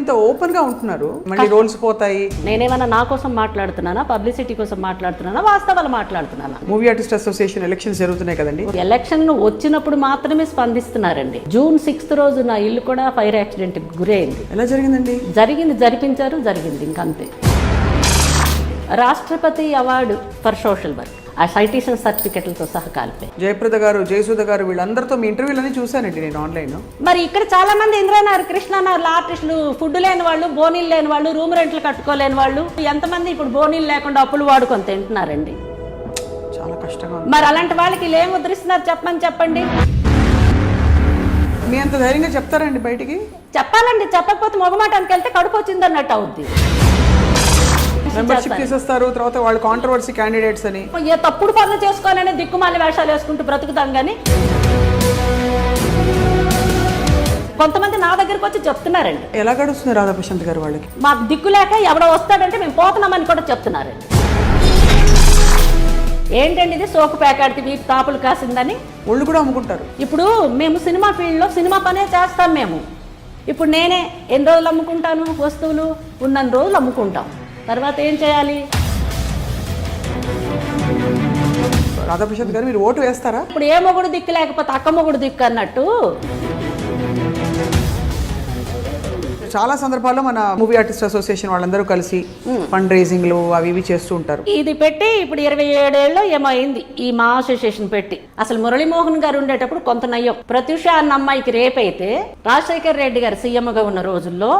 ఇంత ఓపెన్ గా ఉంటున్నారు, మళ్ళీ రోల్స్ పోతాయి. నేనేమన్నా నా కోసం మాట్లాడుతున్నానా, పబ్లిసిటీ కోసం మాట్లాడుతున్నానా, వాస్తవాలు మాట్లాడుతున్నానా? మూవీ ఆర్టిస్ట్ అసోసియేషన్ ఎలక్షన్స్ జరుగుతున్నాయి కదండి. ఎలక్షన్ వచ్చినప్పుడు మాత్రమే స్పందిస్తున్నారండి. జూన్ 6th రోజు నా ఇల్లు కూడా ఫైర్ యాక్సిడెంట్ గురైంది. ఎలా జరిగిందండి? జరిపించారు, జరిగింది, ఇంకంతే. రాష్ట్రపతి అవార్డు ఫర్ సోషల్ వర్క్, ఆ సైటేషన్ సర్టిఫికెట్లతో సహా కలిపే. జయప్రద గారు, జయసుధ గారు, వీళ్ళందరితో మీ ఇంటర్వ్యూలన్నీ చూశానండి నేను ఆన్లైన్. మరి ఇక్కడ చాలా మంది ఇంద్రనగర్, కృష్ణానగర్ ఆర్టిస్టులు, ఫుడ్ లేని వాళ్ళు, బోనీలు లేని వాళ్ళు, రూమ్ రెంట్లు కట్టుకోలేని వాళ్ళు, ఎంతమంది ఇప్పుడు బోనీలు లేకుండా అప్పులు వాడుకొని తింటున్నారండి. చాలా కష్టంగా. మరి అలాంటి వాళ్ళకి వీళ్ళు ఏం ముద్రిస్తున్నారు చెప్పండి. మీ అంత ధైర్యంగా చెప్తారండి బయటికి? చెప్పాలండి, చెప్పకపోతే మొగమాటానికి వెళ్తే కడుపు వచ్చింది అన్నట్టు అవుద్ది. మెంబర్షిప్ తీసేస్తారు, తర్వాత వాళ్ళు కాంట్రవర్సీ క్యాండిడేట్స్ అని ఏ తప్పుడు పనులు చేసుకోవాలని దిక్కుమాలి వేషాలు వేసుకుంటూ బ్రతుకుతాం. కానీ కొంతమంది నా దగ్గరకు వచ్చి చెప్తున్నారండి. ఎలా గడుస్తుంది రాధాప్రశాంత్ గారు వాళ్ళకి? మాకు దిక్కు లేక ఎవడో వస్తాడంటే మేము పోతున్నామని కూడా చెప్తున్నారండి. ఏంటండి ఇది సోకు ప్యాకెట్ మీకు తాపులు కాసిందని ఒళ్ళు కూడా అమ్ముకుంటారు. ఇప్పుడు మేము సినిమా ఫీల్డ్లో సినిమా పనే చేస్తాం. మేము ఇప్పుడు నేనే ఎన్ని రోజులు అమ్ముకుంటాను వస్తువులు, ఉన్నన్ని రోజులు అమ్ముకుంటాం. తర్వాత ఏం చేయాలి? రాధాప్రశాంత్ గారు మీరు ఓటు వేస్తారా? ఇప్పుడు ఏ మొగుడు దిక్కు లేకపోతే అక్క మొగుడు దిక్కు అన్నట్టు. చాలా సందర్భాల్లో మన మూవీ ఆర్టిస్ట్ అసోసియేషన్ వాళ్ళందరూ కలిసి ఫండ్ రైజింగ్లు అవి ఇవి చేస్తూ ఉంటారు. ఇది పెట్టి ఇప్పుడు 27 ఏళ్ళు ఏమో అయింది ఈ మా అసోసియేషన్ పెట్టి. అసలు మురళీమోహన్ గారు ఉండేటప్పుడు కొంత నయ్యం. ప్రత్యూష అన్న అమ్మాయికి రేపైతే రాజశేఖర్ రెడ్డి గారు సీఎంగా ఉన్న రోజుల్లో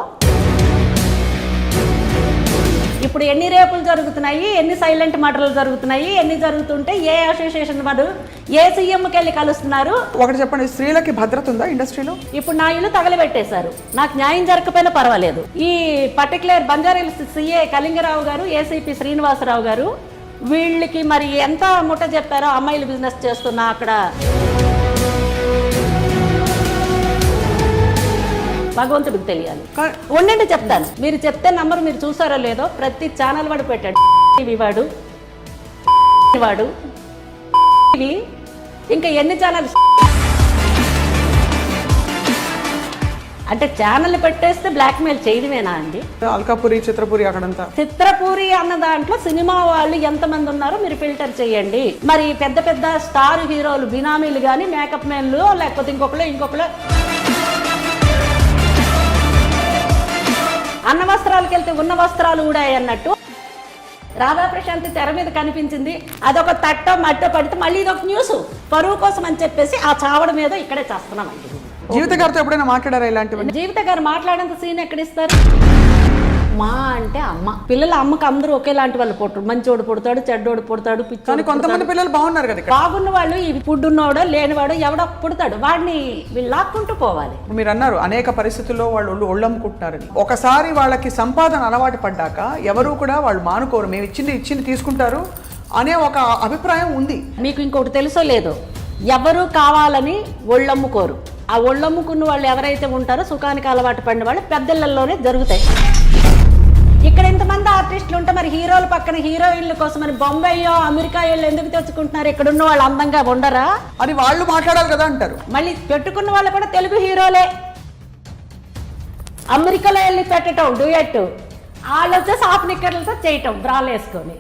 ఇప్పుడు ఎన్ని రేపులు జరుగుతున్నాయి, ఎన్ని సైలెంట్ మర్డర్లు జరుగుతున్నాయి, ఎన్ని జరుగుతుంటే ఏ అసోసియేషన్ వాడు ఏ సీఎంకి వెళ్ళి కలుస్తున్నారు? ఒకటి చెప్పండి, స్త్రీలకి భద్రత ఉందా ఇండస్ట్రీలో? ఇప్పుడు నా ఇల్లు తగలబెట్టేశారు, నాకు న్యాయం జరగకపోయినా పర్వాలేదు. ఈ పర్టికులర్ బంజారాహిల్స్ సిఏ కళింగరావు గారు, ఏసీపీ శ్రీనివాసరావు గారు, వీళ్ళకి మరి ఎంత ముట్ట చెప్పారో అమ్మాయిలు బిజినెస్ చేస్తున్నా అక్కడ. భగవంతుడికి తెలియాలి. ఉండండి చెప్తాను, మీరు చెప్తే నంబర్ మీరు చూసారో లేదో. ప్రతి ఛానల్ వాడు పెట్టాడు, వాడు ఇంకా ఎన్ని ఛానల్స్ అంటే ఛానల్ పెట్టేస్తే బ్లాక్మెయిల్ చేయడమేనా అండి? అల్కాపురి, చిత్రపురి, అక్కడంతా చిత్రపురి అన్న దాంట్లో సినిమా వాళ్ళు ఎంతమంది ఉన్నారో మీరు ఫిల్టర్ చేయండి. మరి పెద్ద పెద్ద స్టార్ హీరోలు బినామీలు కానీ, మేకప్ మెన్లు, లేకపోతే ఇంకొకళ్ళు అన్న వస్త్రాలకు వెళ్తే ఉన్న వస్త్రాలు కూడా అన్నట్టు. రాధాప్రశాంత్ తెర మీద కనిపించింది, అదొక తట్టో మట్టో పడితే మళ్ళీ ఇదొక న్యూస్. పరువు కోసం అని చెప్పేసి ఆ చావడ మీద ఇక్కడే చేస్తున్నామండి. జీవిత గారితో ఎప్పుడైనా మాట్లాడారా ఇలాంటివి? జీవిత గారు మాట్లాడేంత సీన్ ఎక్కడ ఇస్తారు? మా అంటే అమ్మ, పిల్లల అమ్మకి అందరూ ఒకేలాంటి వాళ్ళు పుట్టరు. మంచోడు పుడతాడు, చెడ్డోడు పుడతాడు, పిచ్చోడు. కొంతమంది పిల్లలు బాగున్నారు కదా. బాగున్న వాళ్ళు ఈ ఫుడ్ ఉన్నవాడో లేనివాడో ఎవడో పుడతాడు, వాడిని వీళ్ళు లాక్కుంటూ పోవాలి. మీరు అన్నారు అనేక పరిస్థితుల్లో వాళ్ళు ఒళ్ళమ్ముకుంటున్నారని. ఒకసారి వాళ్ళకి సంపాదన అలవాటు పడ్డాక ఎవరు కూడా వాళ్ళు మానుకోరు, మేము ఇచ్చింది తీసుకుంటారు అనే ఒక అభిప్రాయం ఉంది. మీకు ఇంకొకటి తెలుసో లేదో, ఎవరు కావాలని ఒళ్ళమ్ముకోరు. ఆ ఒళ్ళమ్ముకున్న వాళ్ళు ఎవరైతే ఉంటారో సుఖానికి అలవాటు పడిన వాళ్ళు పెద్దలలోనే జరుగుతాయి. ఇక్కడ ఇంతమంది ఆర్టిస్టులు ఉంటే మరి హీరోల పక్కన హీరోయిన్ల కోసం మరి బొంబాయో అమెరికా వాళ్ళు ఎందుకు తెచ్చుకుంటున్నారు? ఇక్కడ ఉన్న వాళ్ళు అందంగా ఉండరా అని వాళ్ళు మాట్లాడాలి కదా అంటారు. మళ్ళీ పెట్టుకున్న వాళ్ళు కూడా తెలుగు హీరోలే. అమెరికాలో వెళ్ళి పెట్టడం డ్యూయట్, వాళ్ళు వచ్చేసి హాఫ్ నిక్కర్లతో చేయటం బ్రాలు వేసుకొని.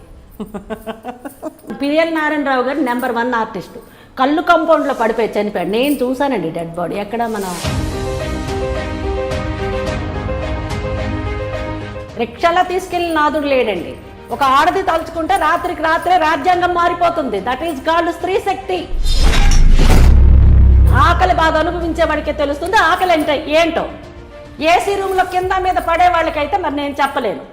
పిఎల్ నారాయణరావు గారు నెంబర్ 1 ఆర్టిస్టు, కళ్ళు కాంపౌండ్లో పడిపోయి చనిపోయాడు. నేను చూసానండి డెడ్ బాడీ. ఎక్కడ మన రిక్షాలో తీసుకెళ్ళిన నాదుడు లేడండి. ఒక ఆడది తలుచుకుంటే రాత్రికి రాత్రే రాజ్యాంగం మారిపోతుంది. దట్ ఈజ్ కాల్డ్ స్త్రీ శక్తి. ఆకలి బాధ అనుభవించేవాడికే తెలుస్తుంది ఆకలి అంటే ఏంటో. ఏసీ రూమ్లో కింద మీద పడే వాళ్ళకైతే మరి నేను చెప్పలేను.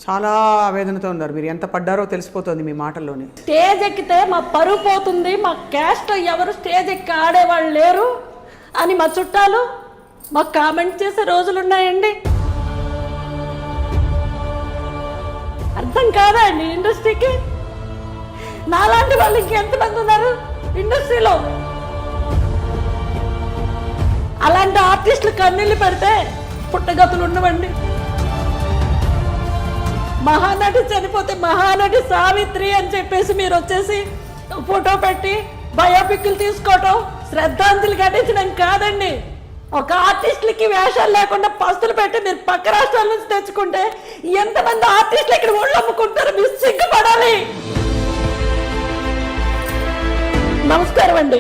చాలా ఆవేదనతో ఉన్నారు మీరు, ఎంత పడ్డారో తెలిసిపోతుంది మీ మాటల్లోనే. స్టేజ్ ఎక్కితే మా పరువు పోతుంది, మా క్యాస్ట్ ఎవరు స్టేజ్ ఎక్కి ఆడేవాళ్ళు లేరు అని మా చుట్టాలు మాకు కామెంట్ చేసే రోజులు ఉన్నాయండి. అర్థం కాదా అండి ఇండస్ట్రీకి? నాలాంటి వాళ్ళు ఇంకెంతమంది ఉన్నారు ఇండస్ట్రీలో? అలాంటి ఆర్టిస్టులు కన్నీళ్ళు పెడితే పుట్టగతులు ఉన్నవండి. మహానటి చనిపోతే మహానటి సావిత్రి అని చెప్పేసి మీరు వచ్చేసి ఫోటో పెట్టి బయోపిక్లు తీసుకోవటం శ్రద్ధాంజలి ఘటించడం కాదండి. ఒక ఆర్టిస్టులకి వేషాలు లేకుండా పస్తులు పెట్టి మీరు పక్క రాష్ట్రాల నుంచి తెచ్చుకుంటే ఎంతమంది ఆర్టిస్టులు ఇక్కడ ఒళ్ళు అమ్ముకుంటారు? మీరు సిగ్గుపడాలి. నమస్కారం అండి.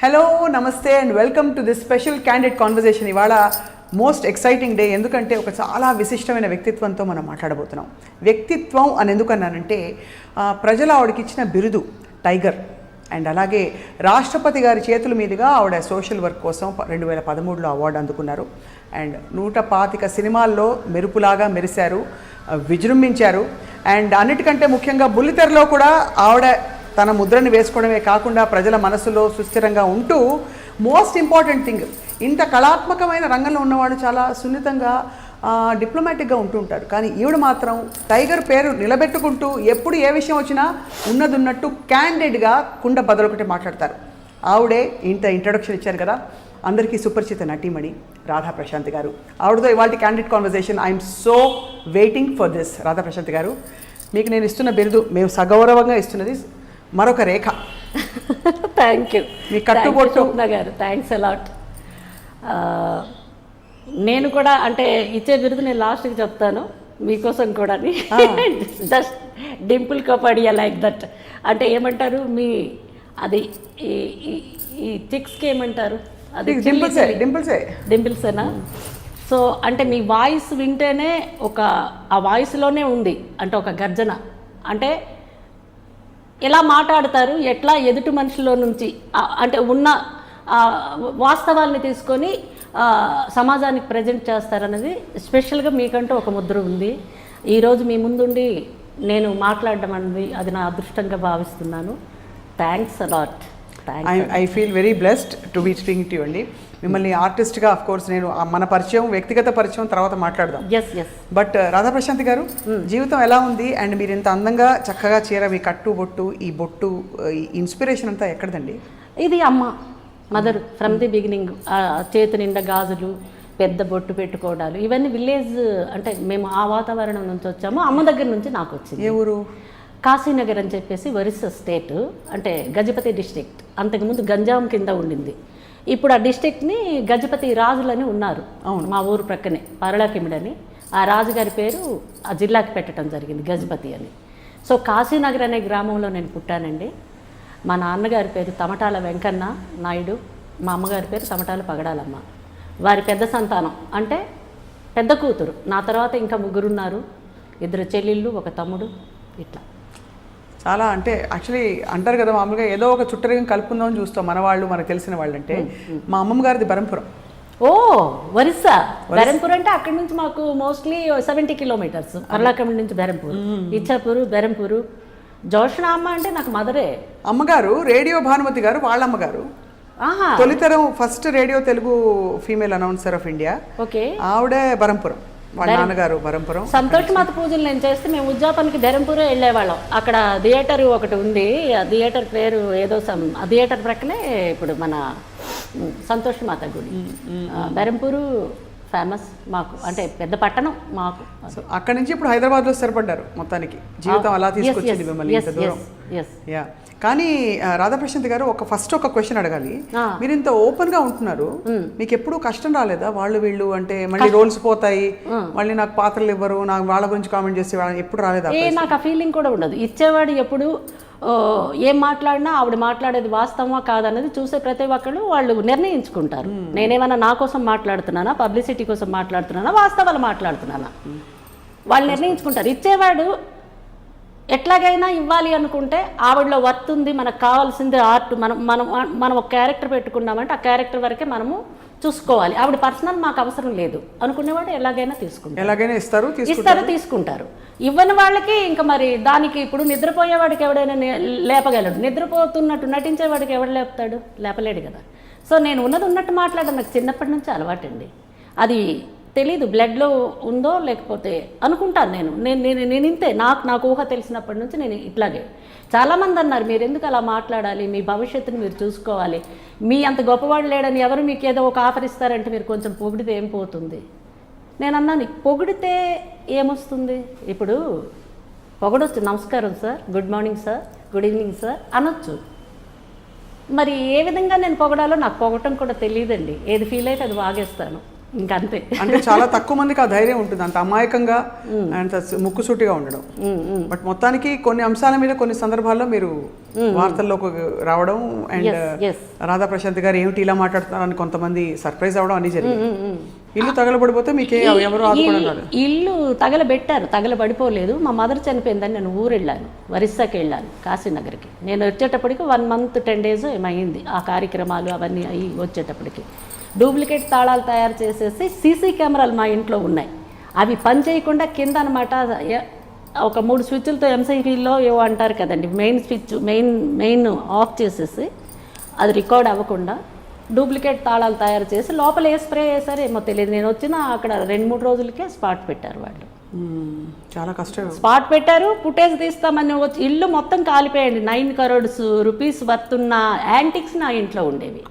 హలో, నమస్తే and welcome to this special candid conversation. ఇవాళ మోస్ట్ ఎక్సైటింగ్ డే, ఎందుకంటే ఒక చాలా విశిష్టమైన వ్యక్తిత్వంతో మనం మాట్లాడబోతున్నాం. వ్యక్తిత్వం అని ఎందుకన్నానంటే ప్రజలు ఆవిడకి ఇచ్చిన బిరుదు టైగర్, అండ్ అలాగే రాష్ట్రపతి గారి చేతుల మీదుగా ఆవిడ సోషల్ వర్క్ కోసం 2013లో అవార్డు అందుకున్నారు. అండ్ 125 సినిమాల్లో మెరుపులాగా మెరిశారు, విజృంభించారు. అండ్ అన్నిటికంటే ముఖ్యంగా బుల్లితెరలో కూడా ఆవిడ తన ముద్రని వేసుకోవడమే కాకుండా ప్రజల మనసులో సుస్థిరంగా ఉంటూ, మోస్ట్ ఇంపార్టెంట్ థింగ్, ఇంత కళాత్మకమైన రంగంలో ఉన్నవాడు చాలా సున్నితంగా డిప్లొమాటిక్గా ఉంటూ ఉంటారు. కానీ ఈవిడ మాత్రం టైగర్ పేరు నిలబెట్టుకుంటూ ఎప్పుడు ఏ విషయం వచ్చినా ఉన్నట్టు క్యాండిడ్గా కుండ బదలొకటి మాట్లాడతారు. ఆవిడే ఇంత ఇంట్రొడక్షన్ ఇచ్చారు కదా, అందరికీ సుపరిచిత నటీమణి రాధా ప్రశాంత్ గారు. ఆవిడతో ఇవాళ candid conversation. I'm so waiting for this. Radha Prashant గారు, మీకు నేను ఇస్తున్న బిరుదు, మేము సగౌరవంగా ఇస్తున్నది మరొక రేఖ. Thank you. మీ కట్టుబొట్టు గారు, థ్యాంక్స్ అలాట్. నేను కూడా అంటే ఇచ్చే బిరుదు నేను లాస్ట్కి చెప్తాను మీకోసం కూడా. Just Dimple Kapadia like that. అంటే ఏమంటారు మీ అది ఈ చిక్స్కి ఏమంటారు? అది డింపుల్సేనా? సో అంటే మీ వాయిస్ వింటేనే ఆ వాయిస్లోనే ఉంది అంటే ఒక గర్జన. అంటే ఎలా మాట్లాడతారు, ఎట్లా ఎదుటి మనిషిలో నుంచి అంటే ఉన్న వాస్తవాల్ని తీసుకొని సమాజానికి ప్రజెంట్ చేస్తారన్నది స్పెషల్గా మీకంటూ ఒక ముద్ర ఉంది. ఈరోజు మీ ముందుండి నేను మాట్లాడడం అనేది అది నా అదృష్టంగా భావిస్తున్నాను. Thanks a lot. I feel very blessed to be speaking to you అండి. మిమ్మల్ని ఆర్టిస్ట్గా ఆఫ్ కోర్స్ నేను మన పరిచయం, వ్యక్తిగత పరిచయం తర్వాత మాట్లాడదాం. బట్ రాధా ప్రశాంత్ గారు, జీవితం ఎలా ఉంది? అండ్ మీరు ఇంత అందంగా చక్కగా చీర, మీ కట్టు బొట్టు, ఈ బొట్టు, ఈ ఇన్స్పిరేషన్ అంతా ఎక్కడదండి? ఇది అమ్మ, మదర్ ఫ్రమ్ ది బిగినింగ్. చేతి నిండా గాజులు, పెద్ద బొట్టు పెట్టుకోవడాలు, ఇవన్నీ విలేజ్. అంటే మేము ఆ వాతావరణం నుంచి వచ్చాము. అమ్మ దగ్గర నుంచి నాకు వచ్చింది. ఏ ఊరు? కాశీనగర్ అని చెప్పేసి ఒరిస్సా స్టేట్, అంటే గజపతి డిస్ట్రిక్ట్. అంతకుముందు గంజాం కింద ఉండింది. ఇప్పుడు ఆ డిస్ట్రిక్ట్ని గజపతి రాజులని ఉన్నారు. అవును, మా ఊరు ప్రక్కనే పరళకిమిడని ఆ రాజుగారి పేరు ఆ జిల్లాకి పెట్టడం జరిగింది, గజపతి అని. సో కాశీనగర్ అనే గ్రామంలో నేను పుట్టానండి. మా నాన్నగారి పేరు తమటాల వెంకన్న నాయుడు, మా అమ్మగారి పేరు తమటాల పగడాలమ్మ. వారి పెద్ద సంతానం అంటే పెద్ద కూతురు. నా తర్వాత ఇంకా 3 ఉన్నారు, 2 చెల్లెళ్ళు, 1 తమ్ముడు. ఇట్లా చాలా అంటే యాక్చువల్లీ అంటారు కదా మామూలుగా ఏదో ఒక చుట్టరికం కలుపుకుందామని చూస్తాం మన వాళ్ళు, మనకు తెలిసిన వాళ్ళు. అంటే మా అమ్మమ్మ గారిది బరంపురం. ఓ, ఒరిస్సా. బెరంపూర్ అంటే అక్కడి నుంచి మాకు మోస్ట్లీ 70 కిలోమీటర్స్. పర్లాకమిడి నుంచి బెరంపూర్, ఇచ్చాపూరు, బెరంపూరు. జోష్ణ అమ్మ అంటే నాకు మదరే. అమ్మగారు రేడియో భానుమతి గారు, వాళ్ళ అమ్మగారు తొలితరం first radio Telugu female announcer of India. Okay, ఆవిడే బరంపురం, వాళ్ళ నాన్నగారు బరంపురం. సంతోష్ మాత పూజలు నేను చేస్తే మేము ఉద్యాపనికి బెరంపూరే వెళ్ళేవాళ్ళం. అక్కడ థియేటర్ ఒకటి ఉంది, ఆ థియేటర్ పేరు ఏదో ఆ థియేటర్ ప్రక్కనే ఇప్పుడు మన సంతోష్ మాత గుడి. బెరంపూరు ఫేమస్ మాకు, అంటే పెద్ద పట్టణం మాకు. అక్కడి నుంచి ఇప్పుడు హైదరాబాద్లో స్థిరపడ్డారు. మొత్తానికి జీవితం అలా తీసుకొచ్చింది మిమ్మల్ని ఇంత దూరం. యా, కానీ రాధా ప్రశాంత్ గారు ఫస్ట్ ఒక క్వశ్చన్ అడగాలి. మీరు ఇంత ఓపెన్ గా ఉంటున్నారు, మీకు ఎప్పుడు కష్టం రాలేదా? వాళ్ళు వీళ్ళు అంటే మళ్ళీ రోల్స్ పోతాయి, మళ్ళీ నాకు పాత్రలు ఇవ్వరు, నాకు వాళ్ళ గురించి కామెంట్ చేసి ఎప్పుడు రాలేదా? నాకు ఆ ఫీలింగ్ కూడా ఉండదు. ఇచ్చేవాడు ఎప్పుడు ఏం మాట్లాడినా ఆవిడ మాట్లాడేది వాస్తవమా కాదన్నది చూసే ప్రతి ఒక్కళ్ళు వాళ్ళు నిర్ణయించుకుంటారు. నేనేమన్నా నా కోసం మాట్లాడుతున్నానా, పబ్లిసిటీ కోసం మాట్లాడుతున్నానా, వాస్తవాలు మాట్లాడుతున్నానా, వాళ్ళు నిర్ణయించుకుంటారు. ఇచ్చేవాడు ఎట్లాగైనా ఇవ్వాలి అనుకుంటే ఆవిడలో వర్త్ ఉంది, మనకు కావాల్సింది ఆర్ట్. మనం ఒక క్యారెక్టర్ పెట్టుకున్నామంటే ఆ క్యారెక్టర్ వరకే మనము చూసుకోవాలి. ఆవిడ పర్సనల్ మాకు అవసరం లేదు అనుకునేవాడు ఎలాగైనా తీసుకుంటారు, ఎలాగైనా ఇస్తారు, తీసుకుంటారు. ఇవ్వని వాళ్ళకి ఇంకా మరి దానికి ఇప్పుడు నిద్రపోయేవాడికి ఎవడైనా లేపగలడు, నిద్రపోతున్నట్టు నటించేవాడికి ఎవడు లేపుతాడు? లేపలేడు కదా. సో నేను ఉన్నట్టు మాట్లాడడం నాకు చిన్నప్పటి నుంచి అలవాటండి. అది తెలీదు బ్లడ్లో ఉందో లేకపోతే అనుకుంటాను. నేను ఇంతే, నాకు ఊహ తెలిసినప్పటి నుంచి నేను ఇట్లాగే. చాలామంది అన్నారు, మీరు ఎందుకు అలా మాట్లాడాలి, మీ భవిష్యత్తుని మీరు చూసుకోవాలి, మీ అంత గొప్పవాడు లేడని ఎవరు మీకు ఏదో ఒక ఆఫర్ ఇస్తారంటే మీరు కొంచెం పొగిడితే ఏం పోతుంది? నేను అన్నాను, పొగిడితే ఏమొస్తుంది? ఇప్పుడు పొగడొచ్చు, నమస్కారం sir, good morning sir, good evening sir అనొచ్చు. మరి ఏ విధంగా నేను పొగడాలో నాకు పొగటం కూడా తెలియదండి. ఏది ఫీల్ అయితే అది వాగేస్తాను, ఇంకంతే. అంటే చాలా తక్కువ మందికి ఆ ధైర్యం ఉంటుంది, అంత అమాయకంగా అంత ముక్కుసూటిగా ఉండడం. బట్ మొత్తానికి కొన్ని అంశాల మీద కొన్ని సందర్భాల్లో మీరు వార్తల్లోకి రావడం అండ్ రాధా ప్రశాంత్ గారు ఏమిటి ఇలా మాట్లాడుతున్నారని కొంతమంది సర్ప్రైజ్ అవ్వడం అన్ని జరిగింది. ఇల్లు తగలబడిపోతే మీకే ఎవరు ఆదుకోవడం? ఇల్లు తగలబెట్టారు, తగలబడిపోలేదు. మా మదర్ చనిపోయిందని నేను ఊరు వెళ్ళాను, ఒరిస్సాకి వెళ్ళాను, కాశీనగర్కి. నేను వచ్చేటప్పటికి 1 month 10 days ఏమైంది ఆ కార్యక్రమాలు అవన్నీ అయ్యి వచ్చేటప్పటికి. డూప్లికేట్ తాళాలు తయారు చేసేసి సీసీ కెమెరాలు మా ఇంట్లో ఉన్నాయి, అవి పని చేయకుండా కింద అనమాట ఒక 3 స్విచ్లతో ఎంసీబీలో ఏవో అంటారు కదండి, మెయిన్ స్విచ్ మెయిన్ ఆఫ్ చేసేసి అది రికార్డ్ అవ్వకుండా డూప్లికేట్ తాళాలు తయారు చేసి లోపల ఏ స్ప్రే వేసారో ఏమో తెలియదు. నేను వచ్చిన అక్కడ 2-3 రోజులకే స్పాట్ పెట్టారు వాళ్ళు. చాలా కష్టం. స్పాట్ పెట్టారు, ఫుటేజ్ తీస్తామని వచ్చి ఇల్లు మొత్తం కాలిపోయండి. 9 crores రూపీస్ వర్త్ ఉన్న యాంటిక్స్ నా ఇంట్లో ఉండేవి,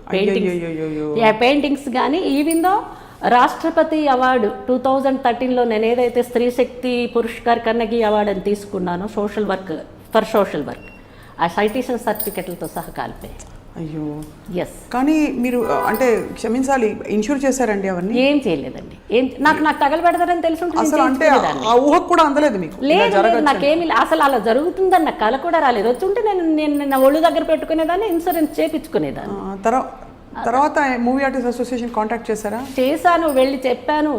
పెయింటింగ్స్ కానీ. ఈవిందో రాష్ట్రపతి అవార్డు 2013లో నేను ఏదైతే స్త్రీ శక్తి పురస్కార్ కన్నగి అవార్డు అని తీసుకున్నానో సోషల్ వర్క్, ఆ సైటేషన్ సర్టిఫికెట్లతో సహా కాలిపోయాయి. అయ్యో ఎస్. కానీ మీరు అంటే క్షమించాలి, ఇన్షూర్ చేశారండి అవన్నీ? ఏం చేయలేదండి. నాకు తగలబెడతారని తెలిసి అసలు అంటే ఆ ఊహకు కూడా అందలేదు మీకు? లేదు, నాకేమి అసలు అలా జరుగుతుందని నాకు కల కూడా రాలేదు. వచ్చుంటే నేను నా ఒళ్ళు దగ్గర పెట్టుకునేదాన్ని, ఇన్సూరెన్స్ చేయించుకునేదాన్ని. తర్వాత మూవీ ఆర్టిస్ట్ అసోసియేషన్ కాంటాక్ట్ చేశారా? చేశాను, వెళ్ళి చెప్పాను,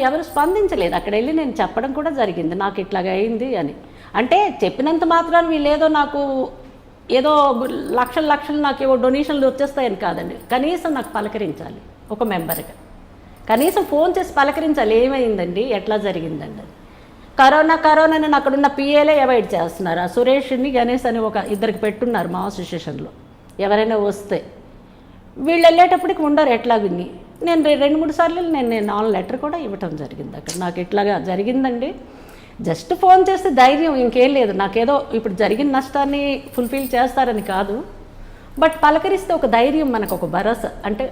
ఎవరు స్పందించలేదు. అక్కడ వెళ్ళి నేను చెప్పడం కూడా జరిగింది, నాకు ఇట్లాగ అయింది అని. అంటే చెప్పినంత మాత్రాన్ని వీళ్ళేదో నాకు ఏదో లక్షలు నాకు ఏవో డొనేషన్లు వచ్చేస్తాయని కాదండి. కనీసం నాకు పలకరించాలి ఒక మెంబర్గా, కనీసం ఫోన్ చేసి పలకరించాలి, ఏమైందండి, ఎట్లా జరిగిందండి. కరోనా నేను అక్కడున్న పిఏలే అవాయిడ్ చేస్తున్నారు. ఆ సురేష్ని గణేష్ అని ఒక 2 పెట్టున్నారు మా అసోసియేషన్లో. ఎవరైనా వస్తే వీళ్ళు వెళ్ళేటప్పటికి ఉండరు. ఎట్లా విని నేను 2-3 సార్లు నేను ఆన్ లెటర్ కూడా ఇవ్వటం జరిగింది అక్కడ. నాకు ఇట్లాగా జరిగిందండి, జస్ట్ ఫోన్ చేస్తే ధైర్యం, ఇంకేం లేదు. నాకేదో ఇప్పుడు జరిగిన నష్టాన్ని ఫుల్ఫిల్ చేస్తారని కాదు, బట్ పలకరిస్తే ఒక ధైర్యం, మనకు ఒక భరోసా. అంటే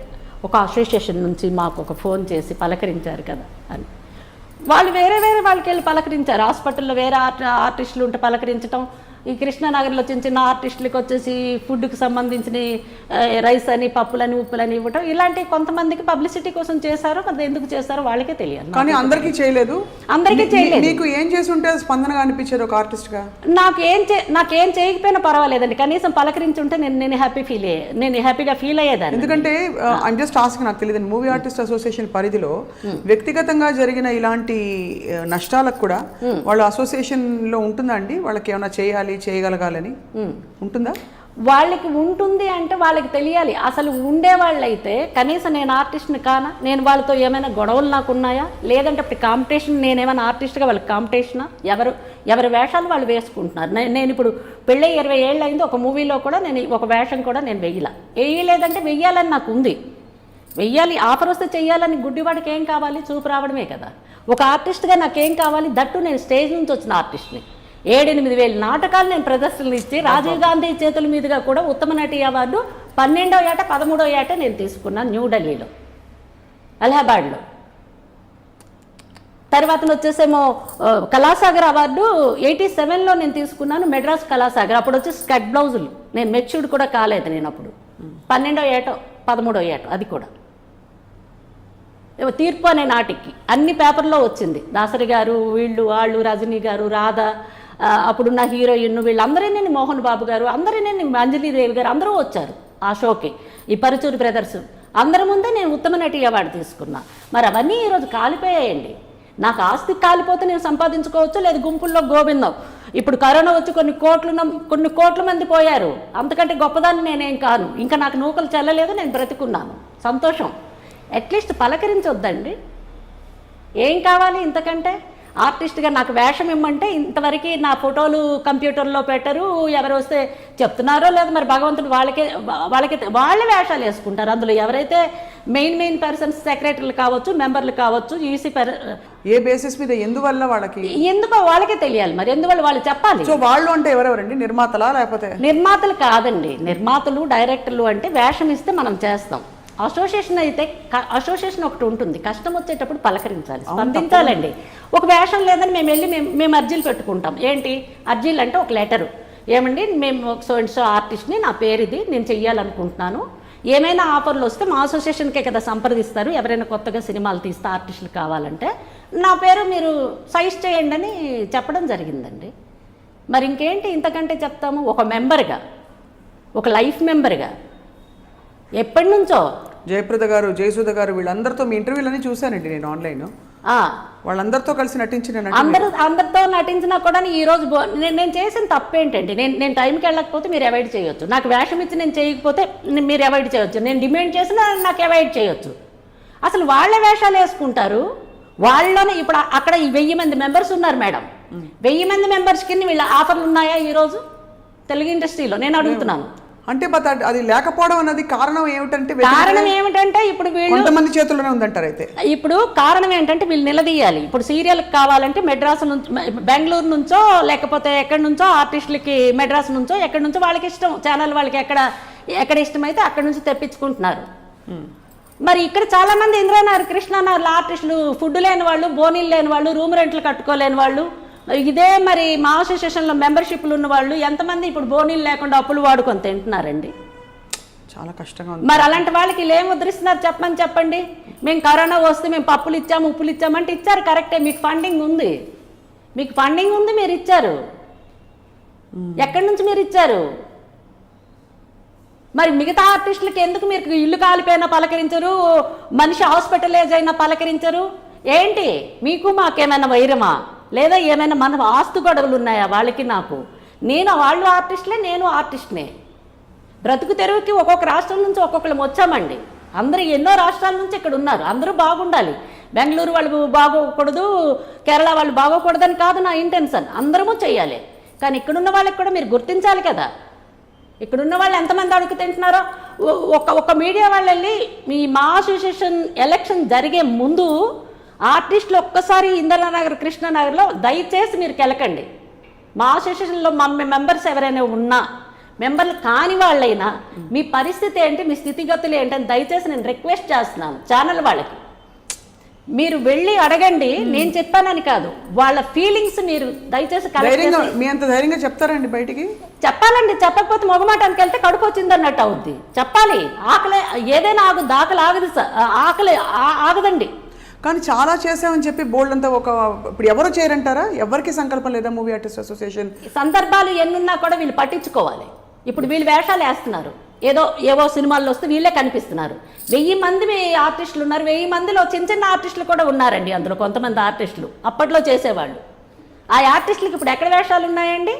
ఒక అసోసియేషన్ నుంచి మాకు ఒక ఫోన్ చేసి పలకరించారు కదా అని. వాళ్ళు వేరే వాళ్ళకి వెళ్ళి పలకరించారు. హాస్పిటల్లో వేరే ఆర్టిస్టులు ఉంటే పలకరించడం, ఈ కృష్ణానగర్లో చిన్న ఆర్టిస్టులకు వచ్చేసి ఫుడ్కి సంబంధించిన రైస్ అని, పప్పులని, ఉప్పులని ఇవ్వటం, ఇలాంటి కొంతమందికి పబ్లిసిటీ కోసం చేశారో అది ఎందుకు చేస్తారో వాళ్ళకే తెలియదు. కానీ అందరికీ చేయలేదు. మీకు ఏం చేసి ఉంటే స్పందనగా అనిపించేది ఒక ఆర్టిస్ట్గా? నాకేం చేయకపోయినా పర్వాలేదండి, కనీసం పలకరించి ఉంటే నేను హ్యాపీగా ఫీల్ అయ్యేదాన్ని. ఎందుకంటే ఐమ్ జస్ట్ ఆస్కింగ్, నాకు తెలియదు, మూవీ ఆర్టిస్ట్ అసోసియేషన్ పరిధిలో వ్యక్తిగతంగా జరిగిన ఇలాంటి నష్టాలకు కూడా వాళ్ళ అసోసియేషన్లో ఉంటుందా అండి? వాళ్ళకి ఏమైనా చేయగలగాలని ఉంటుందా? వాళ్ళకి ఉంటుంది అంటే వాళ్ళకి తెలియాలి. అసలు ఉండేవాళ్ళైతే కనీసం నేను ఆర్టిస్ట్ని కానా, నేను వాళ్ళతో ఏమైనా గొడవలు నాకు ఉన్నాయా, లేదంటే ఇప్పుడు కాంపిటీషన్, నేనేమైనా ఆర్టిస్ట్గా వాళ్ళకి కాంపిటీషనా? ఎవరి వేషాలు వాళ్ళు వేసుకుంటున్నారు. నేను ఇప్పుడు పెళ్ళి 20 ఏళ్ళు అయింది, ఒక మూవీలో కూడా నేను ఒక వేషం కూడా నేను వేయలేదంటే వెయ్యాలని నాకు ఉంది, వెయ్యాలి, ఆఫర్ వస్తే చెయ్యాలని. గుడ్డివాడికి ఏం కావాలి, చూపు రావడమే కదా. ఒక ఆర్టిస్ట్గా నాకేం కావాలి, దట్టు నేను స్టేజ్ నుంచి వచ్చిన ఆర్టిస్ట్ని. 7-8 వేల నాటకాలు నేను ప్రదర్శనలు ఇచ్చి రాజీవ్ గాంధీ చేతుల మీదుగా కూడా ఉత్తమ నటి అవార్డు 12వ ఏట 13వ ఏట నేను తీసుకున్నాను న్యూఢిల్లీలో, అలహాబాద్లో. తర్వాత వచ్చేసేమో కళాసాగర్ అవార్డు 87లో నేను తీసుకున్నాను, మెడ్రాస్ కళాసాగర్. అప్పుడు వచ్చి స్కట్ బ్లౌజులు, నేను మెచ్యూర్డ్ కూడా కాలేదు నేను అప్పుడు. 12వ ఏటో 13వ ఏటో అది కూడా. తీర్పు అనే నాటికి అన్ని పేపర్లో వచ్చింది. దాసరి గారు, వాళ్ళు రజనీ గారు, రాధ, అప్పుడున్న హీరోయిన్, వీళ్ళందరినీ, మోహన్ బాబు గారు, అందరినీ, అంజలిదేవి గారు, అందరూ వచ్చారు ఆ షోకి. ఈ పరుచూరి బ్రదర్స్ అందరి ముందే నేను ఉత్తమ నటి అవార్డు తీసుకున్నా. మరి అవన్నీ ఈరోజు కాలిపోయాయండి. నాకు ఆస్తి కాలిపోతే నేను సంపాదించుకోవచ్చు, లేదు గుంపుల్లో గోవిందం. ఇప్పుడు కరోనా వచ్చి కొన్ని కోట్ల మంది పోయారు, అంతకంటే గొప్పదాన్ని నేనేం కాను. ఇంకా నాకు నూకలు చెల్లలేదు, నేను బ్రతికున్నాను, సంతోషం. అట్లీస్ట్ పలకరించొద్దండి, ఏం కావాలి ఇంతకంటే? ఆర్టిస్ట్గా నాకు వేషం ఇమ్మంటే ఇంతవరకు నా ఫోటోలు కంప్యూటర్లో పెట్టరు. ఎవరు వస్తే చెప్తున్నారో లేదు మరి, భగవంతుడు వాళ్ళే వేషాలు వేసుకుంటారు. అందులో ఎవరైతే మెయిన్ పర్సన్స్, సెక్రటరీలు కావచ్చు, మెంబర్లు కావచ్చు, ఈసీ ఏ బేసిస్ మీద, ఎందువల్ల వాళ్ళకి, ఎందుకో వాళ్ళకే తెలియాలి. మరి ఎందువల్ల వాళ్ళు చెప్పాలి. సో వాళ్ళు అంటే ఎవరెవరండి? నిర్మాతలా లేకపోతే? నిర్మాతలు కాదండి, నిర్మాతలు, డైరెక్టర్లు అంటే వేషం ఇస్తే మనం చేస్తాం. అసోసియేషన్ అయితే అసోసియేషన్ ఒకటి ఉంటుంది, కష్టం వచ్చేటప్పుడు పలకరించాలి, స్పందించాలండి. ఒక వేషం లేదని మేము అర్జీలు పెట్టుకుంటాం. ఏంటి అర్జీలు అంటే ఒక లెటరు, ఏమండి మేము సో అండ్ సో ఆర్టిస్ట్ని, నా పేరు ఇది, నేను చెయ్యాలనుకుంటున్నాను, ఏమైనా ఆఫర్లు వస్తే మా అసోసియేషన్కే కదా సంప్రదిస్తారు, ఎవరైనా కొత్తగా సినిమాలు తీస్తే ఆర్టిస్టులు కావాలంటే నా పేరు మీరు సజెస్ట్ చేయండి అని చెప్పడం జరిగిందండి. మరి ఇంకేంటి ఇంతకంటే చెప్తాము? ఒక మెంబర్గా, ఒక లైఫ్ మెంబర్గా ఎప్పటి నుంచో జయప్రద గారు, జయసుధ గారు వీళ్ళందరితో మీ ఇంటర్వ్యూలన్నీ చూశానండి నేను ఆన్లైన్. వాళ్ళందరితో కలిసి నటించిన అందరితో నటించినా కూడా ఈరోజు నేను చేసిన తప్పేంటండి? నేను టైంకి వెళ్ళకపోతే మీరు అవాయిడ్ చేయొచ్చు, నాకు వేషం ఇచ్చి నేను చేయకపోతే మీరు అవాయిడ్ చేయొచ్చు, నేను డిమాండ్ చేసినా నాకు అవాయిడ్ చేయొచ్చు. అసలు వాళ్ళే వేషాలు వేసుకుంటారు. వాళ్ళలోనే ఇప్పుడు అక్కడ 1000 మంది మెంబర్స్ ఉన్నారు మేడం, 1000 మంది మెంబర్స్కి వీళ్ళ ఆఫర్లు ఉన్నాయా ఈరోజు తెలుగు ఇండస్ట్రీలో? నేను అడుగుతున్నాను. అంటే అది లేకపోవడం అన్నది కారణం ఏమిటంటే, ఇప్పుడు వీళ్ళు కొంతమంది చేతుల్లోనే ఉందంటారు. అయితే ఇప్పుడు కారణం ఏంటంటే వీళ్ళు నిలదీయాలి. ఇప్పుడు సీరియల్కి కావాలంటే మెడ్రాస్ నుంచి, బెంగళూరు నుంచో లేకపోతే ఎక్కడి నుంచో ఆర్టిస్టులకి, మెడ్రాస్ నుంచో ఎక్కడి నుంచో వాళ్ళకి ఇష్టం, ఛానల్ వాళ్ళకి ఎక్కడ ఇష్టమైతే అక్కడి నుంచి తెప్పించుకుంటున్నారు. మరి ఇక్కడ చాలా మంది ఇంద్రనగర్, కృష్ణానగర్లో ఆర్టిస్టులు ఫుడ్ లేని వాళ్ళు, బోనీలు లేని వాళ్ళు, రూమ్ రెంట్లు కట్టుకోలేని వాళ్ళు, ఇదే మరి మా అసోసియేషన్లో మెంబర్షిప్లు ఉన్న వాళ్ళు ఎంతమంది ఇప్పుడు బోనీలు లేకుండా అప్పులు వాడుకొని తింటున్నారండి. చాలా కష్టంగా ఉంది. మరి అలాంటి వాళ్ళకి వీళ్ళు ఏం ముద్రిస్తున్నారు చెప్పండి. మేము కరోనా వస్తే మేము పప్పులు ఇచ్చాము, ఉప్పులు ఇచ్చామంటే ఇచ్చారు, కరెక్టే, మీకు ఫండింగ్ ఉంది, మీరు ఇచ్చారు. ఎక్కడి నుంచి మీరు ఇచ్చారు? మరి మిగతా ఆర్టిస్టులకి ఎందుకు మీరు ఇల్లు కాలిపోయినా పలకరించరు, మనిషి హాస్పిటలైజ్ అయినా పలకరించరు? ఏంటి మీకు మాకేమైనా వైరమా? లేదా ఏమైనా మన ఆస్తు గొడవలు ఉన్నాయా వాళ్ళకి నాకు? వాళ్ళు ఆర్టిస్టులే, నేను ఆర్టిస్ట్నే. బ్రతుకు తెరువుకి ఒక్కొక్క రాష్ట్రం నుంచి ఒక్కొక్కరు వచ్చామండి. అందరూ ఎన్నో రాష్ట్రాల నుంచి ఇక్కడ ఉన్నారు, అందరూ బాగుండాలి. బెంగళూరు వాళ్ళు బాగోకూడదు, కేరళ వాళ్ళు బాగోకూడదని కాదు నా ఇంటెన్షన్, అందరము చెయ్యాలి. కానీ ఇక్కడున్న వాళ్ళకి కూడా మీరు గుర్తించాలి కదా. ఇక్కడున్న వాళ్ళు ఎంతమంది అడుగు తింటున్నారో. ఒక మీడియా వాళ్ళు వెళ్ళి మా అసోసియేషన్ ఎలక్షన్ జరిగే ముందు ఆర్టిస్టులు ఒక్కసారి ఇంద్రనగర్, కృష్ణానగర్లో దయచేసి మీరు కెలకండి. మా అసోసియేషన్లో మెంబర్స్ ఎవరైనా ఉన్నా, మెంబర్లు కాని వాళ్ళైనా మీ పరిస్థితి ఏంటి, మీ స్థితిగతులు ఏంటని దయచేసి నేను రిక్వెస్ట్ చేస్తున్నాను ఛానల్ వాళ్ళకి. మీరు వెళ్ళి అడగండి, నేను చెప్పానని కాదు, వాళ్ళ ఫీలింగ్స్ మీరు దయచేసి మీ అంత ధైర్యంగా చెప్తారండి బయటికి? చెప్పాలండి. చెప్పకపోతే మొగమాటానికి వెళ్తే కడుపు వచ్చింది అన్నట్టు అవుద్ది. చెప్పాలి. ఆకలి ఏదైనా ఆగు, ఆకలి ఆగదు, ఆకలి ఆగదండి. కానీ చాలా చేసామని చెప్పి బోల్డ్ అంతా ఇప్పుడు ఎవరు చేయరంటారా? ఎవరికి సంకల్పం లేదా మూవీ ఆర్టిస్ట్ అసోసియేషన్? సందర్భాలు ఎన్నున్నా కూడా వీళ్ళు పట్టించుకోవాలి. ఇప్పుడు వీళ్ళు వేషాలు వేస్తున్నారు, ఏవో సినిమాల్లో వస్తే వీళ్ళే కనిపిస్తున్నారు. 1000 మంది ఆర్టిస్టులు ఉన్నారు, 1000 మందిలో చిన్న ఆర్టిస్టులు కూడా ఉన్నారండి. అందులో కొంతమంది ఆర్టిస్టులు అప్పట్లో చేసేవాళ్ళు. ఆ ఆర్టిస్టులకి ఇప్పుడు ఎక్కడ వేషాలు ఉన్నాయండి?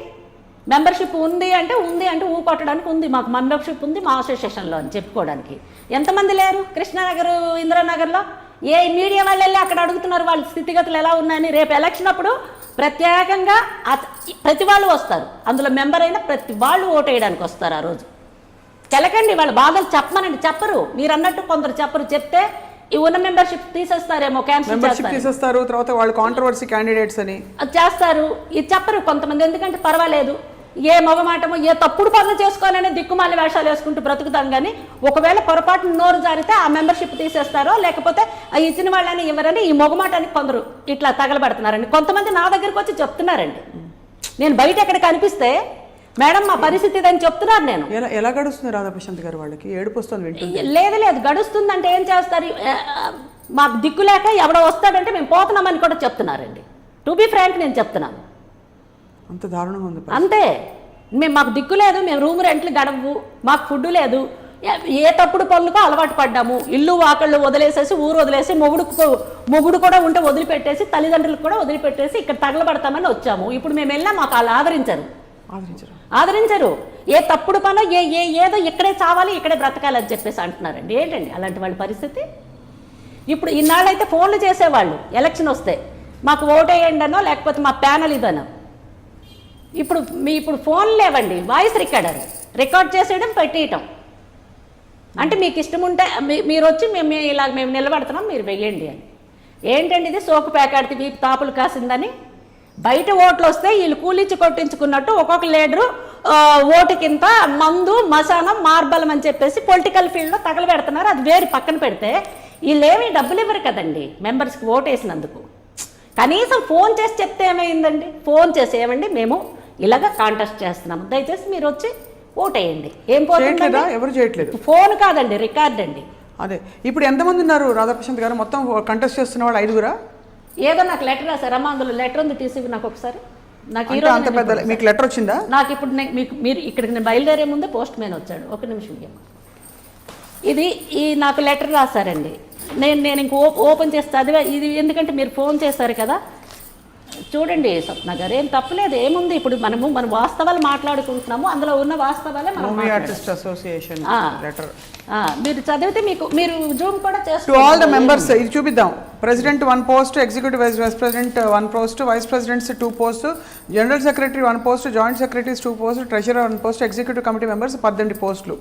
మెంబర్షిప్ ఉంది అంటే ఊ కొట్టడానికి ఉంది, మాకు మెంబర్షిప్ ఉంది మా అసోసియేషన్లో అని చెప్పుకోవడానికి. ఎంతమంది లేరు కృష్ణానగర్, ఇంద్రనగర్లో? ఏ మీడియా వాళ్ళు వెళ్ళి అక్కడ అడుగుతున్నారు వాళ్ళ స్థితిగతులు ఎలా ఉన్నాయని? రేపు ఎలక్షన్ అప్పుడు ప్రత్యేకంగా ప్రతి వాళ్ళు వస్తారు, అందులో మెంబర్ అయినా ప్రతి వాళ్ళు ఓటు వేయడానికి వస్తారు. ఆ రోజు కెలకండి, వాళ్ళ బాధలు చెప్పమనండి. చెప్పరు, మీరు అన్నట్టు కొందరు చెప్పరు. చెప్తే ఈ ఉన్న మెంబర్షిప్ తీసేస్తారేమో, క్యాన్సిల్ చేస్తారు. తర్వాత వాళ్ళు కాంట్రవర్సీ క్యాండిడేట్స్ అని చేస్తారు. ఇది చెప్పరు కొంతమంది, ఎందుకంటే పర్వాలేదు, ఏ మగమాటమో ఏ తప్పుడు పనులు చేసుకోవాలనే దిక్కుమాలి వేషాలు వేసుకుంటూ బ్రతుకుతాం. కానీ ఒకవేళ పొరపాటున నోరు జారితే ఆ మెంబర్షిప్ తీసేస్తారో, లేకపోతే ఇచ్చిన వాళ్ళని ఎవరని ఈ మొగమాటానికి కొందరు ఇట్లా తగలబడుతున్నారండి. కొంతమంది నా దగ్గరికి వచ్చి చెప్తున్నారండి, నేను బయట ఎక్కడ కనిపిస్తే మేడం మా పరిస్థితి ఇదని చెప్తున్నారు. నేను ఎలా గడుస్తుంది రాధాప్రశాంత్ గారు? వాళ్ళకి ఏడుపు వస్తుంది. లేదు గడుస్తుందంటే ఏం చేస్తారు? మాకు దిక్కు లేక ఎవడో వస్తాడంటే మేము పోతున్నామని కూడా చెప్తున్నారండి. టు బి ఫ్రాంక్ నేను చెప్తున్నాను, అంత దారుణంగా ఉంది. అంతే, మాకు దిక్కు లేదు, మేము రూమ్ రెంట్లు గడవు, మాకు ఫుడ్ లేదు, ఏ తప్పుడు పనులకో అలవాటు పడ్డాము. ఇల్లు వాకళ్ళు వదిలేసేసి, ఊరు వదిలేసి, మొగుడు కూడా ఉంటే వదిలిపెట్టేసి, తల్లిదండ్రులకు కూడా వదిలిపెట్టేసి ఇక్కడ తగలబడతామని వచ్చాము. ఇప్పుడు మేము వెళ్ళినా మాకు వాళ్ళు ఆదరించరు. ఏ తప్పుడు పనో ఏదో ఇక్కడే చావాలి, ఇక్కడే బ్రతకాలని చెప్పేసి అంటున్నారండి. ఏంటండి అలాంటి వాళ్ళ పరిస్థితి? ఇప్పుడు ఇన్నాళ్ళైతే ఫోన్లు చేసేవాళ్ళు, ఎలక్షన్ వస్తే మాకు ఓటేయండి అనో, లేకపోతే మా ప్యానల్ ఇదనో. ఇప్పుడు ఫోన్లు లేవండి, వాయిస్ రికార్డ్ చేసేయడం, పెట్టేయటం. అంటే మీకు ఇష్టం ఉంటే మీరు వచ్చి మేము నిలబడుతున్నాం, మీరు వెయ్యండి అని. ఏంటండి ఇది? సోకు ప్యాకెట్ వీపు తాపులు కాసిందని. బయట ఓట్లు వస్తే వీళ్ళు కూలిచ్చి కొట్టించుకున్నట్టు ఒక్కొక్క లీడరు ఓటు కింద మందు, మసానం, మార్బలం అని చెప్పేసి పొలిటికల్ ఫీల్డ్లో తగలబెడుతున్నారు. అది వేరు పక్కన పెడితే వీళ్ళేమీ డబ్బులు ఇవ్వరు కదండి మెంబర్స్కి ఓటు వేసినందుకు. కనీసం ఫోన్ చేసి చెప్తే ఏమైందండి? ఫోన్ చేసి ఏమండి మేము ఇలాగ కాంటెస్ట్ చేస్తున్నాము. దయచేసి మీరు వచ్చి ఓటేయండి. ఏం చేయట్లేదా? పోతుందండి? ఎవరు చేయట్లేదు. ఫోన్ కాదండి, రికార్డ్ అండి. అదే ఇప్పుడు ఎంతమంది ఉన్నారు రాధాప్రశాంత్ గారు? మొత్తం కంటెస్ట్ చేస్తున్న వాళ్ళు 5గురా? ఏదో నాకు లెటర్ రాశారమ్మా, అందులో లెటర్ ఉంది, తీసి నాకు ఒకసారి. నాకు ఈ అంటే రోజు అంత పెద్ద మీకు లెటర్ వచ్చిందా? నాకు ఇప్పుడు మీకు మీరు ఇక్కడికి నేను బయలుదేరే ముందే పోస్ట్ మ్యాన్ వచ్చాడు. ఒక నిమిషం ఇవ్వమ్మా. ఈ నాకు లెటర్ రాశారండి. నేను ఇంక ఓపెన్ చేసి చదివా. ఇది ఎందుకంటే మీరు ఫోన్ చేశారు కదా, చూడండి స్వప్న గారు, ఏం తప్పలేదు, ఏముంది. ఇప్పుడు మన వాస్తవాలు మాట్లాడుకుంటున్నాము, అందులో ఉన్న వాస్తవాలే మనం మూవీ ఆర్టిస్ట్ అసోసియేషన్ లెటర్. మీరు చదివితే మీరు జూమ్ కూడా టు చేస్తారు. ఆల్ ద మెంబర్స్ ఇది చూపిద్దాం. President 1 post, executive vice president 1 post, vice presidents 2 post, general secretary 1 post, joint secretaries 2 post, treasurer 1 post, executive committee members 18 పోస్టులు.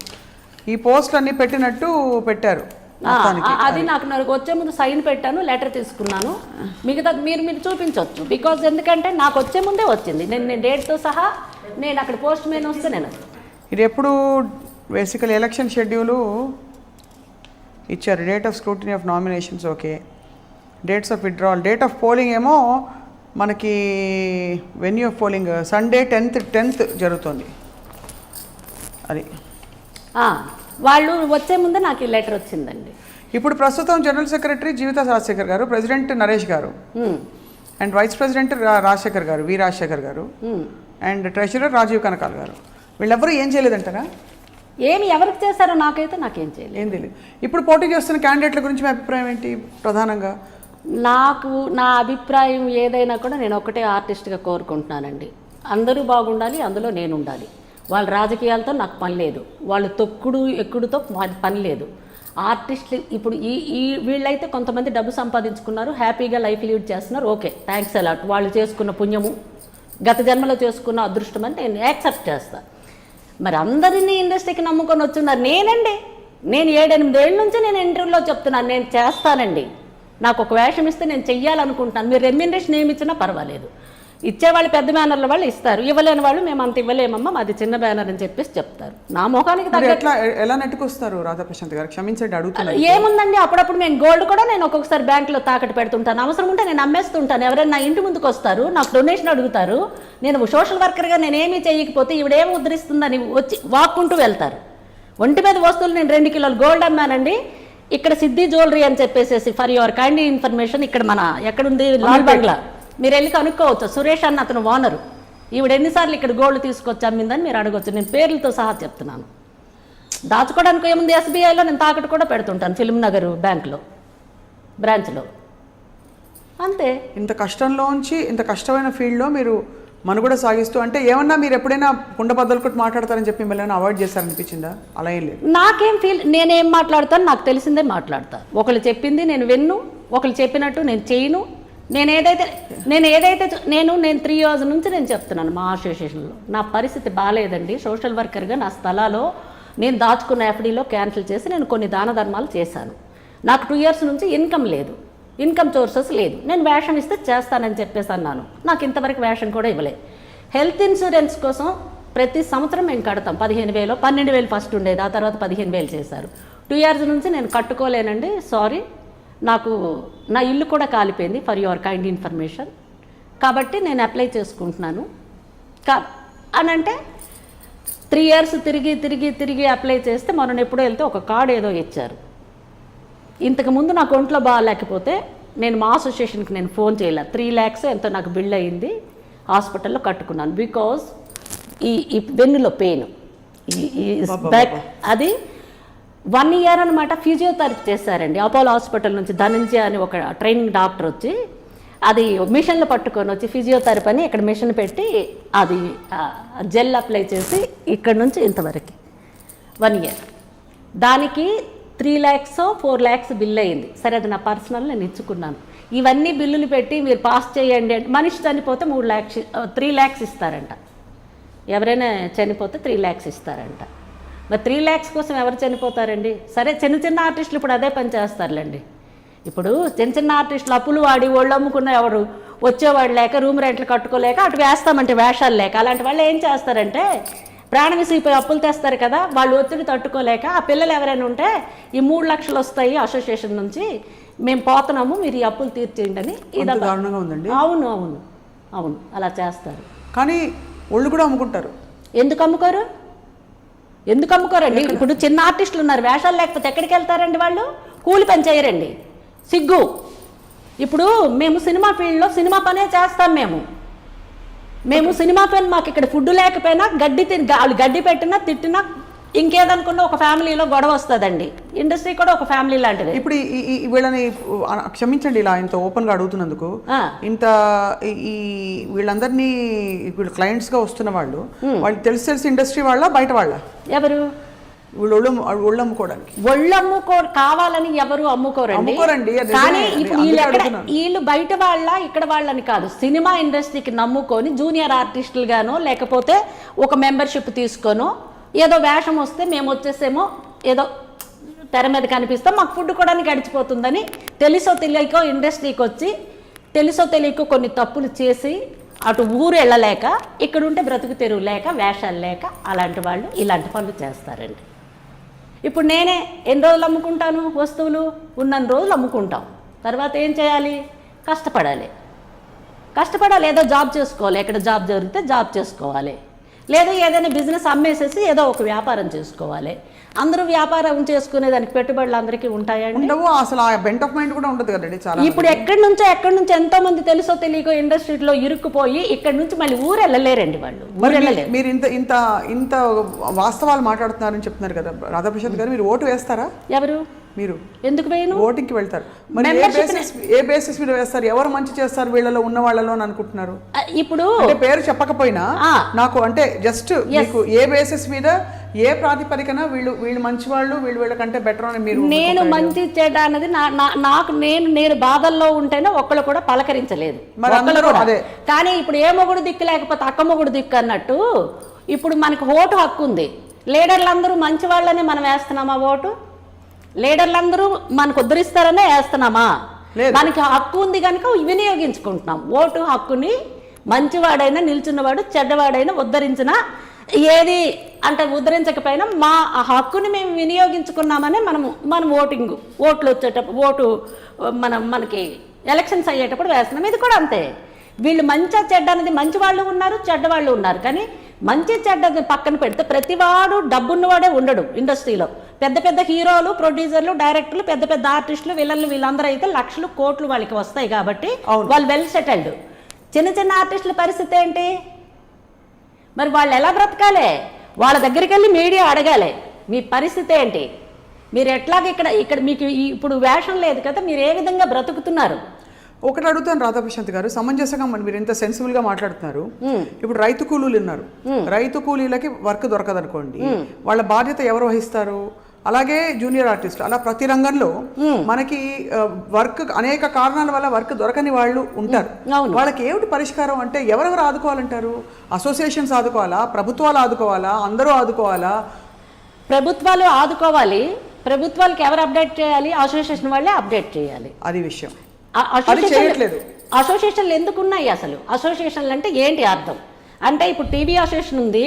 ఈ పోస్టులు అన్ని పెట్టినట్టు పెట్టారు. అది నాకు వచ్చే ముందు సైన్ పెట్టాను, లెటర్ తీసుకున్నాను. మిగతా మీరు చూపించవచ్చు. బికాజ్ ఎందుకంటే నాకు వచ్చే ముందే వచ్చింది. నేను డేట్తో సహా నేను అక్కడ పోస్ట్ మ్యాన్ వస్తే నేను ఇది ఎప్పుడు బేసికల్ ఎలక్షన్ షెడ్యూలు ఇచ్చారు. Date of scrutiny of nominations okay, dates of withdrawal, date of polling ఏమో మనకి venue of polling Sunday 10th జరుగుతుంది. అది వాళ్ళు వచ్చే ముందే నాకు ఈ లెటర్ వచ్చిందండి. ఇప్పుడు ప్రస్తుతం జనరల్ సెక్రటరీ జీవిత రాజశేఖర్ గారు, ప్రెసిడెంట్ నరేష్ గారు, అండ్ వైస్ ప్రెసిడెంట్ రాజశేఖర్ గారు, వి రాజశేఖర్ గారు, అండ్ ట్రెషరర్ రాజీవ్ కనకాల్ గారు. వీళ్ళెవరూ ఏం చేయలేదంటారా? ఏమి ఎవరికి చేశారో నాకేం చేయలేదు, ఏం తెలియదు. ఇప్పుడు పోటీ చేస్తున్న క్యాండిడేట్ల గురించి మీ అభిప్రాయం ఏంటి? ప్రధానంగా నా అభిప్రాయం ఏదైనా కూడా నేను ఒకటే ఆర్టిస్ట్గా కోరుకుంటున్నానండి. అందరూ బాగుండాలి, అందులో నేను ఉండాలి. వాళ్ళ రాజకీయాలతో నాకు పని లేదు, వాళ్ళు తొక్కుడు ఎక్కుడుతో పని లేదు. ఆర్టిస్టులు ఇప్పుడు వీళ్ళైతే కొంతమంది డబ్బు సంపాదించుకున్నారు, హ్యాపీగా లైఫ్ లీడ్ చేస్తున్నారు. Okay, thanks a lot. వాళ్ళు చేసుకున్న పుణ్యము, గత జన్మలో చేసుకున్న అదృష్టం అని నేను యాక్సెప్ట్ చేస్తాను. మరి అందరినీ ఇండస్ట్రీకి నమ్ముకొని వచ్చున్నారు. నేను 7-8 ఏళ్ళ నుంచి నేను ఇంటర్వ్యూలో చెప్తున్నాను, నేను చేస్తానండి. నాకు ఒక వేషం ఇస్తే నేను చెయ్యాలనుకుంటున్నాను. మీరు రెమ్యూనరేషన్ ఏమి ఇచ్చినా పర్వాలేదు. ఇచ్చేవాళ్ళు పెద్ద బ్యానర్ల వాళ్ళు ఇస్తారు, ఇవ్వలేని వాళ్ళు మేము అంత ఇవ్వలేమమ్మా, మాది చిన్న బ్యానర్ అని చెప్పేసి చెప్తారు. నా మొఖానికి తగ్గట్టు ఎలా నెట్టుకొస్తారు రాధాప్రశాంత్ గారు? క్షమించండి అడుగుతున్నారు. ఏముందండి, అప్పుడప్పుడు నేను గోల్డ్ కూడా నేను ఒక్కొక్కసారి బ్యాంకులో తాకట్టు పెడుతుంటాను. అవసరం ఉంటే నేను అమ్మేస్తుంటాను. ఎవరైనా నా ఇంటి ముందుకు వస్తారు, నాకు డొనేషన్ అడుగుతారు. నేను సోషల్ వర్కర్గా నేనేమీ చేయకపోతే ఈవిడేమి ఉద్ధరిస్తుందని వచ్చి వాక్కుంటూ వెళ్తారు. ఒంటి మీద వస్తువులు నేను 2 కిలోలు గోల్డ్ అమ్మానండి. ఇక్కడ సిద్ధి జ్యువెలరీ అని చెప్పేసి, ఫర్ యువర్ కైండ్ ఇన్ఫర్మేషన్, ఇక్కడ మన ఎక్కడుంది లాల్ బంగ్లా, మీరు వెళ్ళి కనుక్కోవచ్చు. సురేష్ అన్న అతను ఓనరు. ఈవిడ ఎన్నిసార్లు ఇక్కడ గోల్డ్ తీసుకొచ్చి అమ్మిందని మీరు అడగొచ్చు. నేను పేర్లతో సహా చెప్తున్నాను. దాచుకోవడానికి ఏముంది, ఎస్బీఐలో నేను తాకట్టు కూడా పెడుతుంటాను, ఫిల్మ్ నగర్ బ్యాంకులో బ్రాంచ్లో. అంతే. ఇంత కష్టంలోంచి, ఇంత కష్టమైన ఫీల్డ్లో మీరు మనుగడ సాగిస్తూ, అంటే ఏమన్నా మీరు ఎప్పుడైనా కుండ బద్దలు కొట్టి మాట్లాడతారని చెప్పి మిమ్మల్ని అవాయిడ్ చేస్తారనిపించిందా? అలా ఏం లేదు. నాకేం నేనేం మాట్లాడతాను, నాకు తెలిసిందే మాట్లాడతాను. ఒకళ్ళు చెప్పింది నేను విన్ను, ఒకళ్ళు చెప్పినట్టు నేను చేయను. నేను 3 years నుంచి నేను చెప్తున్నాను మా అసోసియేషన్లో, నా పరిస్థితి బాగాలేదండి. సోషల్ వర్కర్గా నా స్థలాలో నేను దాచుకున్న ఎఫ్డీలో క్యాన్సిల్ చేసి నేను కొన్ని దాన ధర్మాలు చేశాను. నాకు 2 years నుంచి ఇన్కమ్ లేదు, ఇన్కమ్ సోర్సెస్ లేదు. నేను వేషం ఇస్తే చేస్తానని చెప్పేసి అన్నాను. నాకు ఇంతవరకు వేషం కూడా ఇవ్వలేదు. హెల్త్ ఇన్సూరెన్స్ కోసం ప్రతి సంవత్సరం మేము కడతాం 15,000, 12,000 ఫస్ట్ ఉండేది, ఆ తర్వాత 15,000 చేశారు. 2 years నుంచి నేను కట్టుకోలేనండి, సారీ. నాకు నా ఇల్లు కూడా కాలిపోయింది, ఫర్ యువర్ కైండ్ ఇన్ఫర్మేషన్. కాబట్టి నేను అప్లై చేసుకుంటున్నాను అని అంటే 3 years తిరిగి అప్లై చేస్తే మనం ఎప్పుడో వెళ్తే ఒక కార్డు ఏదో ఇచ్చారు. ఇంతకుముందు నాకు ఒంట్లో బాగాలేకపోతే నేను మా అసోసియేషన్కి నేను ఫోన్ చేయలేదు. 3 lakhs ఎంతో నాకు బిల్ అయ్యింది, హాస్పిటల్లో కట్టుకున్నాను. బికాజ్ ఈ వెన్నులో పెయిన్, ఈ బ్యాక్, అది 1 year అనమాట. ఫిజియోథెరపీ చేశారండి అపోలో హాస్పిటల్ నుంచి. ధనంజయ అని ఒక ట్రైనింగ్ డాక్టర్ వచ్చి అది మిషన్లు పట్టుకొని వచ్చి ఫిజియోథెరపీ అని ఇక్కడ మిషన్ పెట్టి అది జెల్ అప్లై చేసి ఇక్కడ నుంచి ఇంతవరకు 1 year. దానికి 3 lakhs 4 lakhs బిల్ అయింది. సరే, అది నా పర్సనల్, నేను ఇచ్చుకున్నాను. ఇవన్నీ బిల్లులు పెట్టి మీరు పాస్ చేయండి అంటే, మనిషి చనిపోతే 3 lakhs ఇస్తారంట. ఎవరైనా చనిపోతే 3 lakhs ఇస్తారంట. మరి 3 lakhs కోసం ఎవరు చనిపోతారండి? సరే, చిన్న ఆర్టిస్టులు ఇప్పుడు అదే పని చేస్తారులేండి. ఇప్పుడు చిన్న ఆర్టిస్టులు అప్పులు వాడి ఒళ్ళు అమ్ముకున్న ఎవరు వచ్చేవాడు లేక, రూమ్ రెంట్లు కట్టుకోలేక అటు వేస్తామంటే వేషాలు లేక, అలాంటి వాళ్ళు ఏం చేస్తారంటే ప్రాణం విసిగిపోయి అప్పులు తెస్తారు కదా, వాళ్ళు ఒత్తిడి తట్టుకోలేక ఆ పిల్లలు ఎవరైనా ఉంటే ఈ 3 lakhs వస్తాయి అసోసియేషన్ నుంచి, మేము పోతున్నాము, మీరు ఈ అప్పులు తీర్చేయండి అని. దారుణంగా ఉందండి. అవును, అలా చేస్తారు. కానీ ఒళ్ళు కూడా అమ్ముకుంటారు. ఎందుకు అమ్ముకోరు? ఎందుకు అమ్ముకోరండి? ఇప్పుడు చిన్న ఆర్టిస్టులు ఉన్నారు, వేషాలు లేకపోతే ఎక్కడికి వెళ్తారండి వాళ్ళు? కూలి పని చేయరండి, సిగ్గు. ఇప్పుడు మేము సినిమా ఫీల్డ్లో సినిమా పనే చేస్తాం. మేము సినిమా పని, మాకు ఇక్కడ ఫుడ్ లేకపోయినా వాళ్ళు గడ్డి పెట్టినా తిట్టినా ఇంకేదనుకున్నా ఒక ఫ్యామిలీలో గొడవ వస్తుందండి. ఇండస్ట్రీ కూడా ఒక ఫ్యామిలీ లాంటిది. ఇప్పుడు వీళ్ళని క్షమించండి ఇలా ఇంత ఓపెన్గా అడుగుతున్నందుకు. ఇంత వీళ్ళందరినీ వీళ్ళు క్లయింట్స్గా వస్తున్న వాళ్ళు తెలిసి ఇండస్ట్రీ వాళ్ళ బయట వాళ్ళ? ఎవరు? ఒళ్ళు అమ్ముకోవడానికి. కావాలని ఎవరు అమ్ముకోరండి. కానీ ఇప్పుడు వీళ్ళు బయట వాళ్ళ ఇక్కడ వాళ్ళని కాదు, సినిమా ఇండస్ట్రీకి నమ్ముకొని జూనియర్ ఆర్టిస్టులుగానో లేకపోతే ఒక మెంబర్షిప్ తీసుకోనో ఏదో వేషం వస్తే మేము వచ్చేసేమో ఏదో తెర మీద కనిపిస్తాం, మాకు ఫుడ్ కూడా గడిచిపోతుందని తెలుసో తెలియకో ఇండస్ట్రీకి వచ్చి తెలుసో తెలియకో కొన్ని తప్పులు చేసి అటు ఊరు వెళ్ళలేక ఇక్కడ ఉంటే బ్రతుకు తెరువు లేక వేషాలు లేక అలాంటి వాళ్ళు ఇలాంటి పనులు చేస్తారండి. ఇప్పుడు నేనే ఎన్ని రోజులు అమ్ముకుంటాను వస్తువులు? ఉన్నన్ని రోజులు అమ్ముకుంటాం. తర్వాత ఏం చేయాలి? కష్టపడాలి. ఏదో జాబ్ చేసుకోవాలి, ఎక్కడ జాబ్ జరిగితే జాబ్ చేసుకోవాలి, లేదా ఏదైనా బిజినెస్ అమ్మేసేసి ఏదో ఒక వ్యాపారం చేసుకోవాలి. అందరూ వ్యాపారం చేసుకునే దానికి పెట్టుబడులు అందరికీ ఉంటాయండి? ఉండవు. అసలు ఆ బెంట్ ఆఫ్ మైండ్ కూడా ఉండదు కదండి. చాలా ఇప్పుడు ఎక్కడి నుంచి ఎంతో మంది తెలుసో తెలియకో ఇండస్ట్రీలో ఇరుక్కుపోయి ఇక్కడ నుంచి మళ్ళీ ఊరు వెళ్ళలేరండి వాళ్ళు. మీరు ఇంత వాస్తవాలు మాట్లాడుతున్నారని చెప్తున్నారు కదా రాధాప్రసాద్ గారు, మీరు ఓటు వేస్తారా? ఎవరు? మీరు. ఎందుకు వేయను? ఓటింగ్కి వెళ్తారు. మరి ఏ బేసిస్ మీద వేస్తారు? ఎవరు మంచి చేస్తారు వీళ్ళలో ఉన్న వాళ్ళలో అని అనుకుంటున్నారు? ఇప్పుడు పేరు చెప్పకపోయినా నాకు అంటే జస్ట్ మీకు ఏ బేసిస్ మీద ఏ ప్రాతిపదికన వీళ్ళు మంచి వాళ్ళు వీళ్ళకంటే బెటర్ అని మీరు? నేను మంచి చెడ్డ అన్నది నాకు నేను బాధల్లో ఉంటేనే ఒక్కళ్ళు కూడా పలకరించలేదు. కానీ ఇప్పుడు ఏ మొగుడు దిక్కు లేకపోతే అక్క మొగుడు దిక్కు అన్నట్టు ఇప్పుడు మనకు ఓటు హక్కు ఉంది. లీడర్లందరూ మంచి వాళ్ళనే మనం వేస్తున్నామా ఓటు? లీడర్లందరూ మనకు ఉద్ధరిస్తారనే వేస్తున్నామా? మనకి హక్కు ఉంది కనుక వినియోగించుకుంటున్నాం ఓటు హక్కుని. మంచివాడైనా నిల్చున్నవాడు చెడ్డవాడైనా ఉద్ధరించిన ఏది అంటే ఉద్ధరించకపోయినా మా హక్కుని మేము వినియోగించుకున్నామని మనం ఓట్లు వచ్చేటప్పుడు ఓటు మనకి ఎలక్షన్స్ అయ్యేటప్పుడు వేస్తున్నాం. ఇది కూడా అంతే. వీళ్ళు మంచి చెడ్డ అనేది మంచి వాళ్ళు ఉన్నారు, చెడ్డవాళ్ళు ఉన్నారు. కానీ మంచి చెడ్డ పక్కన పెడితే ప్రతివాడు డబ్బున్నవాడే ఉండడు ఇండస్ట్రీలో. పెద్ద పెద్ద హీరోలు, ప్రొడ్యూసర్లు, డైరెక్టర్లు, పెద్ద పెద్ద ఆర్టిస్టులు, వీళ్ళందరూ అయితే లక్షలు కోట్లు వాళ్ళకి వస్తాయి కాబట్టి వాళ్ళు వెల్ సెటిల్డ్. చిన్న ఆర్టిస్టుల పరిస్థితి ఏంటి? మరి వాళ్ళు ఎలా బ్రతకాలి? వాళ్ళ దగ్గరికి వెళ్ళి మీడియా అడగాలి, మీ పరిస్థితి ఏంటి, మీరు ఎట్లాగ ఇక్కడ మీకు ఇప్పుడు వేషం లేదు కదా, మీరు ఏ విధంగా బ్రతుకుతున్నారు? ఒకటి అడుగుతాను రాధాప్రశాంత్ గారు, సమంజసంగా మీరు ఎంత సెన్సిబుల్ గా మాట్లాడుతున్నారు. ఇప్పుడు రైతు కూలీలు ఉన్నారు, రైతు కూలీలకి వర్క్ దొరకదు అనుకోండి, వాళ్ళ బాధ్యత ఎవరు వహిస్తారు? అలాగే జూనియర్ ఆర్టిస్ట్, అలా ప్రతి రంగంలో మనకి వర్క్ అనేక కారణాల వల్ల వర్క్ దొరకని వాళ్ళు ఉంటారు. వాళ్ళకి ఏమిటి పరిష్కారం అంటే ఎవరెవరు ఆదుకోవాలంటారు? అసోసియేషన్స్ ఆదుకోవాలా? ప్రభుత్వాలు ఆదుకోవాలా? అందరూ ఆదుకోవాలా? ప్రభుత్వాలు ఆదుకోవాలి. ప్రభుత్వాలకు ఎవరు అప్డేట్ చేయాలి? అసోసియేషన్ వాళ్ళే అప్డేట్ చేయాలి. అది విషయం. అసోసియేషన్లు ఎందుకు ఉన్నాయి అసలు? అసోసియేషన్లు అంటే ఏంటి అర్థం అంటే, ఇప్పుడు టీవీ అసోసియేషన్ ఉంది,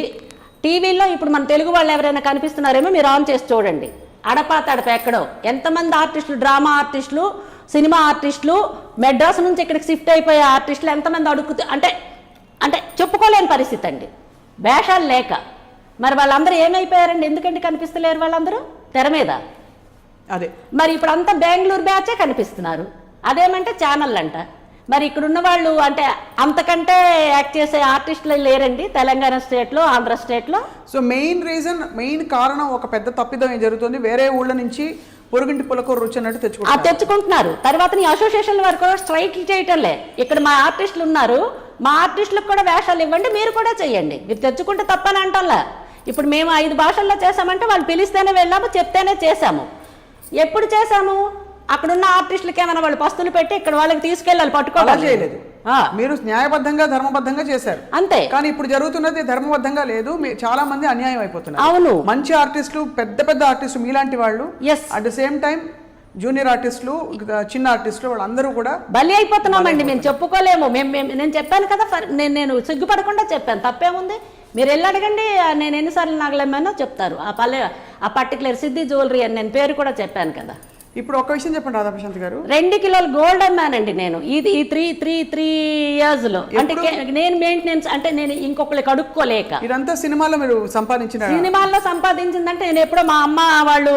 టీవీలో ఇప్పుడు మన తెలుగు వాళ్ళు ఎవరైనా కనిపిస్తున్నారేమో మీరు ఆన్ చేసి చూడండి. అడపా తడప ఎక్కడో ఎంతమంది ఆర్టిస్టులు, డ్రామా ఆర్టిస్టులు, సినిమా ఆర్టిస్టులు, మెడ్రాస్ నుంచి ఇక్కడికి షిఫ్ట్ అయిపోయే ఆర్టిస్టులు ఎంతమంది అడుగుతూ అంటే చెప్పుకోలేని పరిస్థితి అండి, వేషాలు లేక. మరి వాళ్ళందరూ ఏమైపోయారండి? ఎందుకంటే కనిపిస్తలేరు వాళ్ళందరూ తెర మీద. అదే మరి ఇప్పుడు అంతా బెంగళూరు బ్యాచే కనిపిస్తున్నారు. అదేమంటే ఛానల్ అంట. మరి ఇక్కడ ఉన్న వాళ్ళు అంటే అంతకంటే యాక్ట్ చేసే ఆర్టిస్టులు లేరండి తెలంగాణ స్టేట్లో, ఆంధ్ర స్టేట్లో. సో మెయిన్ కారణం ఒక పెద్ద తప్పిదం ఏం జరుగుతుంది, వేరే ఊళ్ళ నుంచి పొరుగింటి పులకూర రుచి అన్నట్టు తెచ్చుకుంటున్నారు. తర్వాత నీ అసోసియేషన్ వరకు స్ట్రైక్ చేయటంలే. ఇక్కడ మా ఆర్టిస్టులు ఉన్నారు, మా ఆర్టిస్టులకు కూడా వేషాలు ఇవ్వండి, మీరు కూడా చెయ్యండి, మీరు తెచ్చుకుంటే తప్పని అంటంలా. ఇప్పుడు మేము 5 భాషల్లో చేసామంటే వాళ్ళు పిలిస్తేనే వెళ్ళాము, చెప్తేనే చేసాము. ఎప్పుడు చేసాము? అక్కడున్న ఆర్టిస్టులకి ఏమైనా వాళ్ళు పస్తులు పెట్టి ఇక్కడ వాళ్ళకి తీసుకెళ్ళాలి, పట్టుకోవాలి చేయలేదు. మీరు న్యాయబద్ధంగా ధర్మబద్ధంగా చేశారు అంతే. కానీ ఇప్పుడు జరుగుతున్నది ధర్మబద్ధంగా లేదు, చాలా మంది అన్యాయం అయిపోతున్నారు. అవును, మంచి ఆర్టిస్టులు, పెద్ద ఆర్టిస్టులు మీలాంటి వాళ్ళు, at the same time junior ఆర్టిస్టులు, చిన్న ఆర్టిస్టులు, వాళ్ళందరూ కూడా బలి అయిపోతున్నామండి. మేము చెప్పుకోలేము. నేను చెప్పాను కదా, నేను సిగ్గుపడకుండా చెప్పాను, తప్పేముంది? మీరు వెళ్ళి అడగండి, నేను ఎన్నిసార్లు నాగలేమో చెప్తారు. ఆ పర్టికులర్ సిద్ధి జ్యువెలరీ అని నేను పేరు కూడా చెప్పాను కదా. ఇప్పుడు ఒక విషయం చెప్పండి రాధాప్రశాంత్ గారు, 2 కిలోలు గోల్డ్ అమ్మానండి నేను. ఇది ఈ త్రీ ఇయర్స్ లో. అంటే నేను మెయింటెనెన్స్ అంటే నేను ఇంకొకరికి అడుక్కోలేక. ఇదంతా సినిమాలో మీరు సంపాదించిన? సినిమాల్లో సంపాదించిందంటే నేను ఎప్పుడో మా అమ్మ వాళ్ళు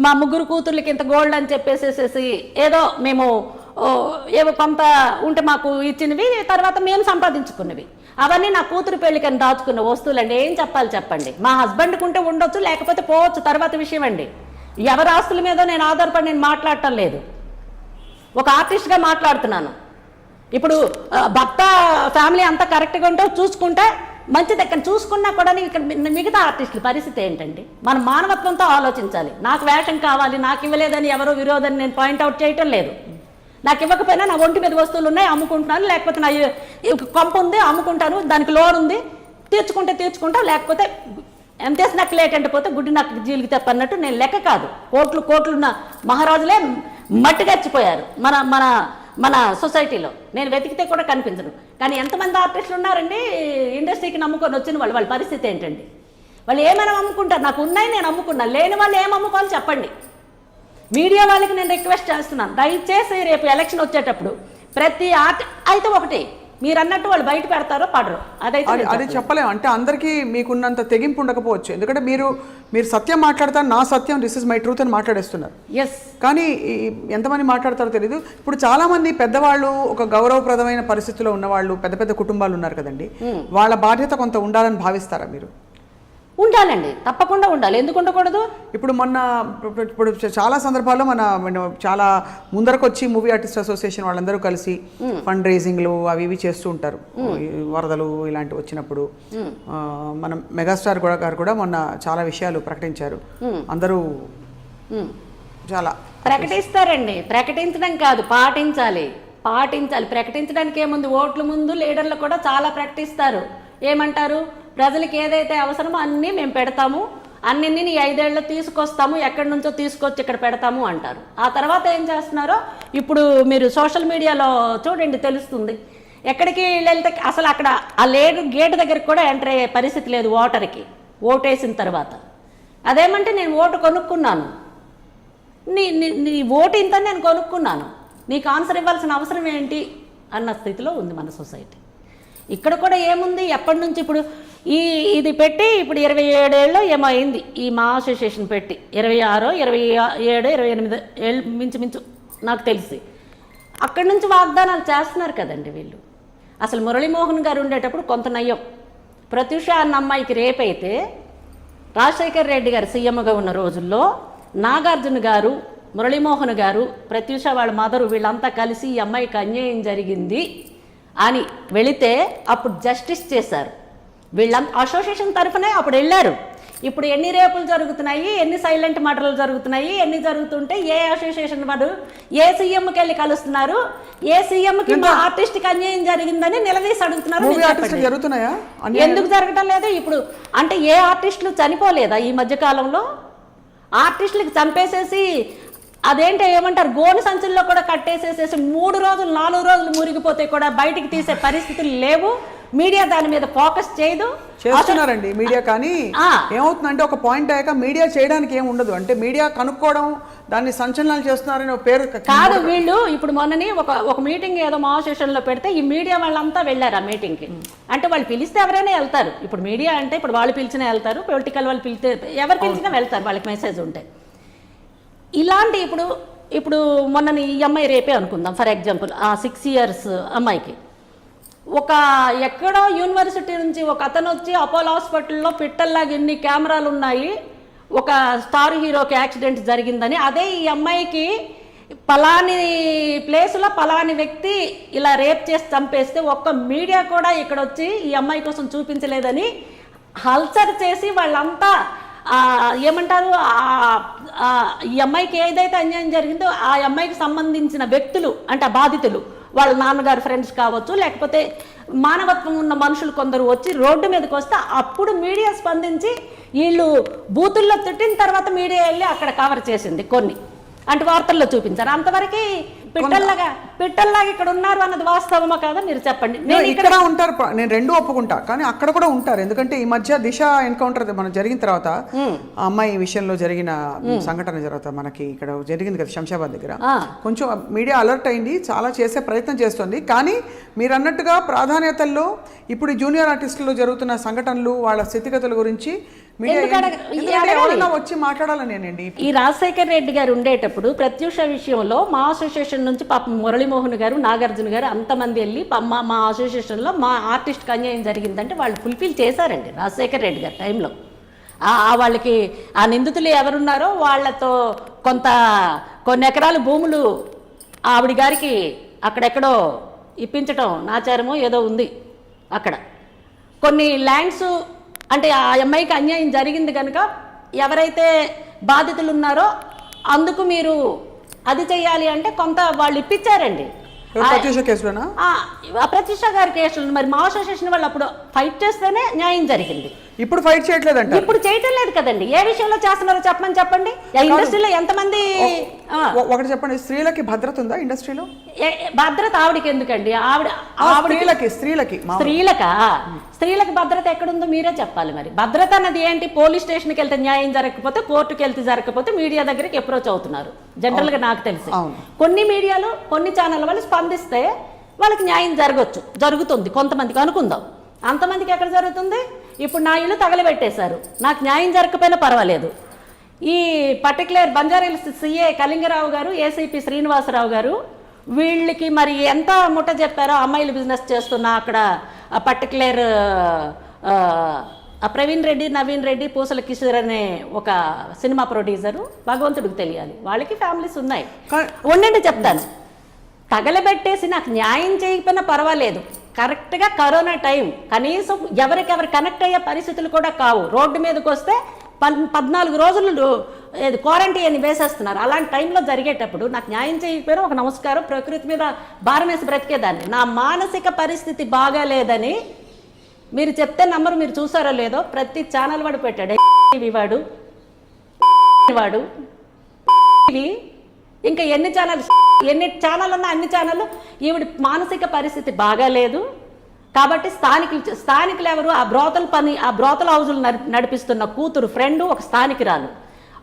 మా 3 కూతుర్లకి ఇంత గోల్డ్ అని చెప్పేసేసి ఏదో మేము ఏవో కొంత ఉంటే మాకు ఇచ్చినవి, తర్వాత మేము సంపాదించుకున్నవి. అవన్నీ నా కూతురు పెళ్లికని దాచుకున్న వస్తువులు అండి. ఏం చెప్పాలి చెప్పండి. మా హస్బెండ్కి ఉంటే ఉండొచ్చు, లేకపోతే పోవచ్చు, తర్వాత విషయం అండి. ఎవరి ఆస్తుల మీద నేను ఆధారపడి నేను మాట్లాడటం లేదు, ఒక ఆర్టిస్ట్గా మాట్లాడుతున్నాను. ఇప్పుడు భర్త ఫ్యామిలీ అంతా కరెక్ట్గా ఉంటే చూసుకుంటే మంచిది. ఎక్కడ చూసుకున్నా కూడా ఇక్కడ మిగతా ఆర్టిస్టుల పరిస్థితి ఏంటండి? మనం మానవత్వంతో ఆలోచించాలి. నాకు వేషం కావాలి, నాకు ఇవ్వలేదని ఎవరో విరోధని నేను పాయింట్అవుట్ చేయటం లేదు. నాకు ఇవ్వకపోయినా నా ఒంటి మీద వస్తువులు ఉన్నాయి, అమ్ముకుంటున్నాను. లేకపోతే నా కొంప ఉంది, అమ్ముకుంటాను. దానికి లోన్ ఉంది, తీర్చుకుంటా. లేకపోతే ఎంతేసి నాకు లేటంటే పోతే గుడ్డి నాకు జీలికి తెప్పన్నట్టు నేను లెక్క కాదు. కోట్లున్న మహారాజులే మట్టిగచ్చిపోయారు మన మన మన సొసైటీలో. నేను వెతికితే కూడా కనిపించను. కానీ ఎంతమంది ఆర్టిస్టులు ఉన్నారండి ఇండస్ట్రీకి నమ్ముకొని వచ్చిన వాళ్ళ పరిస్థితి ఏంటండి? వాళ్ళు ఏమైనా అమ్ముకుంటారు. నాకు ఉన్నాయి, నేను అమ్ముకున్నా. లేని వాళ్ళు ఏం అమ్ముకోవాలి చెప్పండి. మీడియా వాళ్ళకి నేను రిక్వెస్ట్ చేస్తున్నాను, దయచేసి రేపు ఎలక్షన్ వచ్చేటప్పుడు ప్రతి అయితే ఒకటి మీరు అన్నట్టు వాళ్ళు బయట పెడతారో పడరు, అదైతే అది చెప్పలేము. అంటే అందరికీ మీకున్నంత తెగింపు ఉండకపోవచ్చు. ఎందుకంటే మీరు సత్యం మాట్లాడతారు, నా సత్యం, దిస్ ఇస్ మై ట్రూత్ అని మాట్లాడేస్తున్నారు. కానీ ఎంతమంది మాట్లాడతారో తెలియదు. ఇప్పుడు చాలా మంది పెద్దవాళ్ళు, ఒక గౌరవప్రదమైన పరిస్థితిలో ఉన్నవాళ్ళు, పెద్ద పెద్ద కుటుంబాలు ఉన్నారు కదండి, వాళ్ళ బాధ్యత కొంత ఉండాలని భావిస్తారా మీరు? ఉండాలండి, తప్పకుండా ఉండాలి. ఎందుకు ఉండకూడదు? ఇప్పుడు చాలా సందర్భాల్లో చాలా ముందరకు వచ్చి మూవీ ఆర్టిస్ట్ అసోసియేషన్ వాళ్ళందరూ కలిసి ఫండ్ రైజింగ్లు అవి ఇవి చేస్తూ ఉంటారు. వరదలు ఇలాంటివి వచ్చినప్పుడు మనం మెగాస్టార్ గారు కూడా మొన్న చాలా విషయాలు ప్రకటించారు. అందరూ చాలా ప్రకటిస్తారండి. ప్రకటించడం కాదు, పాటించాలి. ప్రకటించడానికి ఏముంది, ఓట్ల ముందు లీడర్లు కూడా చాలా ప్రకటిస్తారు. ఏమంటారు? ప్రజలకు ఏదైతే అవసరమో అన్నీ మేము పెడతాము, అన్నింటినీ 5 ఏళ్ళు తీసుకొస్తాము, ఎక్కడి నుంచో తీసుకొచ్చి ఇక్కడ పెడతాము అంటారు. ఆ తర్వాత ఏం చేస్తున్నారో ఇప్పుడు మీరు సోషల్ మీడియాలో చూడండి, తెలుస్తుంది. ఎక్కడికి వెళ్తే అసలు అక్కడ ఆ గేట్ దగ్గరికి కూడా ఎంటర్ అయ్యే పరిస్థితి లేదు ఓటర్కి, ఓటేసిన తర్వాత. అదేమంటే నేను ఓటు కొనుక్కున్నాను, నీ ఓటు ఇంత నేను కొనుక్కున్నాను, నీకు ఆన్సర్ ఇవ్వాల్సిన అవసరం ఏంటి అన్న స్థితిలో ఉంది మన సొసైటీ. ఇక్కడ కూడా ఏముంది, ఎప్పటి నుంచి ఇప్పుడు ఇది పెట్టి ఇప్పుడు 27 ఏళ్ళు ఏమో అయింది ఈ మా అసోసియేషన్ పెట్టి. 26, 27, 28 ఏళ్ళు మించు నాకు తెలిసి. అక్కడి నుంచి వాగ్దానాలు చేస్తున్నారు కదండి వీళ్ళు. అసలు మురళీమోహన్ గారు ఉండేటప్పుడు కొంత నయ్యం. ప్రత్యూష అన్న అమ్మాయికి రేపైతే రాజశేఖర్ రెడ్డి గారు సీఎంగా ఉన్న రోజుల్లో నాగార్జున గారు, మురళీమోహన్ గారు, ప్రత్యూష వాళ్ళ మదరు వీళ్ళంతా కలిసి ఈ అమ్మాయికి అన్యాయం జరిగింది అని వెళితే అప్పుడు జస్టిస్ చేశారు. వీళ్ళంతా అసోసియేషన్ తరఫునే అప్పుడు వెళ్ళారు. ఇప్పుడు ఎన్ని రేపులు జరుగుతున్నాయి, ఎన్ని సైలెంట్ మర్డర్లు జరుగుతున్నాయి, ఎన్ని జరుగుతుంటే ఏ అసోసియేషన్ వాడు ఏ సీఎంకి వెళ్ళి కలుస్తున్నారు, ఏ సీఎంకి మా ఆర్టిస్ట్కి అన్యాయం జరిగిందని నిలదీసి అడుగుతున్నారు. ఎందుకు జరగటం లేదు? ఇప్పుడు అంటే ఏ ఆర్టిస్టులు చనిపోలేదా ఈ మధ్యకాలంలో? ఆర్టిస్టులకి చంపేసేసి అదేంటో ఏమంటారు, గోను సంచుల్లో కూడా కట్టేసేసేసి 3 రోజులు 4 రోజులు మురిగిపోతే కూడా బయటికి తీసే పరిస్థితులు లేవు. మీడియా దాని మీద ఫోకస్ చేయదు. చేస్తున్నారండి మీడియా. కానీ ఏమవుతుందంటే ఒక పాయింట్ అయ్యాక మీడియా చేయడానికి ఏం ఉండదు. అంటే మీడియా కనుక్కోవడం, దాన్ని సంచలనాలు చేస్తున్నారని ఒక పేరు కాదు. వీళ్ళు ఇప్పుడు మొన్నని ఒక మీటింగ్ ఏదో మా అసోసియేషన్లో పెడితే ఈ మీడియా వాళ్ళంతా వెళ్ళారు ఆ మీటింగ్కి. అంటే వాళ్ళు పిలిస్తే ఎవరైనా వెళ్తారు. ఇప్పుడు మీడియా అంటే ఇప్పుడు వాళ్ళు పిలిచినా వెళ్తారు, పొలిటికల్ వాళ్ళు పిలిస్తే ఎవరు పిలిచినా వెళ్తారు, వాళ్ళకి మెసేజ్ ఉంటాయి. ఇలాంటి ఇప్పుడు మొన్న ఈ అమ్మాయి రేపే అనుకుందాం ఫర్ ఎగ్జాంపుల్, ఆ 6 years అమ్మాయికి ఒక ఎక్కడో యూనివర్సిటీ నుంచి ఒక అతను వచ్చి అపోలో హాస్పిటల్లో పిట్టల్లాగా ఎన్ని కెమెరాలు ఉన్నాయి, ఒక స్టార్ హీరోకి యాక్సిడెంట్ జరిగిందని, అదే ఈ అమ్మాయికి పలాని ప్లేస్లో పలాని వ్యక్తి ఇలా రేప్ చేసి చంపేస్తే ఒక్క మీడియా కూడా ఇక్కడ వచ్చి ఈ అమ్మాయి కోసం చూపించలేదని హల్చర్ చేసి వాళ్ళంతా ఏమంటారు, ఈ అమ్మాయికి ఏదైతే అన్యాయం జరిగిందో ఆ అమ్మాయికి సంబంధించిన వ్యక్తులు అంటే బాధితులు వాళ్ళ నాన్నగారు ఫ్రెండ్స్ కావచ్చు, లేకపోతే మానవత్వం ఉన్న మనుషులు కొందరు వచ్చి రోడ్డు మీదకి వస్తే అప్పుడు మీడియా స్పందించి వీళ్ళు బూతుల్లో తిట్టిన తర్వాత మీడియా వెళ్ళి అక్కడ కవర్ చేసింది కొన్ని, అంటే వార్తల్లో చూపించారు. అంతవరకు పిట్టల్లాగా పిట్టల్లాగా ఇక్కడ ఉన్నారు అన్నది వాస్తవమా కాదా మీరు చెప్పండి. నేను ఇక్కడ ఉంటారు, నేను రెండు ఒప్పుకుంటా, కానీ అక్కడ కూడా ఉంటారు. ఎందుకంటే ఈ మధ్య దిశ ఎన్కౌంటర్ మనం జరిగిన తర్వాత ఆ అమ్మాయి విషయంలో జరిగిన సంఘటన తర్వాత మనకి ఇక్కడ జరిగింది కదా శంషాబాద్ దగ్గర, కొంచెం మీడియా అలర్ట్ అయింది, చాలా చేసే ప్రయత్నం చేస్తుంది. కానీ మీరు అన్నట్టుగా ప్రాధాన్యతల్లో ఇప్పుడు జూనియర్ ఆర్టిస్టుల్లో జరుగుతున్న సంఘటనలు వాళ్ళ స్థితిగతుల గురించి ఎవరైనా వచ్చి మాట్లాడాలనేనండి. ఈ రాజశేఖర్ రెడ్డి గారు ఉండేటప్పుడు ప్రత్యూష విషయంలో మా అసోసియేషన్ నుంచి పాపం మురళీమోహన్ గారు, నాగార్జున గారు అంతమంది వెళ్ళి మా అసోసియేషన్లో మా ఆర్టిస్ట్కి అన్యాయం జరిగిందంటే వాళ్ళు ఫుల్ఫిల్ చేశారండి రాజశేఖర్ రెడ్డి గారి టైంలో. వాళ్ళకి ఆ నిందితులు ఎవరున్నారో వాళ్ళతో కొన్ని ఎకరాల భూములు ఆవిడ గారికి అక్కడెక్కడో ఇప్పించటం నాచారమో ఏదో ఉంది. అక్కడ కొన్ని ల్యాండ్స్ అంటే ఆ అమ్మాయికి అన్యాయం జరిగింది కనుక ఎవరైతే బాధితులు ఉన్నారో అందుకు మీరు అది చెయ్యాలి అంటే కొంత వాళ్ళు ఇప్పించారండి. ప్రత్యూష గారి కేసులు మరి మా అసోసియేషన్ వాళ్ళు అప్పుడు ఫైట్ చేస్తేనే న్యాయం జరిగింది. ఇప్పుడు ఫైట్ చేయట్లేదంట. ఇప్పుడు చేయటం లేదు కదండి. ఏ విషయంలో చేస్తున్నారో చెప్పండి. ఇండస్ట్రీలో ఎంతమంది ఒకటి చెప్పండి, స్త్రీలకి భద్రత ఉందా ఇండస్ట్రీలో? భద్రత ఆవిడకి ఎందుకండి? స్త్రీలకు భద్రత ఎక్కడుందో మీరే చెప్పాలి. మరి భద్రత అన్నది ఏంటి? పోలీస్ స్టేషన్కి వెళ్తే న్యాయం జరగకపోతే, కోర్టుకి వెళ్తే జరగకపోతే మీడియా దగ్గరికి అప్రోచ్ అవుతున్నారు. జనరల్గా నాకు తెలిసి కొన్ని మీడియాలు కొన్ని ఛానల్ వాళ్ళు స్పందిస్తే వాళ్ళకి న్యాయం జరుగుతుంది కొంతమందికి అనుకుందాం. అంతమందికి ఎక్కడ జరుగుతుంది? ఇప్పుడు నా ఇల్లు తగలబెట్టేశారు, నాకు న్యాయం జరగకపోయినా పర్వాలేదు. ఈ పర్టికులర్ బంజారాహిల్స్ సిఏ కళింగరావు గారు, ఏసీపీ శ్రీనివాసరావు గారు వీళ్ళకి మరి ఎంత ముట్ట చెప్పారో అమ్మాయిలు బిజినెస్ చేస్తున్న అక్కడ ఆ పర్టికులర్ ప్రవీణ్ రెడ్డి, నవీన్ రెడ్డి, పూసల కిషోర్ అనే ఒక సినిమా ప్రొడ్యూసరు భగవంతుడికి తెలియాలి, వాళ్ళకి ఫ్యామిలీస్ ఉన్నాయి. ఉండండి చెప్తాను. తగలబెట్టేసి నాకు న్యాయం చేయకపోయినా పర్వాలేదు. కరెక్ట్గా కరోనా టైం, కనీసం ఎవరికెవరు కనెక్ట్ అయ్యే పరిస్థితులు కూడా కావు. రోడ్డు మీదకి వస్తే 14 రోజులు క్వారంటైన్ వేసేస్తున్నారు. అలాంటి టైంలో జరిగేటప్పుడు నాకు న్యాయం చేయకపోయినా ఒక నమస్కారం, ప్రకృతి మీద భారం వేసి బ్రతికేదాన్ని. నా మానసిక పరిస్థితి బాగాలేదని మీరు చెప్తే నంబర్ మీరు చూసారో లేదో, ప్రతి ఛానల్ వాడు పెట్టాడు. వాడు ఇంకా ఎన్ని ఛానల్ ఉన్నా అన్ని ఛానళ్ళు ఈవిడ మానసిక పరిస్థితి బాగాలేదు కాబట్టి స్థానికులు ఎవరు? ఆ బ్రోతల్ హౌజులు నడిపిస్తున్న కూతురు ఫ్రెండ్ ఒక స్థానికురాలు,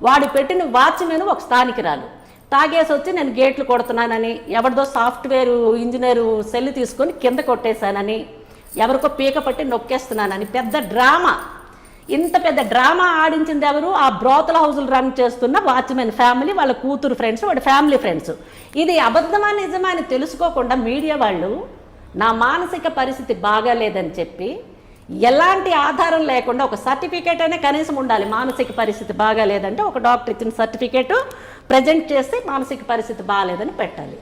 వాడు పెట్టిన వాచ్మెన్ ఒక స్థానికురాలు తాగేసి వచ్చి నేను గేట్లు కొడుతున్నానని, ఎవరిదో సాఫ్ట్వేర్ ఇంజనీరు సెల్ తీసుకొని కింద కొట్టేశానని, ఎవరికో పీక పట్టి నొక్కేస్తున్నానని పెద్ద డ్రామా. ఇంత పెద్ద డ్రామా ఆడించింది ఎవరు? ఆ బ్రోతల్ హౌజులు రన్ చేస్తున్న వాచ్మెన్ ఫ్యామిలీ, వాళ్ళ కూతురు ఫ్రెండ్స్, వాళ్ళ ఫ్యామిలీ ఫ్రెండ్స్. ఇది అబద్ధమా నిజమా అని తెలుసుకోకుండా మీడియా వాళ్ళు నా మానసిక పరిస్థితి బాగాలేదని చెప్పి ఎలాంటి ఆధారం లేకుండా ఒక సర్టిఫికేట్ అనే కనీసం ఉండాలి. మానసిక పరిస్థితి బాగాలేదంటే ఒక డాక్టర్ ఇచ్చిన సర్టిఫికేట్ ప్రజెంట్ చేసి మానసిక పరిస్థితి బాగాలేదని పెట్టాలి.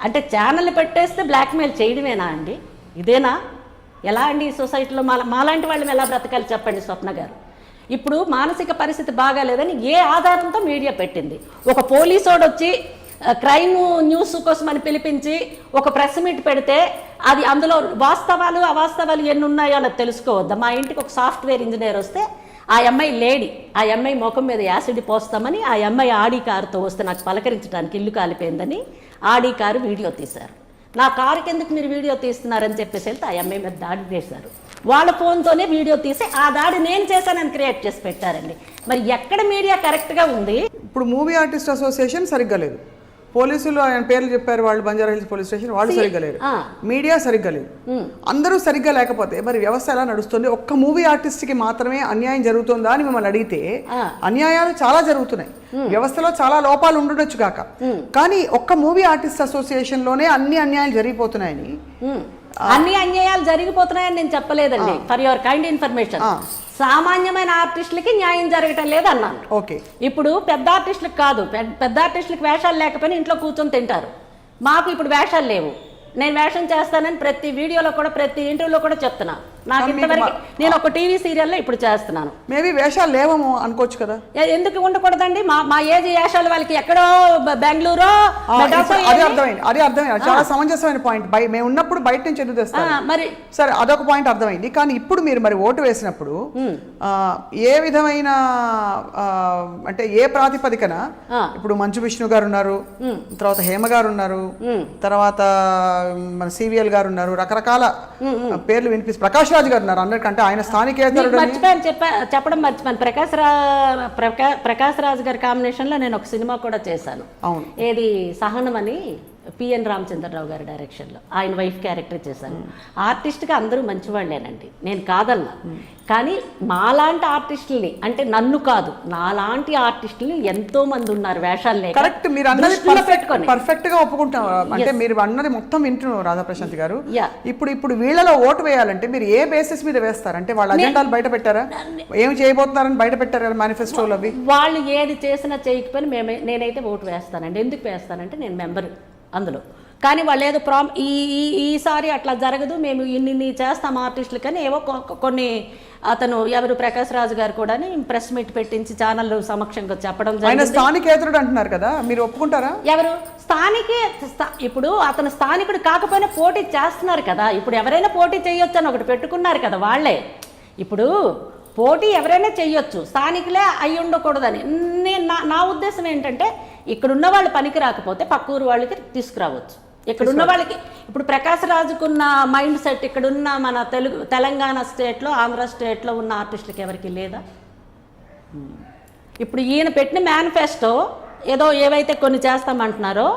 అంటే ఛానల్ పెట్టేస్తే బ్లాక్మెయిల్ చేయడమేనా అండి? ఇదేనా? ఎలా అండి ఈ సొసైటీలో మాలాంటి వాళ్ళని ఎలా బ్రతకాలి చెప్పండి స్వప్న గారు. ఇప్పుడు మానసిక పరిస్థితి బాగాలేదని ఏ ఆధారంతో మీడియా పెట్టింది? ఒక పోలీసోడు వచ్చి క్రైమ్ న్యూస్ కోసం అని పిలిపించి ఒక ప్రెస్ మీట్ పెడితే అది అందులో వాస్తవాలు అవాస్తవాలు ఎన్ని ఉన్నాయో అన్నది తెలుసుకోవద్దా? మా ఇంటికి ఒక సాఫ్ట్వేర్ ఇంజనీర్ వస్తే ఆ అమ్మాయి లేడీ, ఆ అమ్మాయి ముఖం మీద యాసిడ్ పోస్తామని ఆ అమ్మాయి ఆడి కారుతో వస్తే నాకు పలకరించడానికి ఇల్లు కాలిపోయిందని ఆడి కారు వీడియో తీశారు. నా కారుకి ఎందుకు మీరు వీడియో తీస్తున్నారని చెప్పేసి వెళ్తే ఆ అమ్మాయి మీద దాడి చేశారు. వాళ్ళ ఫోన్తోనే వీడియో తీసి ఆ దాడి నేను చేశానని క్రియేట్ చేసి పెట్టారండి. మరి ఎక్కడ మీడియా కరెక్ట్గా ఉంది? ఇప్పుడు మూవీ ఆర్టిస్ట్ అసోసియేషన్ సరిగ్గా లేదు, పోలీసులు ఆయన పేర్లు చెప్పారు, వాళ్ళు బంజారాహిల్స్ పోలీస్ స్టేషన్ వాళ్ళు సరిగ్గా లేరు, మీడియా సరిగ్గా లేదు, అందరూ సరిగ్గా లేకపోతే మరి వ్యవస్థ ఎలా నడుస్తుంది? ఒక్క మూవీ ఆర్టిస్ట్కి మాత్రమే అన్యాయం జరుగుతుందా అని మిమ్మల్ని అడిగితే అన్యాయాలు చాలా జరుగుతున్నాయి, వ్యవస్థలో చాలా లోపాలు ఉండొచ్చు కాక, కానీ ఒక్క మూవీ ఆర్టిస్ట్ అసోసియేషన్ లోనే అన్ని అన్యాయాలు జరిగిపోతున్నాయని అన్ని అన్యాయాలు జరిగిపోతున్నాయని నేను చెప్పలేదండి. ఫర్ యువర్ కైండ్ ఇన్ఫర్మేషన్, సామాన్యమైన ఆర్టిస్టులకి న్యాయం జరగటం లేదు అన్నాను. ఓకే, ఇప్పుడు పెద్ద ఆర్టిస్టులకు కాదు, పెద్ద ఆర్టిస్టులకు వేషాలు లేకపోయినా ఇంట్లో కూర్చొని తింటారు. మాకు ఇప్పుడు వేషాలు లేవు, నేను వేషం చేస్తానని ప్రతి వీడియోలో కూడా ప్రతి ఇంటర్వ్యూలో కూడా చెప్తున్నా. నాకు ఇంతవరకు నేను ఒక టీవీ సీరియల్లో ఇప్పుడు చేస్తున్నాను. మేబీ వేషాలు లేవేమో అనుకోవచ్చు కదా. ఎందుకు ఉండకూడదండి? మా ఏజ్ వేషాలు వాళ్ళకి ఎక్కడో బెంగళూరు అదే అర్థమైంది. చాలా సమంజసమైన పాయింట్. మేము ఉన్నప్పుడు బయట నుంచి ఎందుకు తెస్తాం మరి. సరే, అదొక పాయింట్ అర్థమైంది. కానీ ఇప్పుడు మీరు మరి ఓటు వేసినప్పుడు ఏ విధమైన అంటే ఏ ప్రాతిపదికన, ఇప్పుడు మంచు విష్ణు గారు ఉన్నారు, తర్వాత హేమ గారు ఉన్నారు, తర్వాత మన సివిఎల్ గారు ఉన్నారు, రకరకాల పేర్లు వినిపిస్తారు, ప్రకాష్ రాజ్ గారు ఉన్నారు అందరికంటే ఆయన స్థానికేతరుడు. చెప్పడం మర్చిపోయాను. ప్రకాష్ రాజ్ గారి కాంబినేషన్ లో నేను ఒక సినిమా కూడా చేశాను. అవును, ఏది సహనం అని, పిఎన్ రామచంద్రరావు గారి డైరెక్షన్లో ఆయన వైఫ్ క్యారెక్టర్ చేశాను. ఆర్టిస్ట్గా అందరూ మంచివాళ్ళేనండి, నేను కాదన్నా. కానీ మాలాంటి ఆర్టిస్టుల్ని, అంటే నన్ను కాదు, నాలాంటి ఆర్టిస్టులు ఎంతో మంది ఉన్నారు వేషాలు లేక. కరెక్ట్, మీరు అన్నది పర్ఫెక్ట్ గా ఒప్పుకుంటాం. అంటే మీరు అన్నది మొత్తం వింటున్నారు రాధాప్రశాంత్ గారు. ఇప్పుడు వీళ్ళలో ఓటు వేయాలంటే మీరు ఏ బేసిస్ మీద వేస్తారు? అంటే వాళ్ళ అజెండాలు బయట పెట్టారా, ఏమి చేయబోతున్నారని బయట పెట్టారు కదా మేనిఫెస్టోలో అవి? వాళ్ళు ఏది చేసినా చేయకపోయినా నేనైతే ఓటు వేస్తానండి. ఎందుకు వేస్తానంటే నేను మెంబర్ అందులో. కానీ వాళ్ళు ఏదో ఈసారి అట్లా జరగదు, మేము ఇన్ని చేస్తాం ఆర్టిస్టులు, కానీ ఏవో కొన్ని అతను ఎవరు ప్రకాష్ రాజు గారు కూడా ప్రెస్ మీట్ పెట్టించి ఛానల్ సమక్షంగా చెప్పడం జరిగింది. స్థానికేతరుడు అంటున్నారు కదా, మీరు ఒప్పుకుంటారా? ఎవరు ఇప్పుడు అతను స్థానికుడు కాకపోయినా పోటీ చేస్తున్నారు కదా. ఇప్పుడు ఎవరైనా పోటీ చేయొచ్చు అని ఒకటి పెట్టుకున్నారు కదా వాళ్ళే. ఇప్పుడు పోటీ ఎవరైనా చెయ్యొచ్చు, స్థానికులే అయి ఉండకూడదని. నా ఉద్దేశం ఏంటంటే, ఇక్కడున్న వాళ్ళు పనికి రాకపోతే పక్క ఊరు వాళ్ళకి తీసుకురావచ్చు. ఇక్కడున్న వాళ్ళకి ఇప్పుడు ప్రకాష్ రాజుకున్న మైండ్ సెట్ ఇక్కడున్న మన తెలంగాణ స్టేట్లో, ఆంధ్ర స్టేట్లో ఉన్న ఆర్టిస్టులకి ఎవరికి లేదా? ఇప్పుడు ఈయన పెట్టిన మేనిఫెస్టో ఏదో ఏవైతే కొన్ని చేస్తామంటున్నారో,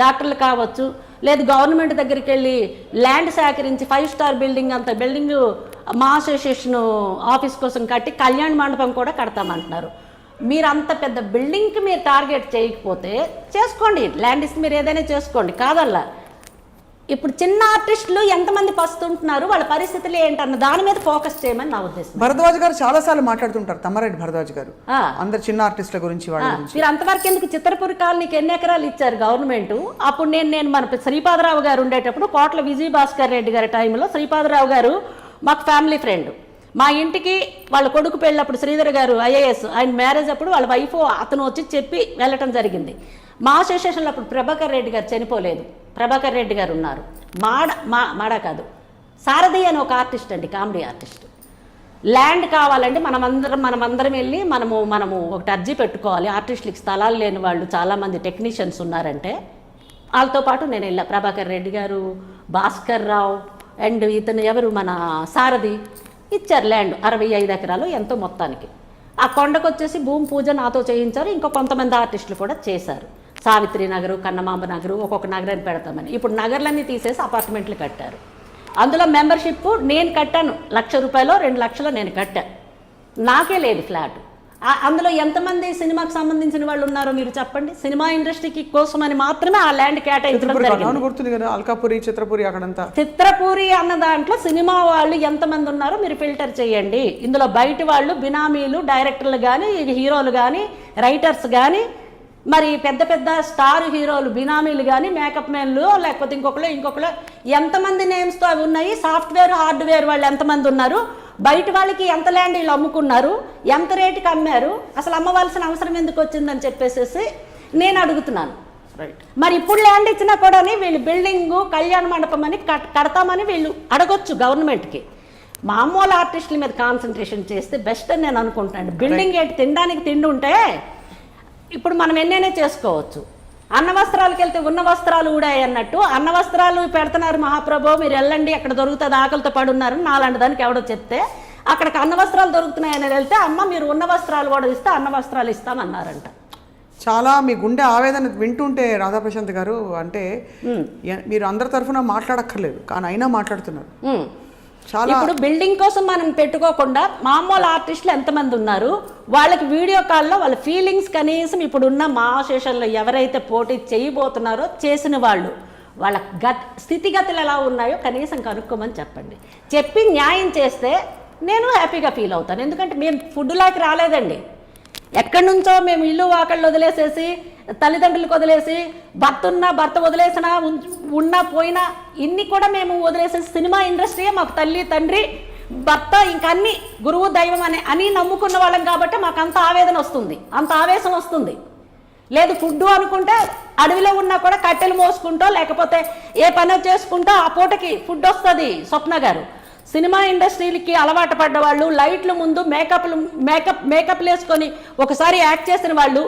డాక్టర్లు కావచ్చు, లేదు గవర్నమెంట్ దగ్గరికి వెళ్ళి ల్యాండ్ సేకరించి 5 స్టార్ బిల్డింగ్ అంత బిల్డింగ్ మా అసోసియేషన్ ఆఫీస్ కోసం కట్టి కళ్యాణ మండపం కూడా కడతామంటున్నారు. మీరు అంత పెద్ద బిల్డింగ్కి మీరు టార్గెట్ చేయకపోతే చేసుకోండి, ల్యాండ్ ఇస్తే మీరు ఏదైనా చేసుకోండి, కాదల్లా. ఇప్పుడు చిన్న ఆర్టిస్టులు ఎంతమంది పస్తుంటున్నారు, వాళ్ళ పరిస్థితులు ఏంటన్న దాని మీద ఫోకస్ చేయమని నా ఉద్దేశం. భరద్వాజ్ గారు చాలా సార్లు మాట్లాడుతుంటారు, తమ్మారెడ్డి భరద్వాజ్ గారు, అందరు చిన్న ఆర్టిస్టుల గురించి. మీరు అంతవరకు ఎందుకు చిత్రపురి కాలనీకి ఎన్ని ఎకరాలు ఇచ్చారు గవర్నమెంట్? అప్పుడు నేను మన శ్రీపాదరావు గారు ఉండేటప్పుడు, కోట్ల విజయ భాస్కర్ రెడ్డి గారి టైంలో శ్రీపాదరావు గారు మాకు ఫ్యామిలీ ఫ్రెండ్. మా ఇంటికి వాళ్ళ కొడుకు పెళ్ళప్పుడు శ్రీధర్ గారు ఐఏఎస్, ఆయన మ్యారేజ్ అప్పుడు వాళ్ళ వైఫ్ అతను వచ్చి చెప్పి వెళ్ళటం జరిగింది. మా అసోసియేషన్లో అప్పుడు ప్రభాకర్ రెడ్డి గారు చనిపోలేదు, ప్రభాకర్ రెడ్డి గారు ఉన్నారు. మాడా కాదు, సారథి అని ఒక ఆర్టిస్ట్ అండి, కామెడీ ఆర్టిస్ట్. ల్యాండ్ కావాలంటే మనమందరం వెళ్ళి మనము ఒకటి అర్జీ పెట్టుకోవాలి. ఆర్టిస్టులకి స్థలాలు లేని వాళ్ళు చాలామంది టెక్నీషియన్స్ ఉన్నారంటే వాళ్ళతో పాటు నేను వెళ్ళా. ప్రభాకర్ రెడ్డి గారు, భాస్కర్ రావు అండ్ ఇతను ఎవరు మన సారథి ఇచ్చారు ల్యాండ్ 65 ఎకరాలు ఎంతో మొత్తానికి. ఆ కొండకు వచ్చేసి భూమి పూజ నాతో చేయించారు. ఇంకో కొంతమంది ఆర్టిస్టులు కూడా చేశారు. సావిత్రి నగరు, కన్నమాంబ నగరు, ఒక్కొక్క నగరాన్ని పెడతామని. ఇప్పుడు నగర్లన్నీ తీసేసి అపార్ట్మెంట్లు కట్టారు. అందులో మెంబర్షిప్ నేను కట్టాను, 1,00,000 రూపాయలు 2 లక్షలు నేను కట్టాను. నాకే లేదు ఫ్లాట్. అందులో ఎంతమంది సినిమాకి సంబంధించిన వాళ్ళు ఉన్నారో మీరు చెప్పండి. సినిమా ఇండస్ట్రీకి కోసమని మాత్రమే ఆ ల్యాండ్ కేటాయించడం జరిగింది. చిత్రపూరి అన్న దాంట్లో సినిమా వాళ్ళు ఎంతమంది ఉన్నారో మీరు ఫిల్టర్ చేయండి. ఇందులో బయట వాళ్ళు, బినామీలు, డైరెక్టర్లు కానీ, హీరోలు కానీ, రైటర్స్ కానీ, మరి పెద్ద పెద్ద స్టార్ హీరోలు బినామీలు కానీ, మేకప్ మెన్లు, లేకపోతే ఇంకొకళ్ళు ఎంతమంది నేమ్స్తో అవి ఉన్నాయి. సాఫ్ట్వేర్, హార్డ్వేర్ వాళ్ళు ఎంతమంది ఉన్నారు, బయట వాళ్ళకి ఎంత ల్యాండ్ వీళ్ళు అమ్ముకున్నారు, ఎంత రేటుకి అమ్మారు, అసలు అమ్మవలసిన అవసరం ఎందుకు వచ్చిందని చెప్పేసి నేను అడుగుతున్నాను. మరి ఇప్పుడు ల్యాండ్ ఇచ్చినా కూడా వీళ్ళు బిల్డింగు, కళ్యాణ మండపం అని కడతామని వీళ్ళు అడగొచ్చు గవర్నమెంట్కి. మామూలు ఆర్టిస్టుల మీద కాన్సన్ట్రేషన్ చేస్తే బెస్ట్ అని నేను అనుకుంటాను. బిల్డింగ్ ఏంటి, తినడానికి తిండి ఉంటే ఇప్పుడు మనం ఎన్నైనా చేసుకోవచ్చు. అన్న వస్త్రాలకు వెళ్తే ఉన్న వస్త్రాలు కూడా అన్నట్టు అన్న వస్త్రాలు పెడుతున్నారు మహాప్రభు, మీరు వెళ్ళండి అక్కడ దొరుకుతుంది, ఆకలితో పడున్నారు నాలాంటి దానికి ఎవడో చెప్తే అక్కడికి అన్న వస్త్రాలు దొరుకుతున్నాయని వెళ్తే, అమ్మ మీరు ఉన్న వస్త్రాలు కూడా ఇస్తే అన్న వస్త్రాలు ఇస్తామన్నారంట. చాలా మీ గుండె ఆవేదన వింటుంటే రాధాప్రశాంత్ గారు, అంటే మీరు అందరి తరఫున మాట్లాడక్కర్లేదు కానీ అయినా మాట్లాడుతున్నారు. ఇప్పుడు బిల్డింగ్ కోసం మనం పెట్టుకోకుండా మామూలు ఆర్టిస్టులు ఎంతమంది ఉన్నారు, వాళ్ళకి వీడియో కాల్లో వాళ్ళ ఫీలింగ్స్ కనీసం ఇప్పుడున్న మా అసోసియేషన్లో ఎవరైతే పోటీ చేయబోతున్నారో చేసిన వాళ్ళు వాళ్ళ స్థితిగతులు ఎలా ఉన్నాయో కనీసం కనుక్కోమని చెప్పండి. చెప్పి న్యాయం చేస్తే నేను హ్యాపీగా ఫీల్ అవుతాను. ఎందుకంటే మేము ఫుడ్ లాకి రాలేదండి. ఎక్కడి నుంచో మేము ఇల్లు వాకళ్ళు వదిలేసేసి, తల్లిదండ్రులకు వదిలేసి, భర్త వదిలేసినా ఉన్నా పోయినా ఇన్ని కూడా మేము వదిలేసేసి సినిమా ఇండస్ట్రీయే మాకు తల్లి తండ్రి, భర్త ఇంకా అన్ని గురువు దైవం అని నమ్ముకున్న వాళ్ళం కాబట్టి మాకు అంత ఆవేదన వస్తుంది, అంత ఆవేశం వస్తుంది. లేదు ఫుడ్ అనుకుంటే అడవిలో ఉన్నా కూడా కట్టెలు మోసుకుంటూ లేకపోతే ఏ పని చేసుకుంటూ ఆ పూటకి ఫుడ్ వస్తుంది. స్వప్న గారు సినిమా ఇండస్ట్రీలకి అలవాటు పడ్డ వాళ్ళు, లైట్ల ముందు మేకప్లు వేసుకొని ఒకసారి యాక్ట్ చేసిన వాళ్ళు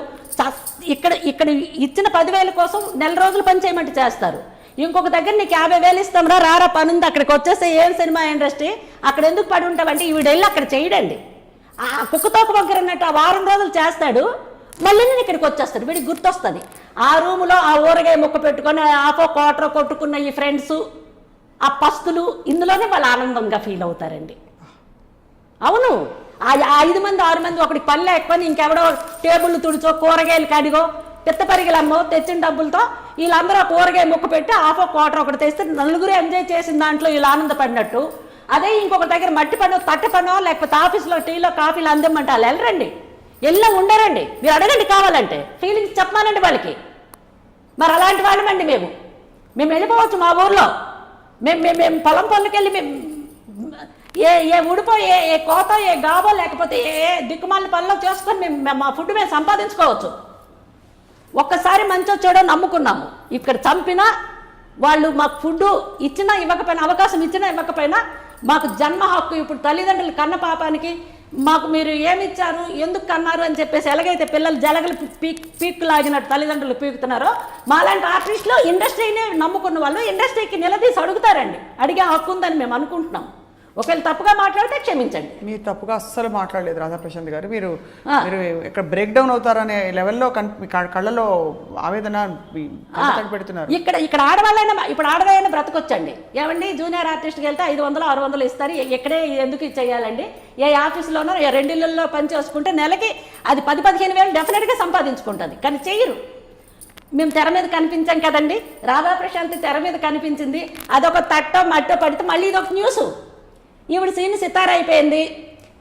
ఇక్కడ ఇచ్చిన 10,000 కోసం నెల రోజులు పని చేయమంటే చేస్తారు. ఇంకొక దగ్గర నీకు 50,000 ఇస్తాం రారా పని ఉంది అక్కడికి వచ్చేస్తే ఏం సినిమా ఇండస్ట్రీ అక్కడ ఎందుకు పడి ఉంటావంటే వీడెళ్ళి అక్కడ చేయడండి. ఆ కుక్కతోక వంకరన్నట్టు ఆ వారం రోజులు చేస్తాడు, మళ్ళీ నేను ఇక్కడికి వచ్చేస్తాడు. వీడికి గుర్తొస్తుంది ఆ రూములో ఆ ఊరగాయ ముక్క పెట్టుకొని ఆఫో క్వార్టర్ కొట్టుకున్న ఈ ఫ్రెండ్స్, ఆ పస్తులు, ఇందులోనే వాళ్ళు ఆనందంగా ఫీల్ అవుతారండి. అవును, ఆ 5 మంది 6 మంది ఒకటి పని లేకపోతే ఇంకెవడో టేబుల్ తుడిచో కూరగాయలు కడిగో పిత్తపరిగలమ్మో తెచ్చిన డబ్బులతో వీళ్ళందరూ ఆ కూరగాయ ముక్క పెట్టి ఆఫో క్వార్టర్ ఒకటి తెస్తే నలుగురు ఎంజాయ్ చేసిన దాంట్లో వీళ్ళు ఆనందపడినట్టు. అదే ఇంకొక దగ్గర మట్టి పనో తట్ట పనో లేకపోతే ఆఫీస్లో టీలో కాఫీలు అందిమ్మంటే వాళ్ళు వెళ్ళరండి, ఎల్లో ఉండరండి. మీరు అడగండి కావాలంటే, ఫీలింగ్స్ చెప్పమానండి వాళ్ళకి. మరి అలాంటి వాళ్ళమండి మేము వెళ్ళిపోవచ్చు మా ఊర్లో. మేము పొలం పనులకి వెళ్ళి మేము ఏ ఉడిపో ఏ కోత ఏ గాబో లేకపోతే ఏ దిక్కుమాలిన పనిలో చేసుకొని మేము మా ఫుడ్ మేము సంపాదించుకోవచ్చు. ఒక్కసారి మంచి వచ్చాడో నమ్ముకున్నాము, ఇక్కడ చంపినా వాళ్ళు మాకు ఫుడ్ ఇచ్చినా ఇవ్వకపోయినా, అవకాశం ఇచ్చినా ఇవ్వకపోయినా మాకు జన్మ హక్కు. ఇప్పుడు తల్లిదండ్రులు కన్న పాపానికి మాకు మీరు ఏమిచ్చారు ఎందుకు కన్నారు అని చెప్పేసి ఎలాగైతే పిల్లలు జలగలు పీక్కు లాగినట్టు తల్లిదండ్రులు పీకుతున్నారో మాలాంటి ఆర్టిస్టులు ఇండస్ట్రీనే నమ్ముకున్న వాళ్ళు ఇండస్ట్రీకి నిలదీసి అడుగుతారండి. అడిగే హక్కు ఉందని మేము అనుకుంటున్నాం. ఒకవేళ తప్పుగా మాట్లాడితే క్షమించండి. మీరు తప్పుగా అస్సలు మాట్లాడలేదు రాధాప్రశాంత్ గారు. మీరు ఇక్కడ బ్రేక్ డౌన్ అవుతారనే లెవెల్లో కళ్ళలో ఆవేదన పెడుతున్నారు. ఇక్కడ ఆడవాళ్ళైనా ఇప్పుడు ఆడవాళ్ళైనా బ్రతకొచ్చండి. ఏమండి జూనియర్ ఆర్టిస్ట్కి వెళ్తే 500 600 ఇస్తారు, ఇక్కడే ఎందుకు చేయాలండి? ఏ ఆఫీసులోనో 2 ఇళ్ళల్లో పని చేసుకుంటే నెలకి అది 10-15 వేలు డెఫినెట్గా సంపాదించుకుంటుంది. కానీ చెయ్యరు. మేము తెర మీద కనిపించాం కదండి, రాధాప్రశాంత్ తెర మీద కనిపించింది, అదొక తట్టో మట్టో పడితే మళ్ళీ ఇదొక న్యూస్. ఈవిడ సీన్ సితార అయిపోయింది,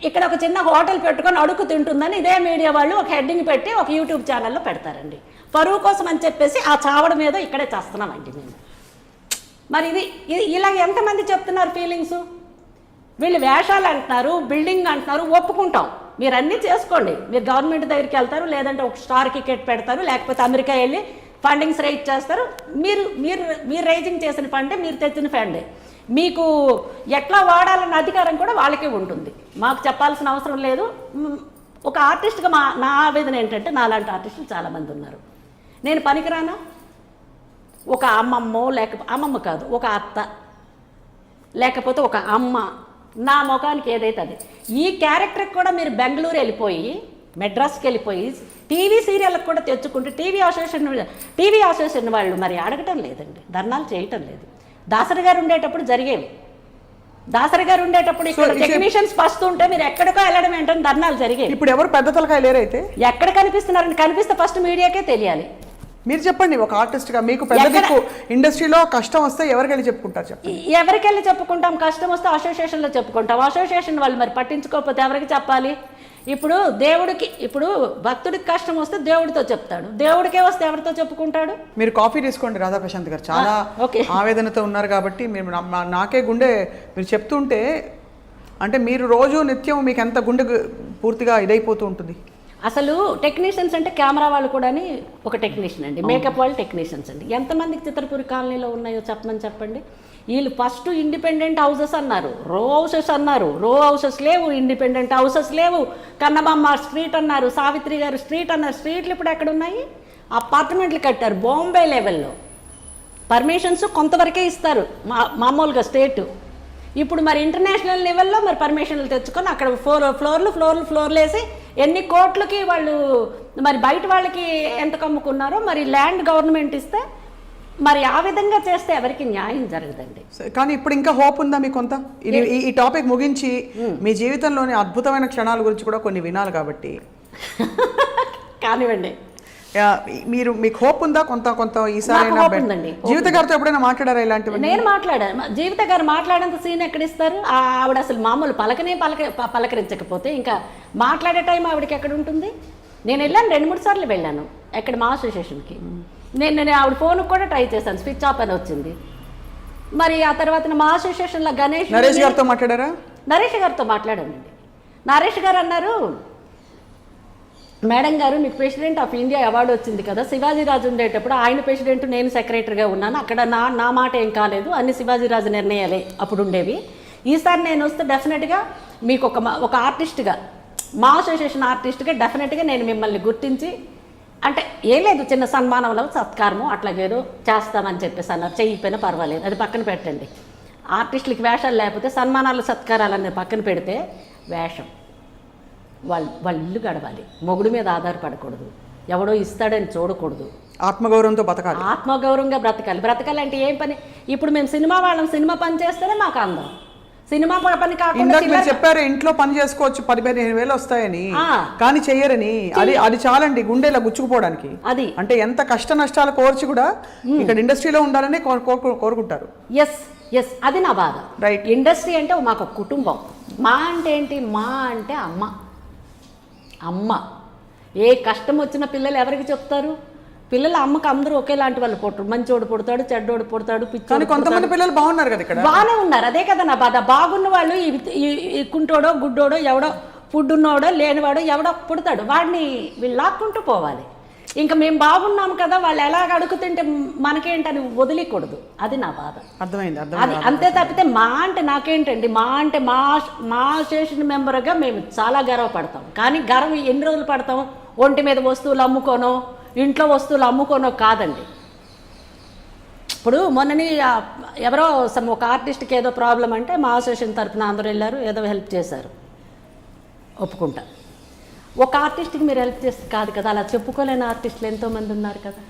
ఇక్కడ ఒక చిన్న హోటల్ పెట్టుకొని అడుగు తింటుందని ఇదే మీడియా వాళ్ళు ఒక హెడ్డింగ్ పెట్టి ఒక యూట్యూబ్ ఛానల్లో పెడతారండి. పరువు కోసం అని చెప్పేసి ఆ చావడ మీద ఇక్కడే చేస్తున్నామండి మేము. మరి ఇది ఇలా ఎంతమంది చెప్తున్నారు ఫీలింగ్స్? వీళ్ళు వేషాలు అంటున్నారు, బిల్డింగ్ అంటున్నారు, ఒప్పుకుంటాం. మీరు అన్నీ చేసుకోండి. మీరు గవర్నమెంట్ దగ్గరికి వెళ్తారు, లేదంటే ఒక స్టార్ టికెట్ పెడతారు, లేకపోతే అమెరికా వెళ్ళి ఫండింగ్స్ రైజ్ చేస్తారు. మీరు రైజింగ్ చేసిన ఫండే, మీరు తెచ్చిన ఫండే. మీకు ఎట్లా వాడాలన్న అధికారం కూడా వాళ్ళకే ఉంటుంది, మాకు చెప్పాల్సిన అవసరం లేదు. ఒక ఆర్టిస్ట్గా నా ఆవేదన ఏంటంటే నాలాంటి ఆర్టిస్టులు చాలామంది ఉన్నారు. నేను పనికిరానా? ఒక అమ్మమ్మో అమ్మమ్మ కాదు, ఒక అత్త లేకపోతే ఒక అమ్మ, నా ముఖానికి ఏదైతే అది. ఈ క్యారెక్టర్కి కూడా మీరు బెంగళూరు వెళ్ళిపోయి మెడ్రాస్కి వెళ్ళిపోయి టీవీ సీరియల్కి కూడా తెచ్చుకుంటే టీవీ అసోసియేషన్ వాళ్ళు మరి అడగటం లేదండి, ధర్నాలు చేయటం లేదు. దాసరి గారు ఉండేటప్పుడు జరిగేవి. దాసరి గారు ఉండేటప్పుడు ఇక్కడ టెక్నీషియన్స్ ఫస్ట్ ఉంటే మీరు ఎక్కడికో వెళ్ళడం ఏంటని ధర్నాలు జరిగేవి. ఇప్పుడు ఎవరు పెద్ద తలకాయ లేరైతే ఎక్కడ కనిపిస్తున్నారని కనిపిస్తే ఫస్ట్ మీడియాకే తెలియాలి. మీరు చెప్పండి, ఒక ఆర్టిస్ట్గా మీకు పెద్ద దిక్కు ఇండస్ట్రీలో కష్టం వస్తే ఎవరికెళ్ళి చెప్పుకుంటారు చెప్పండి? ఎవరికెళ్ళి చెప్పుకుంటాం? కష్టం వస్తే అసోసియేషన్లో చెప్పుకుంటాం. అసోసియేషన్ వాళ్ళు మరి పట్టించుకోకపోతే ఎవరికి చెప్పాలి? ఇప్పుడు దేవుడికి, ఇప్పుడు భక్తుడికి కష్టం వస్తే దేవుడితో చెప్తాడు, దేవుడికే వస్తే ఎవరితో చెప్పుకుంటాడు? మీరు కాఫీ తీసుకోండి రాధాప్రశాంత్ గారు, చాలా ఆవేదనతో ఉన్నారు కాబట్టి. మీరు నాకే గుండె మీరు చెప్తుంటే అంటే మీరు రోజు నిత్యం మీకు ఎంత గుండె పూర్తిగా ఇదైపోతూ ఉంటుంది. అసలు టెక్నీషియన్స్ అంటే కెమెరా వాళ్ళు కూడా ఒక టెక్నీషియన్ అండి, మేకప్ వాళ్ళు టెక్నీషియన్స్ అండి. ఎంతమందికి చిత్రపూరి కాలనీలో ఉన్నాయో చెప్పండి. వీళ్ళు ఫస్ట్ ఇండిపెండెంట్ హౌసెస్ అన్నారు, రో హౌసెస్ లేవు, ఇండిపెండెంట్ హౌసెస్ లేవు, కన్నబొమ్మ స్ట్రీట్ అన్నారు, సావిత్రి గారు స్ట్రీట్ అన్నారు. స్ట్రీట్లు ఇప్పుడు ఎక్కడ ఉన్నాయి? అపార్ట్మెంట్లు కట్టారు బాంబే లెవెల్లో. పర్మిషన్స్ కొంతవరకే ఇస్తారు మామూలుగా స్టేటు. ఇప్పుడు మరి ఇంటర్నేషనల్ లెవెల్లో మరి పర్మిషన్లు తెచ్చుకొని అక్కడ ఫ్లోర్లు వేసి ఎన్ని కోట్లకి వాళ్ళు మరి బయట వాళ్ళకి ఎంత కమ్ముకున్నారో మరి ల్యాండ్ గవర్నమెంట్ ఇస్తే మరి ఆ విధంగా చేస్తే ఎవరికి న్యాయం జరగదండి. కానీ ఇప్పుడు ఇంకా హోప్ ఉందా మీకు కొంత? ఈ టాపిక్ ముగించి మీ జీవితంలోని అద్భుతమైన క్షణాల గురించి కూడా కొన్ని వినాలి కాబట్టి కానివ్వండి. మీకు హోప్ ఉందా కొంత ఈసారి? జీవిత గారితో ఎప్పుడైనా మాట్లాడారా ఇలాంటివి? నేను మాట్లాడాను. జీవిత గారు మాట్లాడేంత సీన్ ఎక్కడ ఇస్తారు? ఆవిడ అసలు మామూలు పలకరించకపోతే ఇంకా మాట్లాడే టైం ఆవిడకి ఎక్కడ ఉంటుంది? నేను వెళ్ళాను, 2-3 సార్లు వెళ్ళాను ఎక్కడ మా అసోసియేషన్కి. నేను ఆవిడ ఫోన్కి కూడా ట్రై చేశాను, స్విచ్ ఆఫ్ అని వచ్చింది. మరి ఆ తర్వాత మా అసోసియేషన్లో నరేష్ గారితో మాట్లాడారా? నరేష్ గారితో మాట్లాడానండి. నరేష్ గారు అన్నారు, మేడం గారు మీకు ప్రెసిడెంట్ ఆఫ్ ఇండియా అవార్డు వచ్చింది కదా, శివాజీరాజు ఉండేటప్పుడు ఆయన ప్రెసిడెంట్, నేను సెక్రటరీగా ఉన్నాను, అక్కడ నా మాట ఏం కాలేదు, అన్ని శివాజీరాజు నిర్ణయాలే అప్పుడు ఉండేవి. ఈసారి నేను వస్తే డెఫినెట్గా మీకు ఒక ఆర్టిస్ట్గా, మా అసోసియేషన్ ఆర్టిస్ట్గా డెఫినెట్గా నేను మిమ్మల్ని గుర్తించి, అంటే ఏం లేదు, చిన్న సన్మానంలో సత్కారము అట్లాగేదో చేస్తామని చెప్పేసి అన్నారు. చెయ్యిపోయినా పర్వాలేదు, అది పక్కన పెట్టండి. ఆర్టిస్టులకి వేషాలు లేకపోతే సన్మానాలు సత్కారాలన్నీ పక్కన పెడితే, వేషం వాళ్ళ ఇల్లు గడవాలి, మొగుడు మీద ఆధారపడకూడదు, ఎవడో ఇస్తాడని చూడకూడదు, ఆత్మగౌరవంతో బతకాలి, ఆత్మగౌరవంగా బ్రతకాలి. అంటే ఏం పని? ఇప్పుడు మేము సినిమా వాళ్ళం, సినిమా పని చేస్తేనే మాకు అందం. సినిమా పని కాకుండా మీరు చెప్పారు ఇంట్లో పని చేసుకోవచ్చు 10,000 వస్తాయని, కానీ చెయ్యరని. అది చాలండి గుండెలా గుచ్చుకుపోవడానికి. అది అంటే ఎంత కష్ట నష్టాలు కోర్చి కూడా ఇక్కడ ఇండస్ట్రీలో ఉండాలని కోరుకుంటారు. ఎస్ అది నా బాధ. రైట్. ఇండస్ట్రీ అంటే మాకు ఒక కుటుంబం. మా అంటే ఏంటి? మా అంటే అమ్మ. ఏ కష్టం వచ్చిన పిల్లలు ఎవరికి చెప్తారు? పిల్లలు అమ్మకి అందరూ ఒకేలాంటి వాళ్ళు పుట్టరు. మంచోడు పుడతాడు, చెడ్డోడు పుడతాడు, పిచ్చోడు. కొంతమంది పిల్లలు బాగున్నారు కదా ఇక్కడ, బాగానే ఉన్నారు. అదే కదా నా బాధ. బాగున్న వాళ్ళు ఈ కుంటోడో గుడ్డోడో ఎవడో, ఫుడ్ ఉన్నోడో లేనివాడో ఎవడో పుడతాడు, వాడిని వీళ్ళు లాక్కుంటూ పోవాలి. ఇంకా మేము బాగున్నాం కదా, వాళ్ళు ఎలాగ అడుగుతుంటే మనకేంటని వదిలేకూడదు. అది నా బాధ. అర్థమైంది. అది అంతే తప్పితే మా అంటే నాకేంటండి, మా అంటే మా అసోసియేషన్ మెంబర్గా మేము చాలా గర్వపడతాం. కానీ గర్వం ఎన్ని రోజులు పడతాం? ఒంటి మీద వస్తువులు అమ్ముకోనో, ఇంట్లో వస్తువులు అమ్ముకోనో కాదండి. ఇప్పుడు మొన్నని ఎవరో ఒక ఆర్టిస్ట్కి ఏదో ప్రాబ్లం అంటే మా అసోసియేషన్ తరఫున అందరూ వెళ్ళారు, ఏదో హెల్ప్ చేశారు, ఒప్పుకుంటా. ఒక ఆర్టిస్ట్కి మీరు హెల్ప్ చేస్తే కాదు కదా, అలా చెప్పుకోలేని ఆర్టిస్టులు ఎంతోమంది ఉన్నారు కదా.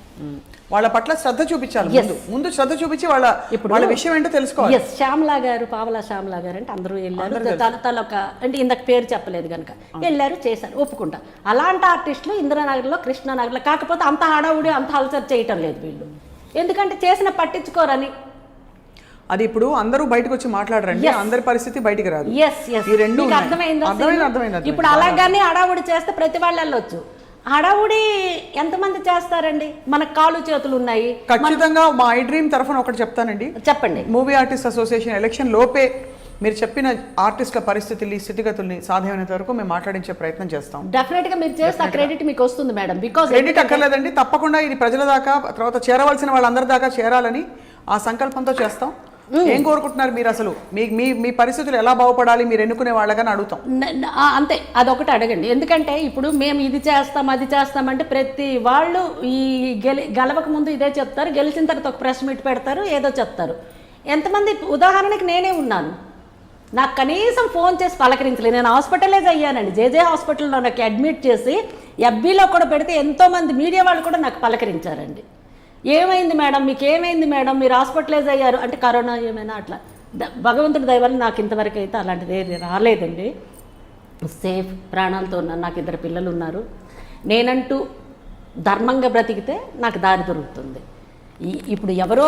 వాళ్ళ పట్ల శ్రద్ధ చూపించాలి, ముందు శ్రద్ధ చూపించి వాళ్ళ విషయం ఏంటో తెలుసుకోవాలి. శ్యామలా గారు, పావలా శ్యామలా గారు అంటే అందరూ వెళ్ళారు. తలొక అంటే ఇందాక పేరు చెప్పలేదు కనుక వెళ్ళారు, చేశారు, ఒప్పుకుంటా. అలాంటి ఆర్టిస్టులు ఇందిరానగర్లో, కృష్ణానగర్లో, కాకపోతే అంత హడావుడి అంత హల్చర్ చేయటం లేదు వీళ్ళు. ఎందుకంటే చేసిన పట్టించుకోరని. అది ఇప్పుడు అందరూ బయటకు వచ్చి మాట్లాడరండి, అందరి పరిస్థితి బయటికి రాదు. ఈ రెండు అర్థమైందా? ఇప్పుడు అలాగానే హడావుడి చేస్తే ప్రతి వాళ్ళు వెళ్ళొచ్చు. హడావుడి ఎంతమంది చేస్తారండి? మనకు కాళ్ళు చేతులు ఉన్నాయి. ఖచ్చితంగా మా ఐ డ్రీమ్ తరఫున ఒకటి చెప్తానండి. చెప్పండి. మూవీ ఆర్టిస్ట్ అసోసియేషన్ ఎలక్షన్ లోపే మీరు చెప్పిన ఆర్టిస్టుల పరిస్థితుల్ని, స్థితిగతుల్ని సాధ్యమైనంత వరకు మేము మాట్లాడించే ప్రయత్నం చేస్తాం. డెఫినెట్ గా మీరు చేస్తే ఆ క్రెడిట్ మీకు వస్తుంది మేడం. బికాజ్ క్రెడిట్ అక్కర్లేదండి, తప్పకుండా ఇది ప్రజల దాకా, తర్వాత చేరవలసిన వాళ్ళందరి దాకా చేరాలని ఆ సంకల్పంతో చేస్తాం. ఏం కోరుకుంటున్నారు మీరు? అసలు మీ పరిస్థితులు ఎలా బాగుపడాలి మీరు ఎన్నుకునే వాళ్ళగానే అడుగుతాం. అంతే, అదొకటి అడగండి. ఎందుకంటే ఇప్పుడు మేము ఇది చేస్తాం అది చేస్తామంటే ప్రతి వాళ్ళు ఈ గెలవక ముందు ఇదే చెప్తారు, గెలిచిన తర్వాత ఒక ప్రెస్ మీట్ పెడతారు, ఏదో చెప్తారు. ఎంతమంది, ఉదాహరణకి నేనే ఉన్నాను, నాకు కనీసం ఫోన్ చేసి పలకరించలేదు. నేను హాస్పిటలైజ్ అయ్యానండి, జేజే హాస్పిటల్లో నాకు అడ్మిట్ చేసి ఎఫ్బీలో కూడా పెడితే ఎంతోమంది మీడియా వాళ్ళు కూడా నాకు పలకరించారండి. ఏమైంది మేడం, మీకు ఏమైంది మేడం, మీరు హాస్పిటలైజ్ అయ్యారు అంటే కరోనా ఏమైనా అట్లా. భగవంతుడి దయ వల్ల నాకు ఇంతవరకు అయితే అలాంటిది ఏది రాలేదండి. సేఫ్, ప్రాణాలతో ఉన్నాను. నాకు 2 పిల్లలు ఉన్నారు. నేనంటూ ధర్మంగా బ్రతికితే నాకు దారి దొరుకుతుంది. ఇప్పుడు ఎవడో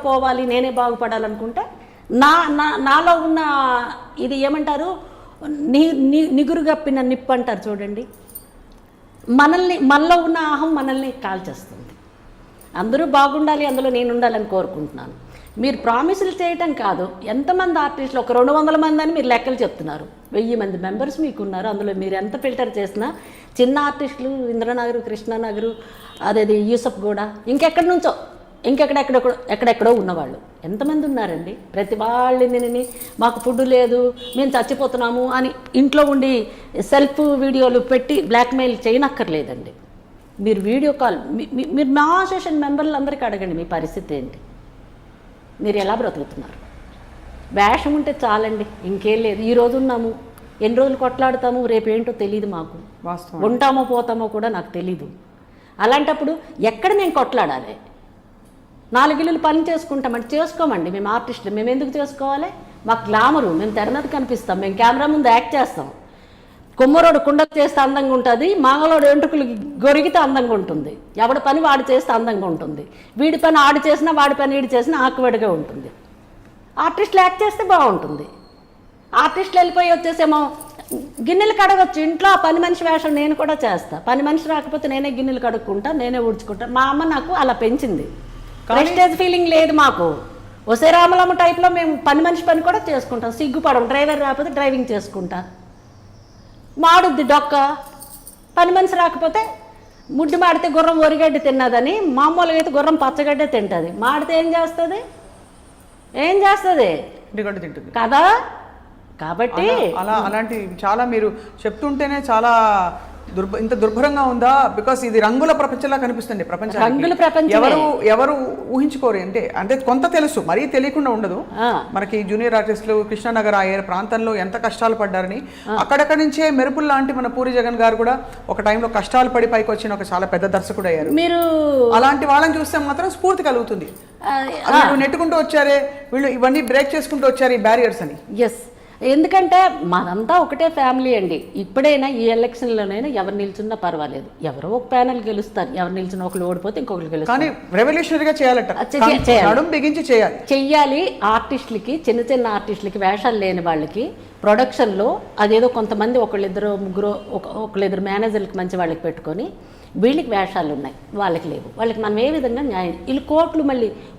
పోవాలి, నేనే బాగుపడాలనుకుంటే నాలో ఉన్న ఇది ఏమంటారు, నిగురు గప్పిన నిప్పు అంటారు చూడండి, మనలో ఉన్న అహం మనల్ని కాల్చేస్తుంది. అందరూ బాగుండాలి, అందులో నేను ఉండాలని కోరుకుంటున్నాను. మీరు ప్రామిసులు చేయటం కాదు. ఎంతమంది ఆర్టిస్టులు, ఒక 200 మంది అని మీరు లెక్కలు చెప్తున్నారు. 1000 మంది మెంబర్స్ మీకు ఉన్నారు. అందులో మీరు ఎంత ఫిల్టర్ చేసినా చిన్న ఆర్టిస్టులు, ఇంద్రనగరు, కృష్ణానగరు, అదేది యూసఫ్ గూడ, ఎక్కడెక్కడో ఉన్నవాళ్ళు ఎంతమంది ఉన్నారండి. ప్రతి వాళ్ళని మాకు ఫుడ్ లేదు, మేము చచ్చిపోతున్నాము అని ఇంట్లో ఉండి సెల్ఫ్ వీడియోలు పెట్టి బ్లాక్మెయిల్ చేయనక్కర్లేదండి. మీరు వీడియో కాల్, మీరు మా అసోసియేషన్ మెంబర్లు అందరికీ అడగండి మీ పరిస్థితి ఏంటి, మీరు ఎలా బ్రతుకుతున్నారు. వేషం ఉంటే చాలండి, ఇంకేం లేదు. ఈరోజు ఉన్నాము, ఎన్ని రోజులు కొట్లాడుతాము, రేపేంటో తెలియదు మాకు. ఉంటామో పోతామో కూడా నాకు తెలీదు. అలాంటప్పుడు ఎక్కడ మేము కొట్లాడాలి? 4 ఇల్లులు పని చేసుకుంటామంటే చేసుకోమండి. మేము ఆర్టిస్టులు, మేము ఎందుకు చేసుకోవాలి? మాకు గ్లామరు, మేము తెర మీద కనిపిస్తాం, మేము కెమెరా ముందు యాక్ట్ చేస్తాం. కొమ్మరోడు కుండ చేస్తే అందంగా ఉంటుంది, మాంగలోడు ఎంటుకలు గొరిగితే అందంగా ఉంటుంది. ఎవడి పని వాడు చేస్తే అందంగా ఉంటుంది. వీడి పని ఆడు చేసినా, వాడి పని వీడి చేసినా ఆకువడిగా ఉంటుంది. ఆర్టిస్టులు యాక్ట్ చేస్తే బాగుంటుంది. ఆర్టిస్టులు వెళ్ళిపోయి వచ్చేసేమో గిన్నెలు కడగచ్చు ఇంట్లో. ఆ పని మనిషి వేషం నేను కూడా చేస్తా. పని మనిషి రాకపోతే నేనే గిన్నెలు కడుక్కుంటా, నేనే ఊడ్చుకుంటా. మా అమ్మ నాకు అలా పెంచింది. ప్రెస్టేజ్ ఫీలింగ్ లేదు మాకు. ఒసే రామలమ్మ టైప్లో మేము పని మనిషి పని కూడా చేసుకుంటాం, సిగ్గుపడం. డ్రైవర్ రాకపోతే డ్రైవింగ్ చేసుకుంటా. మాడుద్ది డొక్క. పని మనిషి రాకపోతే ముడ్డి మాడితే గుర్రం ఒరిగడ్డి తిన్నదని, మామూలుగా అయితే గుర్రం పచ్చగడ్డే తింటుంది. మాడితే ఏం చేస్తుంది? తింటుంది కదా. కాబట్టి అలాంటి చాలా మీరు చెప్తుంటేనే చాలా ఇంత దుర్భరంగా ఉందా? బికాస్ ఇది రంగుల ప్రపంచంలా కనిపిస్తుంది ప్రపంచం. రంగుల ప్రపంచం ఎవరు ఊహించుకోరు. అంటే కొంత తెలుసు, మరీ తెలియకుండా ఉండదు. మనకి జూనియర్ ఆర్టిస్టులు కృష్ణానగర్ ఆ ప్రాంతంలో ఎంత కష్టాలు పడ్డారని, అక్కడక్కడి నుంచే మెరుపులు లాంటి మన పూరి జగన్ గారు కూడా ఒక టైంలో కష్టాలు పడి పైకి వచ్చిన ఒక చాలా పెద్ద దర్శకుడు అయ్యారు. మీరు అలాంటి వాళ్ళని చూస్తే మాత్రం స్ఫూర్తి కలుగుతుంది. నెట్టుకుంటూ వచ్చారే వీళ్ళు, ఇవన్నీ బ్రేక్ చేసుకుంటూ వచ్చారు ఈ బ్యారియర్స్ అని. ఎస్, ఎందుకంటే మనదంతా ఒకటే ఫ్యామిలీ అండి. ఇప్పుడైనా ఈ ఎలక్షన్లోనైనా ఎవరు నిల్చున్నా పర్వాలేదు, ఎవరో ఒక ప్యానల్ గెలుస్తారు, ఎవరు నిల్చున్న ఒకరు ఓడిపోతే ఇంకొకరు గెలుస్తారు. కానీ రెవల్యూషనరీగా చెయ్యాలి. ఆర్టిస్టులకి, చిన్న చిన్న ఆర్టిస్టులకి, వేషాలు లేని వాళ్ళకి ప్రొడక్షన్లో అదేదో కొంతమంది ఒకళ్ళిద్దరు ముగ్గురు ఒకళ్ళిద్దరు మేనేజర్లకి మంచి వాళ్ళకి పెట్టుకొని వీళ్ళకి వేషాలు ఉన్నాయి, వాళ్ళకి లేవు. వాళ్ళకి మనం ఏ విధంగా న్యాయం? వీళ్ళు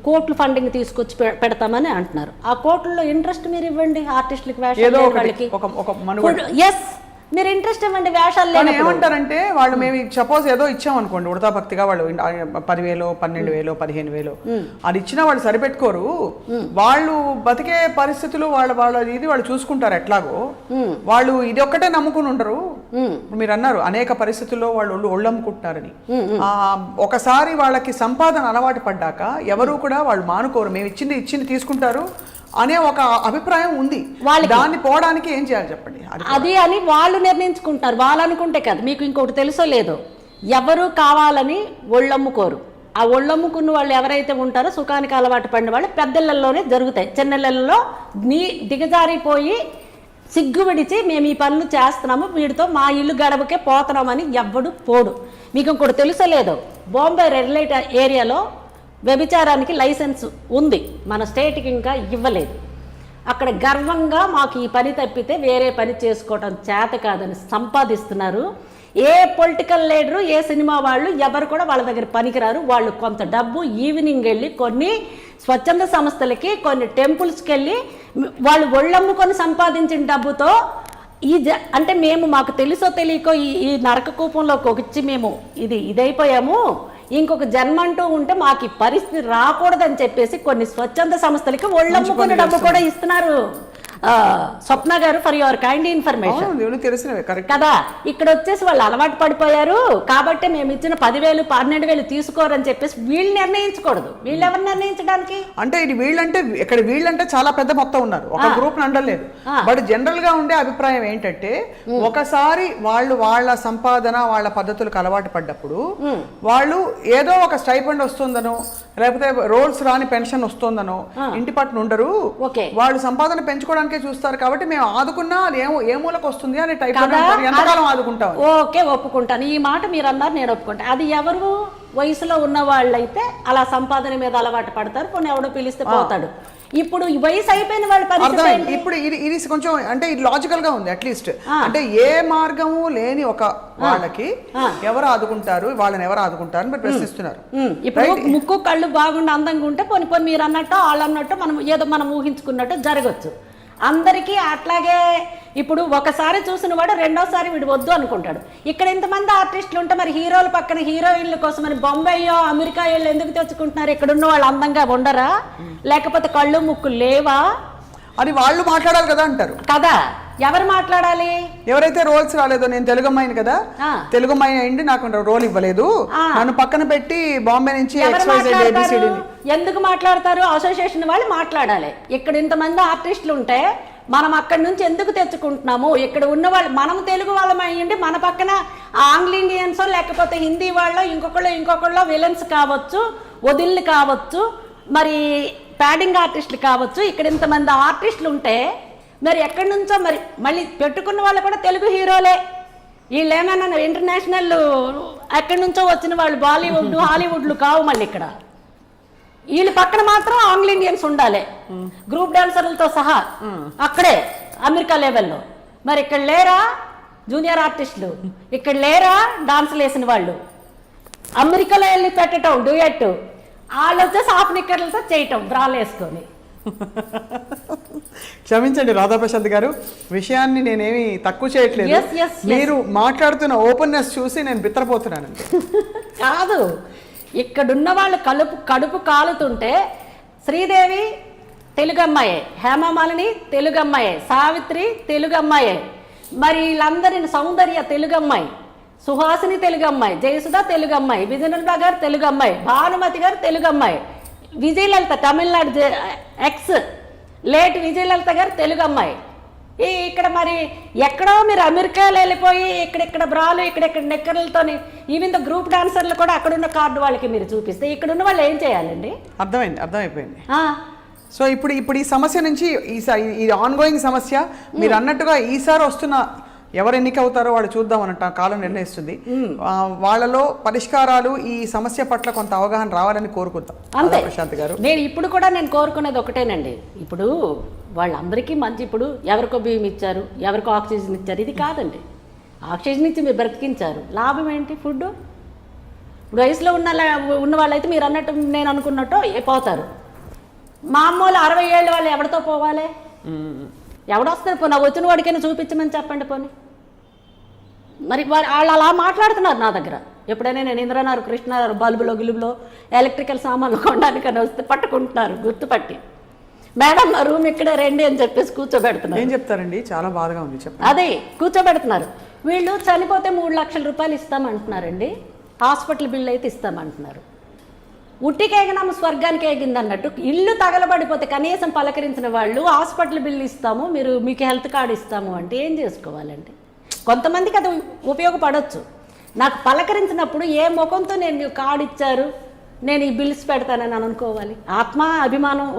కోట్లు ఫండింగ్ తీసుకొచ్చి పెడతామని అంటున్నారు. ఆ కోట్లలో ఇంట్రెస్ట్ మీరు ఇవ్వండి ఆర్టిస్టులకి, వేషాలు వాళ్ళకి. ఎస్, మీరు ఇంట్రెస్ట్ ఇవ్వండి. వేషాలు ఏమంటారంటే వాళ్ళు మేము సపోజ్ ఏదో ఇచ్చాం అనుకోండి, ఉడతా భక్తిగా వాళ్ళు 10,000 12,000 15,000 అది ఇచ్చినా వాళ్ళు సరిపెట్టుకోరు. వాళ్ళు బతికే పరిస్థితులు వాళ్ళ ఇది వాళ్ళు చూసుకుంటారు ఎట్లాగో. వాళ్ళు ఇది ఒక్కటే నమ్ముకుని ఉండరు. మీరు అన్నారు అనేక పరిస్థితుల్లో వాళ్ళు ఒళ్ళమ్ముకుంటున్నారని. ఒకసారి వాళ్ళకి సంపాదన అలవాటు పడ్డాక ఎవరు కూడా వాళ్ళు మానుకోరు. మేము ఇచ్చింది తీసుకుంటారు అనే ఒక అభిప్రాయం ఉంది. దాన్ని పోవడానికి ఏం చేయాలి చెప్పండి? అది అని వాళ్ళు నిర్ణయించుకుంటారు. వాళ్ళు అనుకుంటే కదా. మీకు ఇంకొకటి తెలుసో లేదో, ఎవరు కావాలని ఒళ్ళమ్ముకోరు. ఆ ఒళ్ళమ్ముకున్న వాళ్ళు ఎవరైతే ఉంటారో సుఖానికి అలవాటు పడిన వాళ్ళు పెద్దలలోనే జరుగుతాయి. చిన్నలలో దిగజారిపోయి సిగ్గు విడిచి మేము ఈ పనులు చేస్తున్నాము, వీడితో మా ఇల్లు గడవకే పోతున్నామని ఎవ్వడు పోడు. మీకు ఇంకోటి తెలుసో లేదో, బాంబే రెడ్ లైట్ ఏరియాలో వ్యభిచారానికి లైసెన్స్ ఉంది, మన స్టేట్కి ఇంకా ఇవ్వలేదు. అక్కడ గర్వంగా మాకు ఈ పని తప్పితే వేరే పని చేసుకోవటం చేత కాదని సంపాదిస్తున్నారు. ఏ పొలిటికల్ లీడరు, ఏ సినిమా వాళ్ళు ఎవరు కూడా వాళ్ళ దగ్గర పనికిరారు. వాళ్ళు కొంత డబ్బు ఈవినింగ్ వెళ్ళి కొన్ని స్వచ్ఛంద సంస్థలకి, కొన్ని టెంపుల్స్కి వెళ్ళి వాళ్ళు ఒళ్ళమ్ముకొని సంపాదించిన డబ్బుతో అంటే మాకు తెలుసో తెలియకో ఈ నరక కూపంలోకి వచ్చి మేము ఇదైపోయాము, ఇంకొక జన్మ అంటూ ఉంటే మాకు ఈ పరిస్థితి రాకూడదని చెప్పేసి కొన్ని స్వచ్ఛంద సంస్థలకి ఒళ్ళమ్ముకునే డబ్బు కూడా ఇస్తున్నారు. స్వప్న గారు, ఫర్ యువర్ కైండ్ ఇన్ఫర్మేషన్ కదా. ఇక్కడ వచ్చేసి వాళ్ళు అలవాటు పడిపోయారు కాబట్టి మేము ఇచ్చిన 10,000 12,000 తీసుకోరని చెప్పేసి వీళ్ళు నిర్ణయించకూడదు. వీళ్ళు ఎవరు నిర్ణయించడానికి? అంటే ఇది వీళ్ళంటే చాలా పెద్ద మొత్తం ఉన్నారు, ఒక గ్రూప్ అండలేదు. బట్ జనరల్ గా ఉండే అభిప్రాయం ఏంటంటే, ఒకసారి వాళ్ళ సంపాదన వాళ్ళ పద్ధతులకు అలవాటు పడ్డప్పుడు వాళ్ళు ఏదో ఒక స్టైపెండ్ వస్తుందనో, లేకపోతే రోల్స్ రాని పెన్షన్ వస్తుందనో ఇంటి పట్టున ఉండరు. వాళ్ళు సంపాదన పెంచుకోవడానికి చూస్తారు. కాబట్టి మేము ఆదుకున్నా అది ఏ మూలకు వస్తుంది అనే టైప్ ఎంతకాలం ఆదుకుంటాం. ఓకే, ఒప్పుకుంటాను. ఈ మాట మీరు అన్నారు, నేను ఒప్పుకుంటాను. అది ఎవరు వయసులో ఉన్న వాళ్ళైతే అలా సంపాదన మీద అలవాటు పడతారు, కొన్ని ఎవడో పిలిస్తే పోతాడు. ఇప్పుడు వయసు అయిపోయిన వాళ్ళ పరిస్థితి ఇప్పుడు ఇది కొంచెం అంటే ఇది లాజికల్ గా ఉంది. అట్లీస్ట్ అంటే ఏ మార్గము లేని ఒక వాళ్ళకి ఎవరు ఆదుకుంటారు, వాళ్ళని ఎవరు ఆదుకుంటారు అని ప్రశ్నిస్తున్నారు. ఇప్పుడు ముక్కు కళ్ళు బాగుండి అందంగా ఉంటే పోనీ మీరు అన్నట్టు వాళ్ళు అన్నట్టు మనం ఊహించుకున్నట్టు జరగచ్చు. అందరికీ అట్లాగే. ఇప్పుడు ఒకసారి చూసిన వాడు రెండోసారి వీడు వద్దు అనుకుంటాడు. ఇక్కడ ఇంతమంది ఆర్టిస్టులు ఉంటే మరి హీరోల పక్కన హీరోయిన్ల కోసం మరి బొంబాయో అమెరికా వీళ్ళు ఎందుకు తెచ్చుకుంటున్నారు? ఇక్కడ ఉన్న వాళ్ళు అందంగా ఉండరా, లేకపోతే కళ్ళు ముక్కు లేవా అని వాళ్ళు మాట్లాడాలి కదా అంటారు కదా. ఎవరు మాట్లాడాలి? ఎవరైతే రోల్స్ రాలేదో, నేను తెలుగు అమ్మాయిని కదా, తెలుగు అమ్మాయి అయింది, నాకు రోల్ ఇవ్వలేదు, నన్ను పక్కన పెట్టి బాంబే నుంచి ఎందుకు మాట్లాడతారు? అసోసియేషన్ వాళ్ళు మాట్లాడాలి. ఇక్కడ ఇంతమంది ఆర్టిస్టులు ఉంటే మనం అక్కడి నుంచి ఎందుకు తెచ్చుకుంటున్నాము? ఇక్కడ ఉన్న వాళ్ళు, మనం తెలుగు వాళ్ళం అయ్యండి, మన పక్కన ఆంగ్ల ఇండియన్స్ లేకపోతే హిందీ వాళ్ళు ఇంకొకళ్ళు విలన్స్ కావచ్చు, వదిళ్ళు కావచ్చు, మరి ప్యాడింగ్ ఆర్టిస్టులు కావచ్చు. ఇక్కడ ఇంతమంది ఆర్టిస్టులు ఉంటే మరి ఎక్కడి నుంచో మరి మళ్ళీ పెట్టుకున్న వాళ్ళు కూడా తెలుగు హీరోలే. వీళ్ళు ఏమైనా ఇంటర్నేషనల్ ఎక్కడి నుంచో వచ్చిన వాళ్ళు, బాలీవుడ్ హాలీవుడ్లు కావు. మళ్ళీ ఇక్కడ వీళ్ళ పక్కన మాత్రం ఆంగ్ల ఇండియన్స్ ఉండాలి, గ్రూప్ డాన్సర్లతో సహా అక్కడే అమెరికా లెవెల్లో. మరి ఇక్కడ లేరా జూనియర్ ఆర్టిస్టులు? ఇక్కడ లేరా డాన్సులు వేసిన వాళ్ళు? అమెరికాలో వెళ్ళి పెట్టడం డ్యూయట్, వాళ్ళు వచ్చేసి హాఫ్ నిక్కర్లతో చేయటం బ్రాలు వేసుకొని. క్షమించండి రాధాప్రశాంత్ గారు, విషయాన్ని నేనేమి తక్కువ చేయట్లేదు. Yes, yes, yes. మీరు మాట్లాడుతున్న ఓపెన్నెస్ చూసి నేను బిత్తరపోతున్నానండి. కాదు, ఇక్కడున్న వాళ్ళు కడుపు కాలుతుంటే శ్రీదేవి తెలుగు అమ్మాయే, హేమమాలిని తెలుగు అమ్మాయే, సావిత్రి తెలుగు అమ్మాయే, మరి వీళ్ళందరిని సౌందర్య తెలుగు అమ్మాయి, సుహాసిని తెలుగు అమ్మాయి, జయసుధ తెలుగు అమ్మాయి, విజయనుల గారు తెలుగు అమ్మాయి, భానుమతి గారు తెలుగు అమ్మాయి, విజయలలిత తమిళనాడు ఎక్స్ లేట్ విజయలలిత గారు తెలుగు అమ్మాయి. ఇక్కడ మరి ఎక్కడో మీరు అమెరికాలో వెళ్ళిపోయి ఇక్కడెక్కడ బ్రాలు ఇక్కడెక్కడ నెక్కర్లతోని ఈవెన్ ద గ్రూప్ డాన్సర్లు కూడా అక్కడున్న కార్డు వాళ్ళకి మీరు చూపిస్తే ఇక్కడున్న వాళ్ళు ఏం చేయాలండి? అర్థమైపోయింది. సో ఇప్పుడు ఈ సమస్య నుంచి ఈ ఆన్గోయింగ్ సమస్య మీరు అన్నట్టుగా ఈసారి వస్తున్న ఎవరు ఎన్నిక అవుతారో వాళ్ళు చూద్దామన్నట్టు కాలం నిర్ణయిస్తుంది. వాళ్ళలో పరిష్కారాలు ఈ సమస్య పట్ల కొంత అవగాహన రావాలని కోరుకుంటాం. అంతే ప్రశాంత్ గారు, నేను కోరుకునేది ఒకటేనండి. ఇప్పుడు వాళ్ళందరికీ మంచి, ఇప్పుడు ఎవరికో బియ్యం ఇచ్చారు, ఎవరికో ఆక్సిజన్ ఇచ్చారు, ఇది కాదండి. ఆక్సిజన్ ఇచ్చి మీరు బ్రతికించారు, లాభం ఏంటి? ఫుడ్. ఇప్పుడు వయసులో ఉన్న వాళ్ళైతే మీరు అన్నట్టు నేను అనుకున్నట్టు పోతారు. మామూలు 60 ఏళ్ళ వాళ్ళు ఎవరితో పోవాలి? ఎవడొస్తారు? పోనీ వచ్చిన వాడికైనా చూపించమని చెప్పండి. పోనీ మరి వాళ్ళు అలా మాట్లాడుతున్నారు నా దగ్గర. ఎప్పుడైనా నేను ఇంద్రనారు కృష్ణారు బల్బులో గిలుబులో ఎలక్ట్రికల్ సామాన్లు కొనడానికని వస్తే పట్టుకుంటున్నారు గుర్తుపట్టి, మేడం మా రూమ్ ఇక్కడే రండి అని చెప్పేసి కూర్చోబెడుతున్నారు. ఏం చెప్తారండి? చాలా బాధగా ఉంది. అదే కూర్చోబెడుతున్నారు. వీళ్ళు చనిపోతే 3 లక్షల రూపాయలు ఇస్తామంటున్నారండి, హాస్పిటల్ బిల్లు అయితే ఇస్తామంటున్నారు. ఉట్టికేగినాము స్వర్గానికి ఏగింది అన్నట్టు. ఇల్లు తగలబడిపోతే కనీసం పలకరించిన వాళ్ళు హాస్పిటల్ బిల్లు ఇస్తాము, మీకు హెల్త్ కార్డు ఇస్తాము అంటే ఏం చేసుకోవాలండి? కొంతమందికి అది ఉపయోగపడవచ్చు. నాకు పలకరించినప్పుడు ఏ ముఖంతో నేను కార్డు ఇచ్చారు, నేను ఈ బిల్స్ పెడతానని అనుకోవాలి. ఆత్మాభిమానం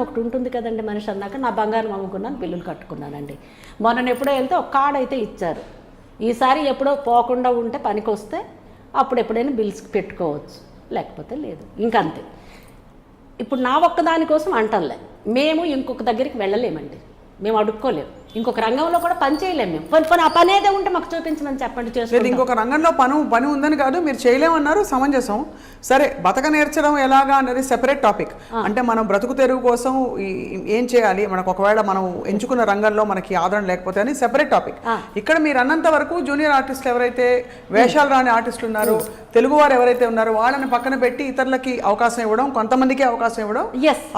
ఒకటి ఉంటుంది కదండి మనిషి అన్నాక. నా బంగారం అమ్ముకున్నాను, బిల్లులు కట్టుకున్నానండి. మొన్న ఎప్పుడో వెళ్తే ఒక కార్డు అయితే ఇచ్చారు. ఈసారి ఎప్పుడో పోకుండా ఉంటే పనికి వస్తే అప్పుడు ఎప్పుడైనా బిల్స్ పెట్టుకోవచ్చు, లేకపోతే లేదు. ఇంకంతే. ఇప్పుడు నా ఒక్కదానికోసం అంటలే, మేము ఇంకొక దగ్గరికి వెళ్ళలేమండి, మేము అడుక్కోలేము, ఇంకొక రంగంలో కూడా పని చేయలేము. మేము పని ఆ పని ఏదో ఉంటే మాకు చూపించమని చెప్పండి, చేస్తుంది. ఇంకొక రంగంలో పని ఉందని కాదు, మీరు చేయలేమన్నారు, సమంజసం. సరే, బతక నేర్చడం ఎలాగా అనేది సెపరేట్ టాపిక్. అంటే మనం బ్రతుకు తెరువు కోసం ఏం చేయాలి, మనకు ఒకవేళ మనం ఎంచుకున్న రంగంలో మనకి ఆదరణ లేకపోతే అని సెపరేట్ టాపిక్. ఇక్కడ మీరు అన్నంత వరకు జూనియర్ ఆర్టిస్టులు ఎవరైతే వేషాలు రాని ఆర్టిస్టులు ఉన్నారో, తెలుగు వారు ఎవరైతే ఉన్నారో వాళ్ళని పక్కన పెట్టి ఇతరులకి అవకాశం ఇవ్వడం, కొంతమందికి అవకాశం ఇవ్వడం,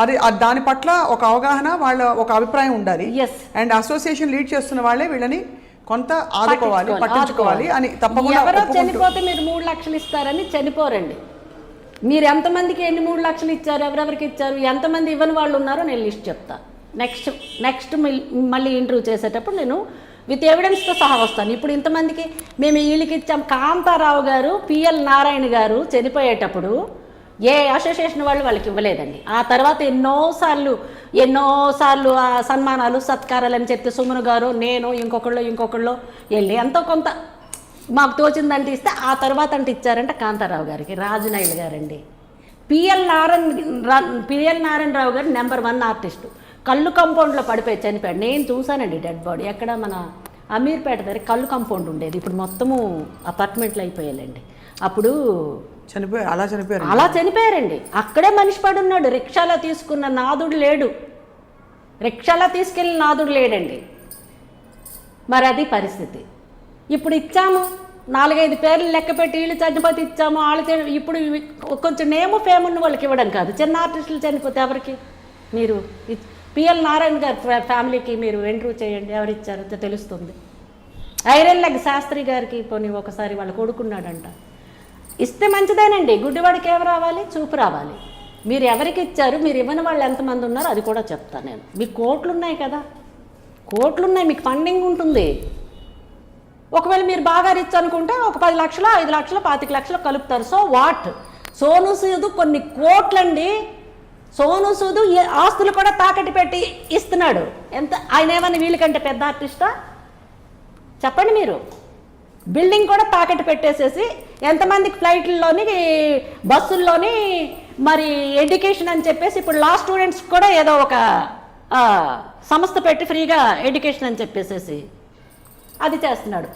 అది దాని పట్ల ఒక అవగాహన, వాళ్ళ ఒక అభిప్రాయం ఉండాలి. అండ్ అసోసియేషన్ లీడ్ చేస్తున్న వాళ్ళే వీళ్ళని కొంత ఆదుకోవాలి, పట్టించుకోవాలి అని తప్పకుండా. ఎవరో చనిపోతే మీరు 3 లక్షలు ఇస్తారని చనిపోరండి. మీరు ఎంతమందికి ఎన్ని 3 లక్షలు ఇచ్చారు, ఎవరెవరికి ఇచ్చారు, ఎంతమంది ఇవ్వని వాళ్ళు ఉన్నారో నేను లిస్ట్ చెప్తా. నెక్స్ట్ మళ్ళీ ఇంటర్వ్యూ చేసేటప్పుడు నేను విత్ ఎవిడెన్స్తో సహా వస్తాను. ఇప్పుడు ఇంతమందికి మేము వీళ్ళకి ఇచ్చాం. కాంతారావు గారు, పిఎల్ నారాయణ గారు చనిపోయేటప్పుడు ఏ అసోసియేషన్ వాళ్ళకి ఇవ్వలేదండి. ఆ తర్వాత ఎన్నోసార్లు ఆ సన్మానాలు సత్కారాలు అని చెప్పి సుమన్ గారు, నేను, ఇంకొకళ్ళు వెళ్ళి ఎంతో కొంత మాకు తోచిందంటే ఇస్తే ఆ తర్వాత అంటే ఇచ్చారంటే కాంతారావు గారికి, రాజునాయుడు గారండి. పిఎల్ నారాయణరావు గారు నెంబర్ 1 ఆర్టిస్టు. కళ్ళు కాంపౌండ్లో పడిపోయి చనిపోయాడు. నేను చూశానండి డెడ్ బాడీ. ఎక్కడ మన అమీర్పేట దగ్గర కళ్ళు కాంపౌండ్ ఉండేది, ఇప్పుడు మొత్తము అపార్ట్మెంట్లు అయిపోయాలండి. అప్పుడు అలా చనిపోయారండి. అక్కడే మనిషి పడున్నాడు. రిక్షాలో తీసుకున్న నాదుడు లేడు, రిక్షాలో తీసుకెళ్ళిన నాదుడు లేడండి. మరి అది పరిస్థితి. ఇప్పుడు ఇచ్చాము 4-5 పేర్లు లెక్క పెట్టి వీళ్ళు చనిపోతే ఇచ్చాము, వాళ్ళు ఇప్పుడు కొంచెం నేము ఫేమ్ ఉన్న వాళ్ళకి ఇవ్వడం కాదు, చిన్న ఆర్టిస్టులు చనిపోతే ఎవరికి? మీరు పిఎల్ నారాయణ గారి ఫ్యామిలీకి మీరు ఇంటర్వ్యూ చేయండి, ఎవరిచ్చారో తెలుస్తుంది. ఐరన్ లెగ్ శాస్త్రి గారికి పోనీ ఒకసారి వాళ్ళు కొడుకున్నాడంట, ఇస్తే మంచిదేనండి. గుడ్డివాడికి ఏమి రావాలి? చూపు రావాలి. మీరు ఎవరికి ఇచ్చారు, మీరు ఇవ్వని వాళ్ళు ఎంతమంది ఉన్నారో అది కూడా చెప్తాను నేను. మీకు కోట్లు ఉన్నాయి కదా, కోట్లు ఉన్నాయి, మీకు ఫండింగ్ ఉంటుంది. ఒకవేళ మీరు బాగా రిచ్ అనుకుంటే ఒక 10 లక్షలు, 5 లక్షలు, 25 లక్షలు కలుపుతారు. So what? సోను సూద్ కొన్ని కోట్లండి. సోను సూద్ ఆస్తులు కూడా తాకట్టు పెట్టి ఇస్తున్నాడు. ఎంత ఆయన ఏమన్నా వీళ్ళకంటే పెద్ద ఆర్టిస్టా? చెప్పండి మీరు. బిల్డింగ్ కూడా తాకట్టు పెట్టేసేసి ఎంతమందికి ఫ్లైట్లలోని బస్సుల్లోని మరి ఎడ్యుకేషన్ అని చెప్పేసి ఇప్పుడు లా స్టూడెంట్స్ కూడా ఏదో ఒక సంస్థ పెట్టి ఫ్రీగా ఎడ్యుకేషన్ అని చెప్పేసేసి అది చేస్తున్నాడు.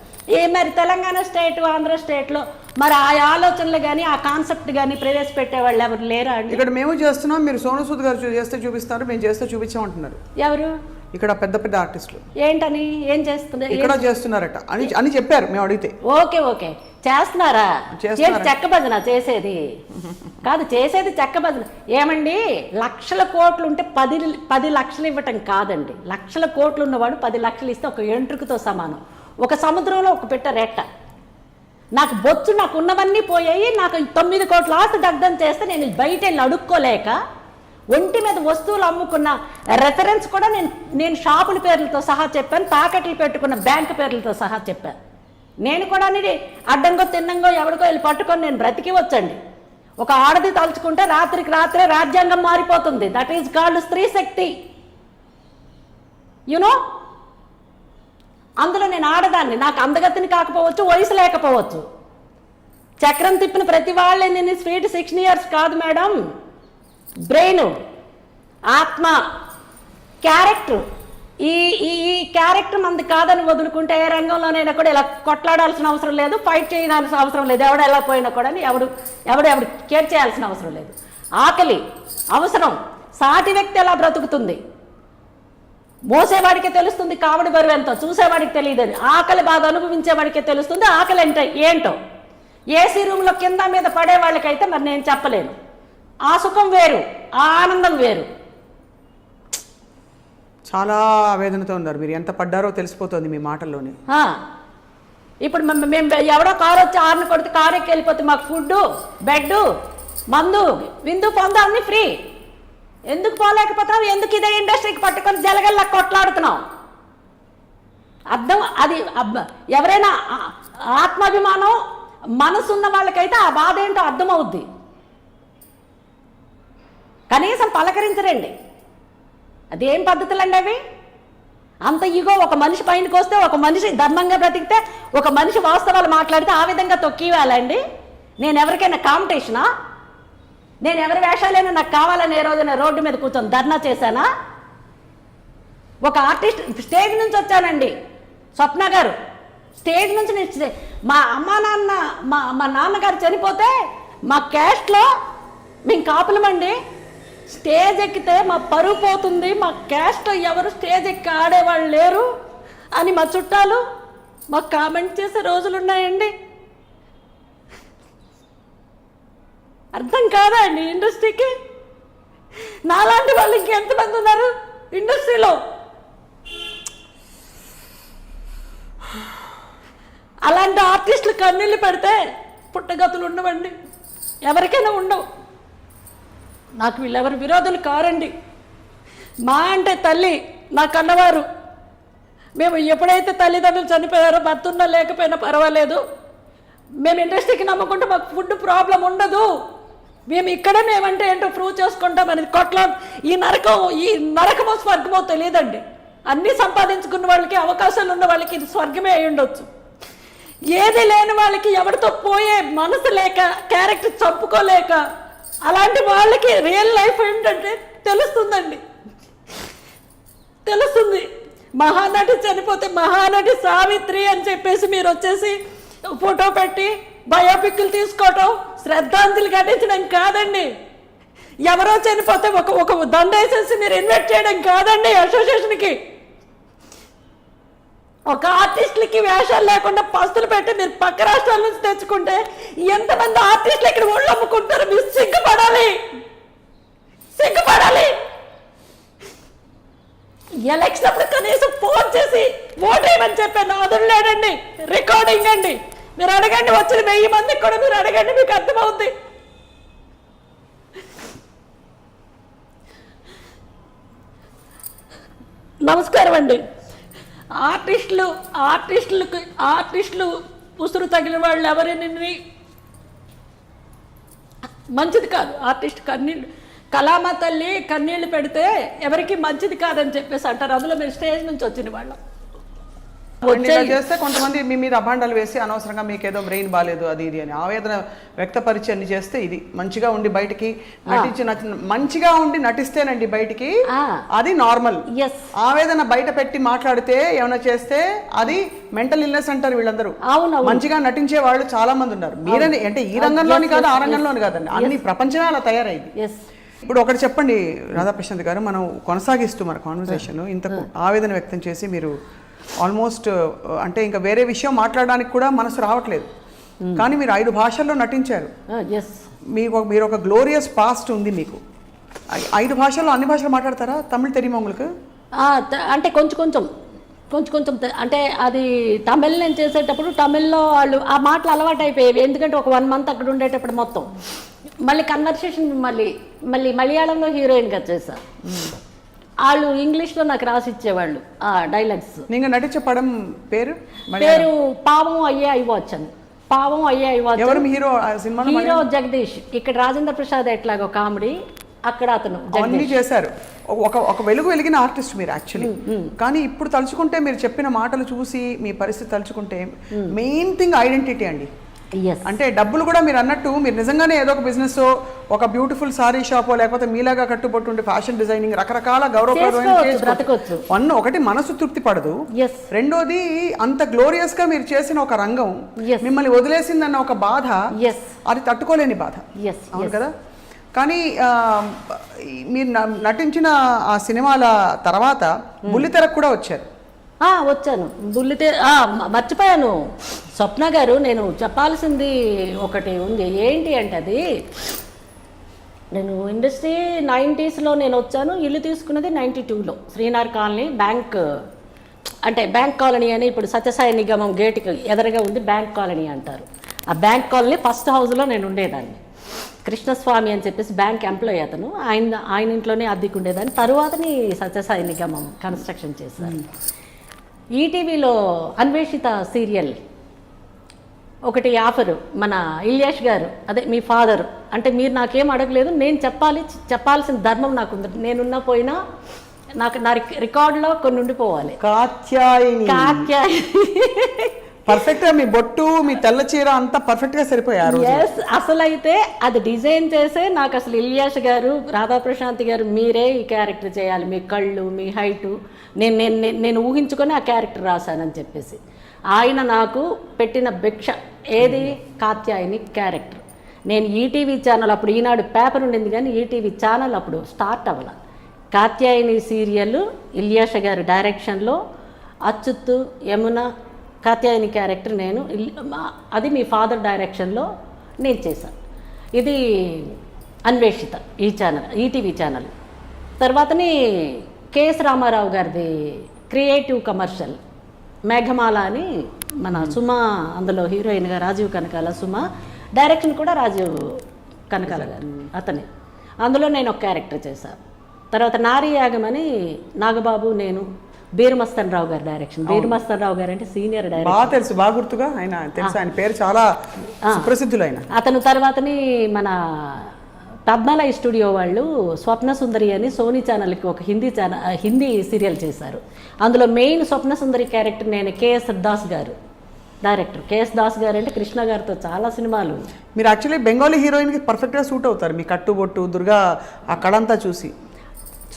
మరి తెలంగాణ స్టేట్, ఆంధ్ర స్టేట్లో మరి ఆ ఆలోచనలు కానీ ఆ కాన్సెప్ట్ కానీ ప్రవేశపెట్టే వాళ్ళు ఎవరు లేరా అండి? ఇక్కడ మేము చేస్తున్నాం, మీరు సోను సూద్ గారు చేస్తే చూపిస్తారు, మేము చేస్తే చూపించామంటున్నారు. ఎవరు? ఇక్కడ పెద్ద పెద్ద ఆర్టిస్టులు. ఏంటని ఏం చేస్తున్నారు? ఇక్కడ చేస్తున్నారట అని చెప్పారు మేము అడిగితే. ఓకే ఓకే, చేస్తున్నారా? చెక్క భజన చేసేది కాదు, చేసేది చెక్క భజన. ఏమండి, లక్షల కోట్లు ఉంటే 10 లక్షలు ఇవ్వటం కాదండి. లక్షల కోట్లు ఉన్నవాడు 10 లక్షలు ఇస్తే ఒక ఎంట్రుకతో సమానం. ఒక సముద్రంలో ఒక పెట్ట రెట్ట. నాకు బొచ్చు, నాకు ఉన్నవన్నీ పోయాయి, నాకు 9 కోట్ల ఆస్తి దగ్ధం చేస్తే నేను బయట వెళ్ళి అడుక్కోలేక ఒంటి మీద వస్తువులు అమ్ముకున్న రెఫరెన్స్ కూడా నేను షాపుల పేర్లతో సహా చెప్పాను, తాకట్లు పెట్టుకున్న బ్యాంకు పేర్లతో సహా చెప్పాను. నేను కూడా అనేది అడ్డంగో తిన్నంగో ఎవరికో వెళ్ళి పట్టుకొని నేను బ్రతికి వచ్చండి. ఒక ఆడది తలుచుకుంటే రాత్రికి రాత్రే రాజ్యాంగం మారిపోతుంది. దట్ ఈజ్ కాల్డ్ స్త్రీ శక్తి. యునో, అందులో నేను ఆడదాన్ని. నాకు అందగతిని కాకపోవచ్చు, వయసు లేకపోవచ్చు. చక్రం తిప్పిన ప్రతి వాళ్ళే నేను స్వీట్ 16 years కాదు మేడం. బ్రెయిన్, ఆత్మ, క్యారెక్టర్, ఈ ఈ క్యారెక్టర్ మంది కాదని వదులుకుంటే ఏ రంగంలోనైనా కూడా ఇలా కొట్లాడాల్సిన అవసరం లేదు, ఫైట్ చేయాల్సిన అవసరం లేదు. ఎవడు ఎలా పోయినా కూడా ఎవడు కేర్ చేయాల్సిన అవసరం లేదు. ఆకలి అవసరం. సాటి వ్యక్తి ఎలా బ్రతుకుతుంది మోసేవాడికే తెలుస్తుంది కావడి బరువు ఎంతో, చూసేవాడికి తెలియదని. ఆకలి బాధ అనుభవించేవాడికే తెలుస్తుంది ఆకలి అంటే ఏంటో. ఏసీ రూమ్లో కింద మీద పడే వాళ్ళకైతే మరి నేను చెప్పలేను. ఆ సుఖం వేరు, ఆ ఆనందం వేరు. చాలా ఆవేదనతో ఉన్నారు మీరు. ఎంత పడ్డారో తెలిసిపోతుంది మీ మాటల్లోనే. ఇప్పుడు మేము ఎవడో కారు వచ్చి ఆరుని కొడితే కారు ఎక్కి వెళ్ళిపోతే మాకు ఫుడ్, బెడ్, మందు, విందు పొందు అన్నీ ఫ్రీ. ఎందుకు పోలేకపోతున్నావు? ఎందుకు ఇదే ఇండస్ట్రీకి పట్టుకొని జలగల్లా కొట్లాడుతున్నావు? అర్థం అది. ఎవరైనా ఆత్మాభిమానం మనసు ఉన్న వాళ్ళకైతే ఆ బాధ ఏంటో అర్థమవుద్ది. కనీసం పలకరించరండి. అదేం పద్ధతులండి అవి? అంత ఈగో. ఒక మనిషి పైనకి వస్తే, ఒక మనిషి ధర్మంగా బ్రతికితే, ఒక మనిషి వాస్తవాలు మాట్లాడితే ఆ విధంగా తొక్కివేయాలండి. నేను ఎవరికైనా కాంపిటీషనా? నేను ఎవరి వేషాలైనా నాకు కావాలని ఏ రోజున రోడ్డు మీద కూర్చొని ధర్నా చేశానా? ఒక ఆర్టిస్ట్ స్టేజ్ నుంచి వచ్చానండి. స్వప్న గారు స్టేజ్ నుంచి నేను మా అమ్మా నాన్న మా నాన్నగారు చనిపోతే మా క్యాస్ట్లో మేము కాపులమండి. స్టేజ్ ఎక్కితే మా పరువు పోతుంది, మా క్యాస్ట్లో ఎవరు స్టేజ్ ఎక్కి ఆడేవాళ్ళు లేరు అని మా చుట్టాలు మాకు కామెంట్ చేసే రోజులు ఉన్నాయండి. అర్థం కాదా అండి ఇండస్ట్రీకి? నాలాంటి వాళ్ళు ఇంకెంతమంది ఉన్నారు ఇండస్ట్రీలో? అలాంటి ఆర్టిస్టులు కన్నీళ్ళు పెడితే పుట్టగతులు ఉండవండి, ఎవరికైనా ఉండవు. నాకు వీళ్ళెవరు విరోధులు కారండి. మా అంటే తల్లి, నా కన్నవారు. మేము ఎప్పుడైతే తల్లిదండ్రులు చనిపోయారో, భర్త ఉన్నా లేకపోయినా పర్వాలేదు, మేము ఇండస్ట్రీకి నమ్ముకుంటే మాకు ఫుడ్ ప్రాబ్లం ఉండదు, మేము ఇక్కడే మేమంటే ఏంటో ప్రూవ్ చేసుకుంటామని ఈ నరకమో స్వర్గమో తెలియదండి. అన్నీ సంపాదించుకున్న వాళ్ళకి, అవకాశాలు ఉన్న వాళ్ళకి ఇది స్వర్గమే అయి ఉండొచ్చు. ఏది లేని వాళ్ళకి, ఎవరితో పోయే మనసు లేక, క్యారెక్టర్ చంపుకోలేక, అలాంటి వాళ్ళకి రియల్ లైఫ్ ఏంటంటే తెలుస్తుందండి, తెలుస్తుంది. మహానటి చనిపోతే మహానటి సావిత్రి అని చెప్పేసి మీరు వచ్చేసి ఫోటో పెట్టి బయోపిక్లు తీసుకోవటం, శ్రద్ధాంజలి ఘటించడం కాదండి. ఎవరో చనిపోతే ఒక దండ వేసేసి మీరు ఇన్వైట్ చేయడం కాదండి అసోసియేషన్కి. ఒక ఆర్టిస్టులకి వేషాలు లేకుండా పస్తులు పెట్టి మీరు పక్క రాష్ట్రాల నుంచి తెచ్చుకుంటే ఎంతమంది ఆర్టిస్టులు ఇక్కడ ఒళ్ళు అమ్ముకుంటారు? మీరు సిగ్గుపడాలి, సిగ్గుపడాలి. ఎలక్షన్ అప్పుడు కనీసం ఫోన్ చేసి ఓటేయమని చెప్పాను, వదలలేడండి. రికార్డింగ్ అండి, మీరు అడగండి, వచ్చిన 1000 మందికి కూడా మీరు అడగండి, మీకు అర్థమవుద్ది. నమస్కారం అండి. ఆర్టిస్టులు ఉసురు తగిలిన వాళ్ళు ఎవరైనా మంచిది కాదు. ఆర్టిస్ట్ కన్నీళ్ళు, కళామ తల్లి కన్నీళ్ళు పెడితే ఎవరికి మంచిది కాదని చెప్పేసి అంటారు. అందులో మీరు స్టేజ్ నుంచి వచ్చిన వాళ్ళం. అండ్ ఇలా చేస్తే కొంతమంది మీ మీద అభాండాలు వేసి అనవసరంగా మీకు ఏదో బ్రెయిన్ బాగాలేదు అది ఇది అని ఆవేదన వ్యక్తపరిచి అన్ని చేస్తే ఇది మంచిగా ఉండి బయటికి మంచిగా ఉండి నటిస్తేనండి బయటికి అది నార్మల్. ఆవేదన బయట పెట్టి మాట్లాడితే ఏమైనా చేస్తే అది మెంటల్ ఇల్నెస్ అంటారు వీళ్ళందరూ. మంచిగా నటించే వాళ్ళు చాలా మంది ఉన్నారు. మీరని అంటే ఈ రంగంలోని కాదు, ఆ రంగంలోని కాదండి, అన్ని ప్రపంచమే అలా తయారైంది. ఇప్పుడు ఒకటి చెప్పండి రాధాప్రశాంత్ గారు, మనం కొనసాగిస్తూ మన కాన్వర్సేషన్ ఇంతకు ఆవేదన వ్యక్తం చేసి మీరు ఆల్మోస్ట్ అంటే ఇంకా వేరే విషయం మాట్లాడడానికి కూడా మనసు రావట్లేదు, కానీ మీరు 5 భాషల్లో నటించారు. మీరు ఒక గ్లోరియస్ పాస్ట్ ఉంది మీకు. 5 భాషల్లో అన్ని భాషలు మాట్లాడతారా? తమిళ్ తెలియమా உங்களுக்கு? అంటే కొంచెం అంటే అది తమిళ్ నేను చేసేటప్పుడు తమిళ్లో వాళ్ళు ఆ మాటలు అలవాటు అయిపోయేవి. ఎందుకంటే ఒక 1 మంత్ అక్కడ ఉండేటప్పుడు మొత్తం మళ్ళీ కన్వర్సేషన్ మళ్ళీ మలయాళంలో హీరోయిన్గా చేశా. వాళ్ళు ఇంగ్లీష్లో నాకు రాసి ఇచ్చేవాళ్ళు ఆ డైలాగ్స్. నీకు నటించే పడం పేరు పావం అయ్యే అయివచ్చు. పావం అయ్యే అయివచ్చు. ఎవరు హీరో? హీరో జగదీష్. ఇక్కడ రాజేంద్ర ప్రసాద్ ఎట్లాగో కామెడీ, అక్కడ అతను అన్ని చేశారు. ఒక వెలిగిన ఆర్టిస్ట్ మీరు యాక్చువల్లీ. కానీ ఇప్పుడు తలుచుకుంటే మీరు చెప్పిన మాటలు చూసి మీ పరిస్థితి తలుచుకుంటే మెయిన్ థింగ్ ఐడెంటిటీ అండి. అంటే డబ్బులు కూడా మీరు అన్నట్టు మీరు నిజంగానే ఏదో ఒక బిజినెస్, ఒక బ్యూటిఫుల్ సారీ షాపో లేకపోతే మీలాగా కట్టుబట్టుండే ఫ్యాషన్ డిజైనింగ్ రకరకాల గౌరవప్రదమైన ఒకటి మనసు తృప్తి పడదు. రెండోది అంత గ్లోరియస్ గా మీరు చేసిన ఒక రంగం మిమ్మల్ని వదిలేసిందన్న ఒక బాధ, అది తట్టుకోలేని బాధ. అవును కదా? కానీ మీరు నటించిన ఆ సినిమాల తర్వాత బుల్లితెరకు కూడా వచ్చారు. వచ్చాను. మర్చిపోయాను స్వప్న గారు, నేను చెప్పాల్సింది ఒకటి ఉంది. ఏంటి అంటే అది నేను ఇండస్ట్రీ 90sలో నేను వచ్చాను. ఇల్లు తీసుకున్నది 92లో శ్రీనగర్ కాలనీ. బ్యాంక్ కాలనీ అని ఇప్పుడు సత్యసాయి నిగమం గేటుకి ఎదురుగా ఉంది, బ్యాంక్ కాలనీ అంటారు. ఆ బ్యాంక్ కాలనీ ఫస్ట్ హౌస్లో నేను ఉండేదాన్ని. కృష్ణస్వామి అని చెప్పేసి బ్యాంక్ ఎంప్లాయీ అతను. ఆయన ఇంట్లోనే అద్దెకు ఉండేదాన్ని. తరువాతని సత్యసాయి నిగమం కన్స్ట్రక్షన్ చేశారు. ఈటీవీలో అన్వేషిత సీరియల్ ఒకటి ఆఫరు, మన ఇలియాష్ గారు, అదే మీ ఫాదర్ అంటే మీరు నాకేం అడగలేదు, నేను చెప్పాల్సిన ధర్మం నాకుంది. నేనున్న పోయినా నా రికార్డులో కొన్ని ఉండిపోవాలి. కాత్యాయని పర్ఫెక్ట్ గా మీ బొట్టు, మీ తెల్ల చీర అంతా పర్ఫెక్ట్ గా సరిపోయారు. అసలు అయితే అది డిజైన్ చేసే నాకు అసలు ఇలియాష్ గారు, రాధాప్రశాంత్ గారు, మీరే ఈ క్యారెక్టర్ చేయాలి, మీ కళ్ళు, మీ హైటు నేను ఊహించుకొని ఆ క్యారెక్టర్ రాశానని చెప్పేసి ఆయన నాకు పెట్టిన భిక్ష ఏది? కాత్యాయని క్యారెక్టర్. నేను ఈటీవీ ఛానల్ అప్పుడు ఈనాడు పేపర్ ఉండింది కానీ ఈటీవీ ఛానల్ అప్పుడు స్టార్ట్ అవ్వాల. కాత్యాయని సీరియల్ ఇలియాష గారి డైరెక్షన్లో అచ్యుత్, యమున, కాత్యాయని క్యారెక్టర్ నేను, అది మీ ఫాదర్ డైరెక్షన్లో నేను చేశాను. ఇది అన్వేషిత ఈ ఛానల్, ఈటీవీ ఛానల్. తర్వాతని కేఎస్ రామారావు గారిది క్రియేటివ్ కమర్షియల్ మేఘమాల అని, మన సుమ అందులో హీరోయిన్గా, రాజీవ్ కనకాల సుమ, డైరెక్షన్ కూడా రాజీవ్ కనకాల గారు అతనే. అందులో నేను ఒక క్యారెక్టర్ చేశాను. తర్వాత నారీ యాగం అని నాగబాబు, నేను, బీరమస్తన్ రావు గారి డైరెక్షన్. బీరమస్తన్ రావు గారు అంటే సీనియర్ డైరెక్టర్, బాగా తెలుసు, బాగా గుర్తుగా ఆయన తెలుసు, ఆయన పేరు చాలా సుప్రసిద్ధులైన అతను. తర్వాతని మన పద్మలయ స్టూడియో వాళ్ళు స్వప్న సుందరి అని సోనీ ఛానల్కి ఒక హిందీ సీరియల్ చేశారు. అందులో మెయిన్ స్వప్న సుందరి క్యారెక్టర్ నేను. కేఎస్ దాస్ గారు డైరెక్టర్. కేఎస్ దాస్ గారు అంటే కృష్ణ గారితో చాలా సినిమాలు. మీరు యాక్చువల్లీ బెంగాలీ హీరోయిన్కి పర్ఫెక్ట్గా సూట్ అవుతారు. మీ కట్టుబొట్టు, దుర్గా ఆ కళంతా చూసి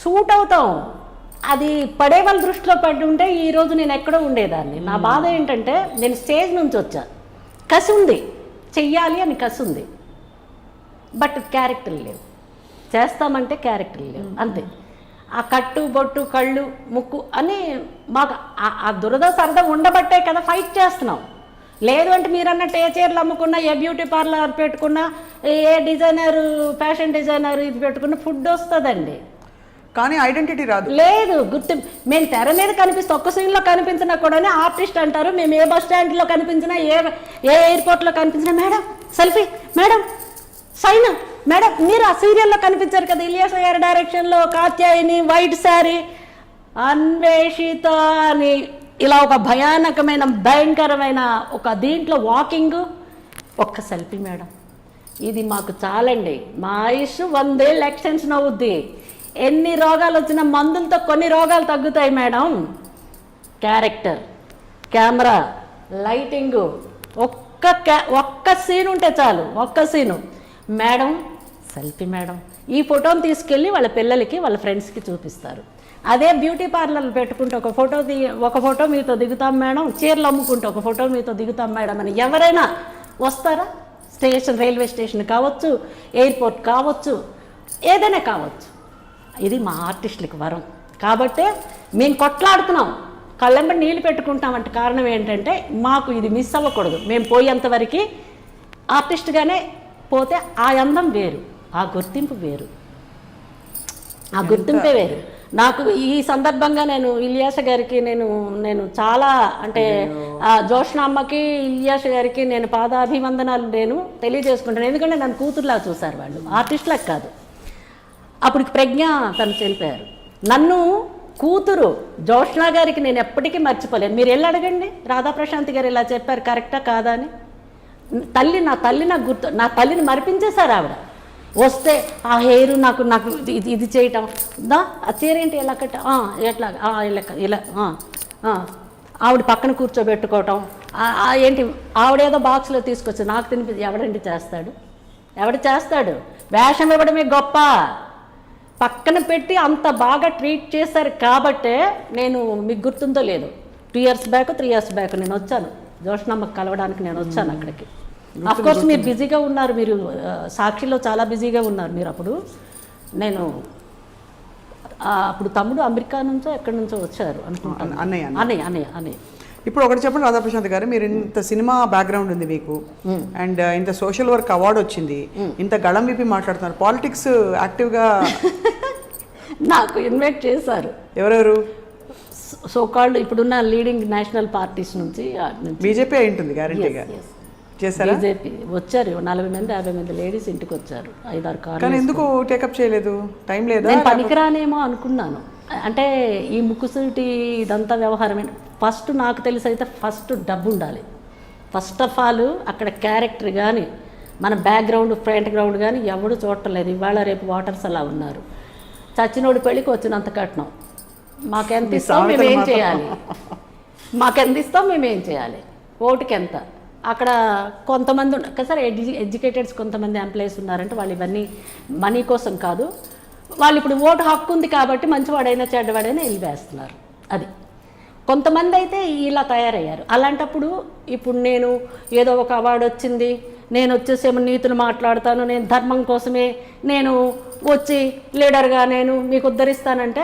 సూట్ అవుతాం. అది పడే వాళ్ళ దృష్టిలో పడి ఉంటే ఈరోజు నేను ఎక్కడో ఉండేదాన్ని. నా బాధ ఏంటంటే నేను స్టేజ్ నుంచి వచ్చా, కసి ఉంది, చెయ్యాలి అని కసి ఉంది, బట్ క్యారెక్టర్ లేవు. చేస్తామంటే క్యారెక్టర్ లేవు, అంతే. ఆ కట్టు, బొట్టు, కళ్ళు, ముక్కు అని మాకు ఆ దురద సరదా ఉండబట్టే కదా ఫైట్ చేస్తున్నాం. లేదు అంటే మీరు అన్నట్టు ఏ చీరలు అమ్ముకున్నా, ఏ బ్యూటీ పార్లర్ పెట్టుకున్నా, ఏ డిజైనర్, ఫ్యాషన్ డిజైనర్ ఇది పెట్టుకున్నా ఫుడ్ వస్తుందండి, కానీ ఐడెంటిటీ రాదు. లేదు, గుర్తు. మేము తెర మీద కనిపిస్తే ఒక్క సీన్లో కనిపించినా కూడా ఆర్టిస్ట్ అంటారు. మేము ఏ బస్ స్టాండ్లో కనిపించినా, ఏ ఎయిర్పోర్ట్లో కనిపించినా, madam selfie, madam sign, madam మీరు ఆ సీరియల్లో కనిపించారు కదా ఇలియాస్ గారి డైరెక్షన్లో, కాత్యాయని, వైట్ శారీ, అన్వేషిత అని ఇలా ఒక భయంకరమైన ఒక దీంట్లో వాకింగ్, ఒక్క సెల్ఫీ మేడం, ఇది మాకు చాలండి. మా ఆయుష్ 100 ఏళ్ళు ఎక్స్టెన్షన్ అవుద్ది. ఎన్ని రోగాలు వచ్చినా మందులతో కొన్ని రోగాలు తగ్గుతాయి మేడం. కెమెరా, లైటింగు, ఒక్క సీన్ ఉంటే చాలు, ఒక్క సీను. మేడం సెల్ఫీ మేడం, ఈ ఫోటోని తీసుకెళ్ళి వాళ్ళ పిల్లలకి వాళ్ళ ఫ్రెండ్స్కి చూపిస్తారు. అదే బ్యూటీ పార్లర్లు పెట్టుకుంటే ఒక ఫోటో మీతో దిగుతాం మేడం, చీరలు అమ్ముకుంటే ఒక ఫోటో మీతో దిగుతాం మేడం అని ఎవరైనా వస్తారా? రైల్వే స్టేషన్ కావచ్చు, ఎయిర్పోర్ట్ కావచ్చు, ఏదైనా కావచ్చు. ఇది మా ఆర్టిస్టులకి వరం. కాబట్టే మేము కొట్లాడుతున్నాం, కళ్ళెంబడి నీళ్ళు పెట్టుకుంటామంటే కారణం ఏంటంటే మాకు ఇది మిస్ అవ్వకూడదు. మేము పోయేంతవరకు ఆర్టిస్ట్గానే పోతే ఆ అందం వేరు, ఆ గుర్తింపు వేరు, ఆ గుర్తింపే వేరు. నాకు ఈ సందర్భంగా నేను ఇలియాష గారికి నేను చాలా అంటే జోష్న అమ్మకి, ఇలియాష గారికి నేను పాదాభివందనాలు నేను తెలియజేసుకుంటాను. ఎందుకంటే నన్ను కూతురులా చూశారు వాళ్ళు, ఆర్టిస్టులకు కాదు. అప్పుడు ప్రజ్ఞ తను చనిపోయారు. నన్ను కూతురు జోష్న గారికి నేను ఎప్పటికీ మర్చిపోలేను. మీరు వెళ్ళి అడగండి, రాధాప్రశాంత్ గారు ఇలా చెప్పారు కరెక్టా కాదా అని. నా తల్లి నాకు గుర్తు, నా తల్లిని మరిపించేశారు ఆవిడ. వస్తే ఆ హెయిర్ నాకు ఇది చేయటం, ఆ చీర ఏంటి ఎలా కట్ట, ఎట్లా ఇలా ఆవిడ పక్కన కూర్చోబెట్టుకోవటం, ఏంటి ఆవిడేదో బాక్స్లో తీసుకొచ్చి నాకు తినిపి ఎవడండి చేస్తాడు? ఎవడు చేస్తాడు? వేషం ఇవ్వడమే గొప్ప. పక్కన పెట్టి అంత బాగా ట్రీట్ చేశారు కాబట్టే నేను, మీకు గుర్తుందో లేదు, 3 years బ్యాక్ 3 years బ్యాక్ నేను వచ్చాను జోష్నమ్మకి కలవడానికి. నేను వచ్చాను అక్కడికి. అఫ్కోర్స్ మీరు బిజీగా ఉన్నారు, మీరు సాక్షిలో చాలా బిజీగా ఉన్నారు మీరు అప్పుడు. నేను అప్పుడు తమ్ముడు అమెరికా నుంచో ఎక్కడి నుంచో వచ్చారు అనుకుంటాను. అన్నయ్య. ఇప్పుడు ఒకటి చెప్పండి రాధాప్రశాంత్ గారు, మీరు ఇంత సినిమా బ్యాక్గ్రౌండ్ ఉంది మీకు, అండ్ ఇంత సోషల్ వర్క్ అవార్డు వచ్చింది, ఇంత గళం విప్పి మాట్లాడుతున్నారు, పాలిటిక్స్ యాక్టివ్గా నాకు ఇన్వైట్ చేశారు. ఎవరెవరు? సోకాల్డ్ ఇప్పుడున్న లీడింగ్ నేషనల్ పార్టీస్ నుంచి. బీజేపీ అయి ఉంటుంది గ్యారంటీగా. చేశారా? బీజేపీ వచ్చారు, 40 మంది 50 మంది లేడీస్ ఇంటికి వచ్చారు, 5-6 కార్లు. కానీ ఎందుకు టేకప్ చేయలేదు? టైం లేదా? నేను పనికిరానేమో అనుకున్నాను. అంటే ఈ ముక్కుసూటి ఇదంతా వ్యవహారం ఫస్ట్ నాకు తెలిసి అయితే ఫస్ట్ డబ్బు ఉండాలి. ఫస్ట్ ఆఫ్ ఆల్ అక్కడ క్యారెక్టర్ కానీ మన బ్యాక్గ్రౌండ్ ఫ్రంట్ గ్రౌండ్ కానీ ఎవడు చూడటం. ఇవాళ రేపు వాటర్స్ అలా ఉన్నారు. చచ్చినోడి పెళ్ళికి వచ్చినంత కట్నం, మాకెంత ఇస్తాం మేమేం చేయాలి, మాకెంత ఇస్తాం మేమేం చేయాలి, ఓటుకి ఎంత. అక్కడ కొంతమంది సరే ఎడ్యుకేటెడ్స్ కొంతమంది ఎంప్లాయీస్ ఉన్నారంటే వాళ్ళు ఇవన్నీ మనీ కోసం కాదు, వాళ్ళు ఇప్పుడు ఓటు హక్కు ఉంది కాబట్టి మంచివాడైనా చెడ్డవాడైనా వెళ్ళి వేస్తున్నారు. అది కొంతమంది అయితే ఇలా తయారయ్యారు. అలాంటప్పుడు ఇప్పుడు నేను ఏదో ఒక అవార్డు వచ్చింది, నేను వచ్చేసేమో నీతులు మాట్లాడతాను, నేను ధర్మం కోసమే నేను వచ్చి లీడర్గా నేను మీకు ఉద్ధరిస్తానంటే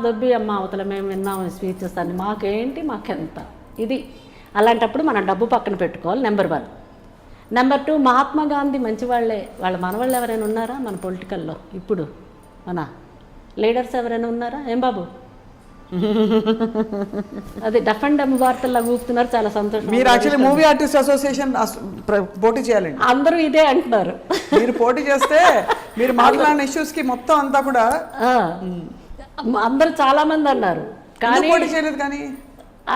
దొబ్బి అమ్మ అవతల మేము విన్నాము స్పీచ్ ఇస్తాను, మాకేంటి మాకెంత. ఇది అలాంటప్పుడు మనం డబ్బు పక్కన పెట్టుకోవాలి. నెంబర్ 1. నెంబర్ 2, మహాత్మా గాంధీ మంచివాళ్లే, వాళ్ళ మనవాళ్ళు ఎవరైనా ఉన్నారా మన పొలిటికల్లో? ఇప్పుడు మన లీడర్స్ ఎవరైనా ఉన్నారా? ఏం బాబు, అది డఫ్ అండ్ డమ్ వార్తల్లో ఊపుతున్నారు, చాలా సంతోషం. మీరు యాక్చువల్లీ మూవీ ఆర్టిస్ట్ అసోసియేషన్ పోటీ చేయాలండి. అందరూ ఇదే అంటున్నారు. మీరు పోటీ చేస్తే మీరు మాట్లాడిన ఇష్యూస్ కి మొత్తం అంతా కూడా అందరూ చాలా మంది అన్నారు. కానీ పోటీ చేయలేదు. కానీ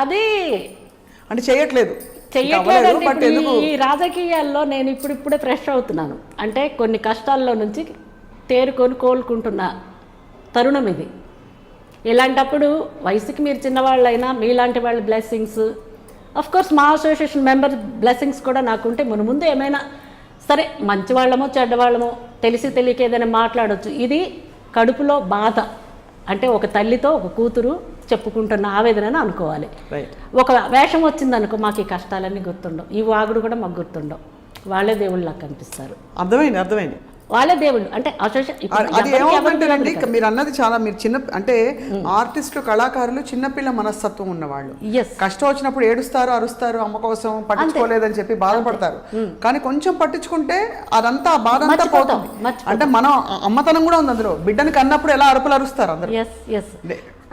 అది అంటే చేయట్లేదు. ఈ రాజకీయాల్లో నేను ఇప్పుడిప్పుడే ఫ్రెష్ అవుతున్నాను. అంటే కొన్ని కష్టాల్లో నుంచి తేరుకొని కోలుకుంటున్న తరుణం ఇది. ఇలాంటప్పుడు వయసుకి మీరు చిన్నవాళ్ళైనా మీలాంటి వాళ్ళ బ్లెస్సింగ్స్, అఫ్కోర్స్ మా అసోసియేషన్ మెంబర్ బ్లెస్సింగ్స్ కూడా నాకుంటే ముందు ఏమైనా సరే మంచి వాళ్ళమో చెడ్డవాళ్ళమో తెలిసి తెలియక ఏదైనా మాట్లాడవచ్చు. ఇది కడుపులో బాధ, అంటే ఒక తల్లితో ఒక కూతురు చెప్పుకుంటున్న ఆవేదనని అనుకోవాలి. ఒక వేషం వచ్చిందనుకో మాకు ఈ కష్టాలన్నీ గుర్తుండవు, ఈ వాగుడు కూడా మాకు గుర్తుండవు. వాళ్ళే దేవుళ్ళు నాకు కనిపిస్తారు. అర్థమైంది. వాళ్ళే దేవుళ్ళు. అంటే మీరు అన్నది చాలా, మీరు చిన్న అంటే ఆర్టిస్టులు కళాకారులు చిన్నపిల్ల మనస్తత్వం ఉన్నవాళ్ళు. కష్టం వచ్చినప్పుడు ఏడుస్తారు, అరుస్తారు, అమ్మ కోసం పట్టించుకోలేదని చెప్పి బాధపడతారు. కానీ కొంచెం పట్టించుకుంటే అదంతా ఆ బాధ అంతా పోతుంది. అంటే మనం అమ్మతనం కూడా ఉంది అందులో. బిడ్డని కన్నప్పుడు ఎలా అరుపులు అరుస్తారు అందరూ.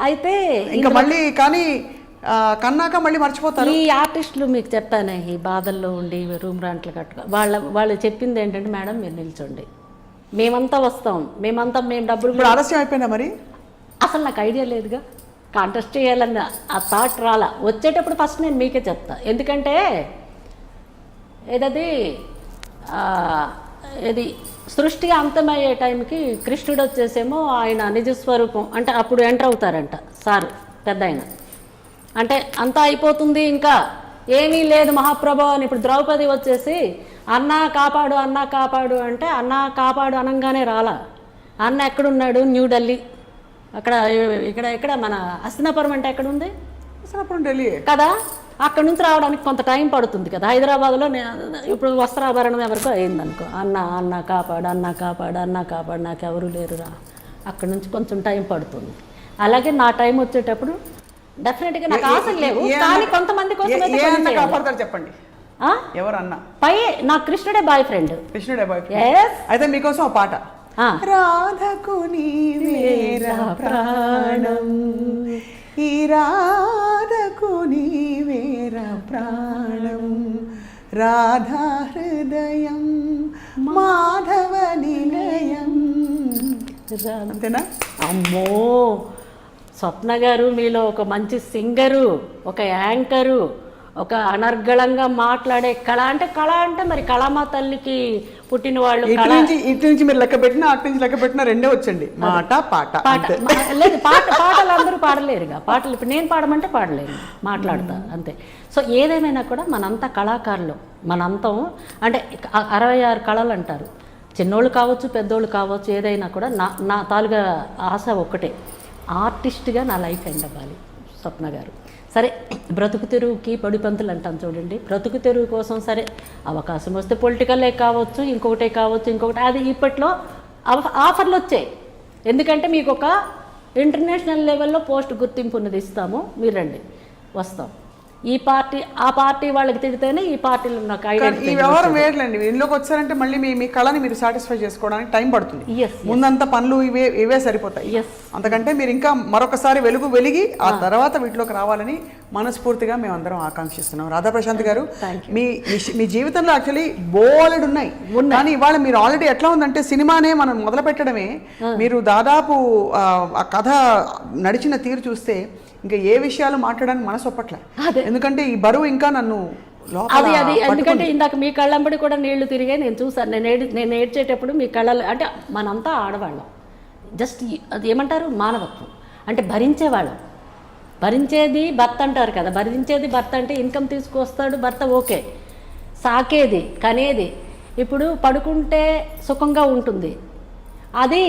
అయితే ఇంకా మళ్ళీ కానీ కన్నాక మళ్ళీ మర్చిపోతారు. ఈ ఆర్టిస్టులు మీకు చెప్పాను, ఈ బాధల్లో ఉండి రూమ్ రెంట్లు కట్టుకో వాళ్ళు చెప్పింది ఏంటంటే, మేడం మీరు నిల్చోండి, మేమంతా వస్తాం, మేము డబ్బులు. ఇప్పుడు ఆలస్యం అయిపోయినా మరి? అసలు నాకు ఐడియా లేదుగా, కాంటెస్ట్ చేయాలన్న ఆ థాట్ రాలా. వచ్చేటప్పుడు ఫస్ట్ నేను మీకే చెప్తా. ఎందుకంటే ఇది సృష్టి అంతమయ్యే టైంకి కృష్ణుడు వచ్చేసేమో ఆయన నిజస్వరూపం అంటే అప్పుడు ఎంటర్ అవుతారంట సారు పెద్ద ఆయన. అంటే అంతా అయిపోతుంది ఇంకా ఏమీ లేదు మహాప్రభు అని ఇప్పుడు ద్రౌపది వచ్చేసి అన్నా కాపాడు అన్నా కాపాడు అంటే అన్నా కాపాడు అనగానే రాలా. అన్న ఎక్కడున్నాడు? న్యూఢిల్లీ. అక్కడ ఇక్కడ మన హస్తినాపురం అంటే ఎక్కడుంది? హస్తినాపురం ఢిల్లీ కదా. అక్కడ నుంచి రావడానికి కొంత టైం పడుతుంది కదా. హైదరాబాద్లో ఇప్పుడు వస్త్రాభరణం ఎవరికో అయిందనుకో, అన్న అన్న కాపాడు అన్న కాపాడు అన్న కాపాడు నాకెవరు లేరురా, అక్కడ నుంచి కొంచెం టైం పడుతుంది. అలాగే నా టైం వచ్చేటప్పుడు డెఫినెట్గా నాకు ఆశలు లేవు, కానీ కొంతమంది కోసం కాపాడతారు. చెప్పండి ఎవరు అన్న? పై నా కృష్ణుడే బాయ్ ఫ్రెండ్. కృష్ణుడే బాయ్ ఫ్రెండ్. అయితే మీకోసం ఆ పాట. రాధకు నీవేరా ప్రాణం, ఈ రాధకు నీవేరా ప్రాణం, రాధా హృదయం మాధవ నిలయం. అంతేనా? అమ్మో, స్వప్న గారు మీలో ఒక మంచి సింగరు, ఒక యాంకరు, ఒక అనర్గళంగా మాట్లాడే కళ అంటే మరి కళామా తల్లికి పుట్టిన వాళ్ళు. ఇటు నుంచి మీరు లెక్క పెట్టినా అటు నుంచి లెక్క పెట్టినా రెండే వచ్చండి, మాట పాట. లేదు, పాటలు అందరూ పాడలేరుగా. పాటలు ఇప్పుడు నేను పాడమంటే పాడలేను, మాట్లాడతా అంతే. సో ఏదేమైనా కూడా మనంతా కళాకారులు, మనంతం అంటే 66 కళలు అంటారు. చిన్నోళ్ళు కావచ్చు, పెద్దోళ్ళు కావచ్చు, ఏదైనా కూడా నా తాలుగా ఆశ ఒక్కటే, ఆర్టిస్ట్గా నా లైఫ్ ఎండ్ అవ్వాలి. స్వప్న గారు సరే, బ్రతుకు తెరువుకి పడిపంతులు అంటాం చూడండి. బ్రతుకు తెరువు కోసం సరే అవకాశం వస్తే పొలిటికలే కావచ్చు, ఇంకొకటి అది ఇప్పట్లో ఆఫర్లు వచ్చాయి. ఎందుకంటే మీకు ఒక ఇంటర్నేషనల్ లెవెల్లో పోస్ట్ గుర్తింపు ఉన్నది ఇస్తాము, మీరు రండి, వస్తాం. ఈ పార్టీ ఆ పార్టీ వాళ్ళకి తిడితేనే ఈ పార్టీలో నాకు ఈ వ్యవహారం వేయట్లేండి. ఇందులోకి వచ్చారంటే మళ్ళీ మీ కళని మీరు సాటిస్ఫై చేసుకోవడానికి టైం పడుతుంది. ముందంతా పనులు ఇవే సరిపోతాయి. అంతకంటే మీరు ఇంకా మరొకసారి వెలిగి ఆ తర్వాత వీటిలోకి రావాలని మనస్ఫూర్తిగా మేము అందరం ఆకాంక్షిస్తున్నాం. రాధాప్రశాంత్ గారు, మీ జీవితంలో యాక్చువల్లీ బోలెడు ఉన్నాయి, కానీ ఇవాళ మీరు ఆల్రెడీ ఎట్లా ఉందంటే సినిమానే మనం మొదలు పెట్టడమే, మీరు దాదాపు ఆ కథ నడిచిన తీరు చూస్తే ఇంకా ఏ విషయాలు మాట్లాడడానికి మనసు ఒప్పట్లే. ఎందుకంటే ఈ బరువు ఇంకా నన్ను అది ఎందుకంటే ఇందాక మీ కళ్ళంబడి కూడా నీళ్లు తిరిగే నేను చూసాను. నేను ఏడ్చేటప్పుడు మీ కళ్ళ అంటే మనంతా ఆడవాళ్ళం, జస్ట్ అది ఏమంటారు మానవత్వం అంటే భరించేవాళ్ళం. భరించేది భర్త అంటారు కదా, భరించేది భర్త అంటే ఇన్కమ్ తీసుకొస్తాడు భర్త, ఓకే, సాకేది కనేది ఇప్పుడు పడుకుంటే సుఖంగా ఉంటుంది. అది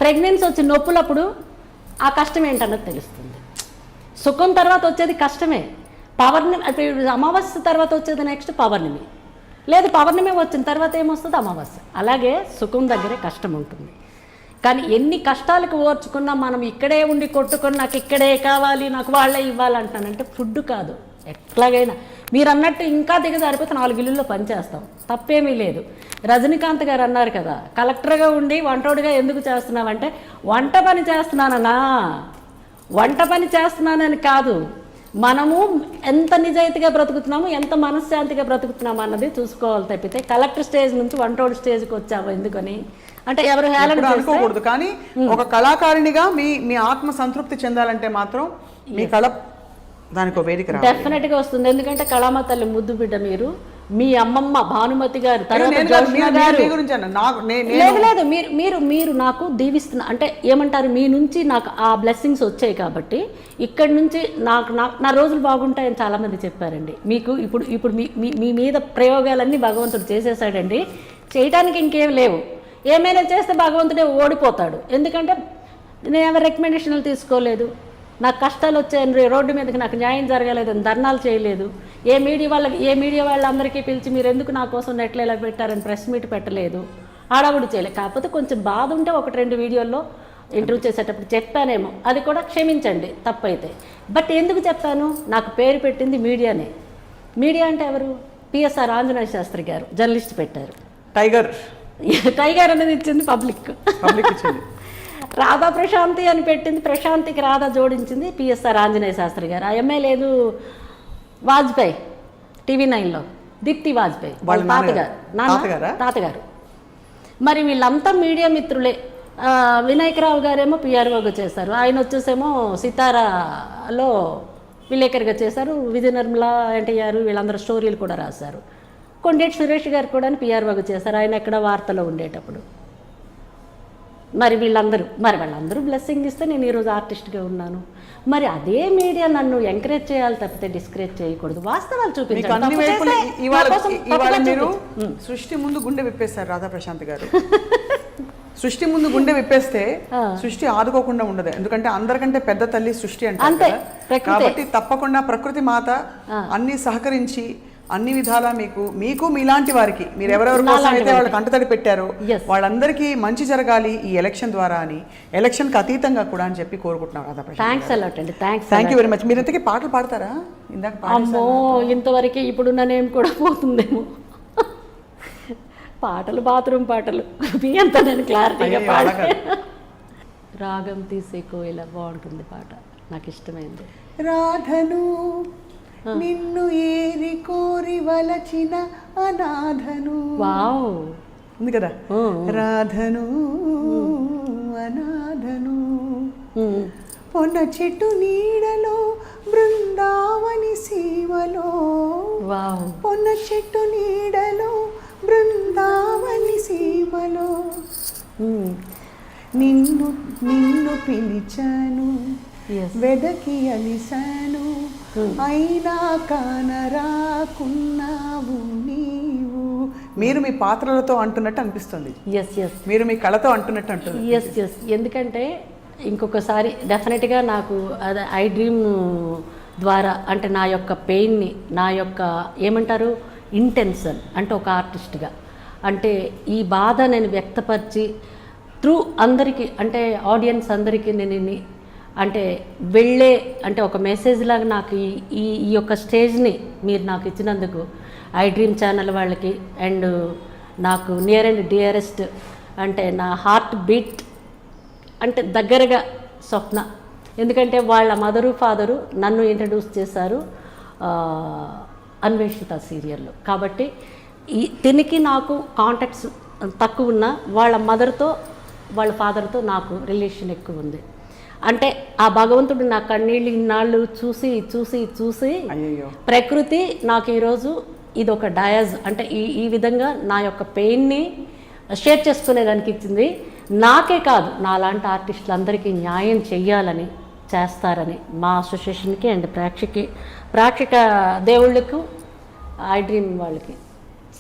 ప్రెగ్నెన్సీ వచ్చి నొప్పులప్పుడు ఆ కష్టం ఏంటన్నది తెలుస్తుంది. సుఖం తర్వాత వచ్చేది కష్టమే. పౌర్ణమి అమావాస్య తర్వాత వచ్చేది నెక్స్ట్ పౌర్ణమి, లేదు పౌర్ణమి వచ్చిన తర్వాత ఏమొస్తుంది అమావాస్య. అలాగే సుఖం దగ్గరే కష్టం ఉంటుంది. కానీ ఎన్ని కష్టాలకు ఓర్చుకున్నా మనం ఇక్కడే ఉండి కొట్టుకొని నాకు ఇక్కడే కావాలి, నాకు వాళ్ళే ఇవ్వాలంటానంటే ఫుడ్ కాదు. ఎట్లాగైనా మీరు అన్నట్టు ఇంకా దిగజారిపోతే 4 ఇళ్ళల్లో పనిచేస్తాం, తప్పేమీ లేదు. రజనీకాంత్ గారు అన్నారు కదా, కలెక్టర్గా ఉండి వంటోడిగా ఎందుకు చేస్తున్నావంటే వంట పని చేస్తున్నానన్నా, వంట పని చేస్తున్నానని కాదు, మనము ఎంత నిజాయితీగా బ్రతుకుతున్నాము, ఎంత మనశ్శాంతిగా బ్రతుకుతున్నాము అన్నది చూసుకోవాలి తప్పితే కలెక్టర్ స్టేజ్ నుంచి వంటోడి స్టేజ్కి వచ్చాము ఎందుకని అంటే ఎవరు హేళన అనుకోకూడదు. కానీ ఒక కళాకారిణిగా మీ ఆత్మ సంతృప్తి చెందాలంటే మాత్రం మీ కళ దానికి వేదిక డెఫినెట్గా వస్తుంది. ఎందుకంటే కళామ తల్లి ముద్దు బిడ్డ మీరు, మీ అమ్మమ్మ భానుమతి గారు, లేదు మీరు నాకు దీవిస్తున్నా అంటే ఏమంటారు, మీ నుంచి నాకు ఆ బ్లెస్సింగ్స్ వచ్చాయి కాబట్టి ఇక్కడి నుంచి నా రోజులు బాగుంటాయని చాలామంది చెప్పారండి. మీకు ఇప్పుడు మీ మీద ప్రయోగాలన్నీ భగవంతుడు చేసేసాడండి, చేయడానికి ఇంకేం లేవు. ఏమైనా చేస్తే భగవంతుడే ఓడిపోతాడు. ఎందుకంటే నేను ఎవరి రికమెండేషన్లు తీసుకోలేదు, నాకు కష్టాలు వచ్చాయని రోడ్డు మీదకి నాకు న్యాయం జరగలేదని ధర్నాలు చేయలేదు, ఏ మీడియా వాళ్ళందరికీ పిలిచి మీరు ఎందుకు నా కోసం నెట్లు ఇలా పెట్టారని ప్రెస్ మీట్ పెట్టలేదు, ఆడవుడు చేయలేదు. కాకపోతే కొంచెం బాధ ఉంటే 1-2 వీడియోల్లో ఇంటర్వ్యూ చేసేటప్పుడు చెప్పానేమో, అది కూడా క్షమించండి తప్పైతే. బట్ ఎందుకు చెప్పాను, నాకు పేరు పెట్టింది మీడియానే. మీడియా అంటే ఎవరు? పిఎస్ఆర్ ఆంజనేయ శాస్త్రి గారు జర్నలిస్ట్ పెట్టారు. టైగర్ అనేది ఇచ్చింది పబ్లిక్ ఇచ్చింది. రాధా ప్రశాంతి అని పెట్టింది, ప్రశాంతికి రాధా జోడించింది పిఎస్ఆర్ ఆంజనేయ శాస్త్రి గారు. ఆ అమ్మాయి లేదు వాజ్పేయి, TV9లో దీప్తి వాజ్పేయి వాళ్ళ తాతగారు. మరి వీళ్ళంతా మీడియా మిత్రులే. వినాయకరావు గారేమో PROగా చేశారు, ఆయన వచ్చేసేమో సితారాలో విలేకరిగా చేశారు. విజయ నిర్మల NTR వీళ్ళందరూ స్టోరీలు కూడా రాశారు. కొండేటి సురేష్ గారు కూడా PROగా చేశారు, ఆయన ఎక్కడ వార్తలో ఉండేటప్పుడు. మరి వాళ్ళందరూ బ్లెస్సింగ్ ఇస్తే నేను ఈరోజు ఆర్టిస్ట్గా ఉన్నాను. మరి అదే మీడియా నన్ను ఎంకరేజ్ చేయాలి తప్పితే డిస్కరేజ్ చేయకూడదు. వాస్తవాలు మీకు చూపించండి. అన్ని తప్పు వైపులు చేస్తే ఇవాళ నా కోసం ఇవాళ తప్పుగా మీరు చూపి. సృష్టి ముందు గుండె విప్పేస్తారు రాధా ప్రశాంత్ గారు. సృష్టి ముందు గుండె విప్పేస్తే సృష్టి ఆదుకోకుండా ఉండదు. ఎందుకంటే అందరికంటే పెద్ద తల్లి సృష్టి అంతే, అంటే ప్రకృతే. కాబట్టి తప్పకుండా ప్రకృతి మాత అన్ని సహకరించి అన్ని విధాలా మీకు మీలాంటి వారికి మీరు ఎవరెవరి కోసం అయితే వాళ్ళు కంటతడి పెట్టారో Yes. వాళ్ళందరికీ మంచి జరగాలి ఈ ఎలక్షన్ ద్వారా అని, ఎలక్షన్కి అతీతంగా కూడా అని చెప్పి కోరుకుంటున్నాం రాధా ప్రశాంత్. థ్యాంక్స్ అలాట్ అండి. Thank you very much. మీరు ఇంతకీ పాటలు పాడతారా? ఇందాక అమ్మో ఇంతవరకు ఇప్పుడు నేమ్ కూడా పోతుందేమో. పాటలు బాత్రూమ్ పాటలు మీ అంతా నేను క్లారిటీగా అయ్యో, పాడ. అలాగా. రాగం తీసే కోయిల బాగుంటుంది పాట, నాకు ఇష్టమైంది. రాధను నిన్ను ఏరి కోరి వలచిన అనాథను. వావ్ ఉంది కదా, రాధను అనాథను పొన్న చెట్టు నీడలో బృందావని సీమలో. వావ్ పొన్న చెట్టు నీడలో బృందావని సీమలో నిన్ను నిన్ను పిలిచాను, వెదకి అలిసాను, అయినా కానరాకున్నావు నీవు. మీరు మీ పాత్రలతో అంటున్నట్టు అనిపిస్తుంది, ఎస్ ఎస్ మీరు మీ కళతో అంటున్నట్టు అంటుంది. ఎస్ ఎస్ ఎందుకంటే ఇంకొకసారి డెఫినెట్గా నాకు అదే ఐ డ్రీమ్ ద్వారా అంటే నా యొక్క పెయిన్ని, నా యొక్క ఏమంటారు ఇంటెన్షన్ అంటే ఒక ఆర్టిస్ట్గా అంటే ఈ బాధ నేను వ్యక్తపరిచి త్రూ అందరికీ అంటే ఆడియన్స్ అందరికీ నేను అంటే వెళ్ళే అంటే ఒక మెసేజ్ లాగా నాకు ఈ ఈ యొక్క స్టేజ్ని మీరు నాకు ఇచ్చినందుకు ఐ డ్రీమ్ ఛానల్ వాళ్ళకి అండ్ నాకు నియర్ అండ్ డియరెస్ట్ అంటే నా హార్ట్ బీట్ అంటే దగ్గరగా స్వప్న, ఎందుకంటే వాళ్ళ మదరు ఫాదరు నన్ను ఇంట్రడ్యూస్ చేశారు అన్వేషిత సీరియల్లో. కాబట్టి దీనికి నాకు కాంటాక్ట్స్ తక్కువ ఉన్నా వాళ్ళ మదర్తో వాళ్ళ ఫాదర్తో నాకు రిలేషన్ ఎక్కువ ఉంది. అంటే ఆ భగవంతుడు నా కన్నీళ్ళు ఇన్నాళ్ళు చూసి చూసి చూసి ప్రకృతి నాకు ఈరోజు ఇది ఒక డయాజ్ అంటే ఈ విధంగా నా యొక్క పెయిన్ని షేర్ చేసుకునేదానికి ఇచ్చింది. నాకే కాదు నాలాంటి ఆర్టిస్టులందరికీ న్యాయం చెయ్యాలని చేస్తారని మా అసోసియేషన్కి అండ్ ప్రేక్షక దేవుళ్ళకు ఐ డ్రీమ్ వాళ్ళకి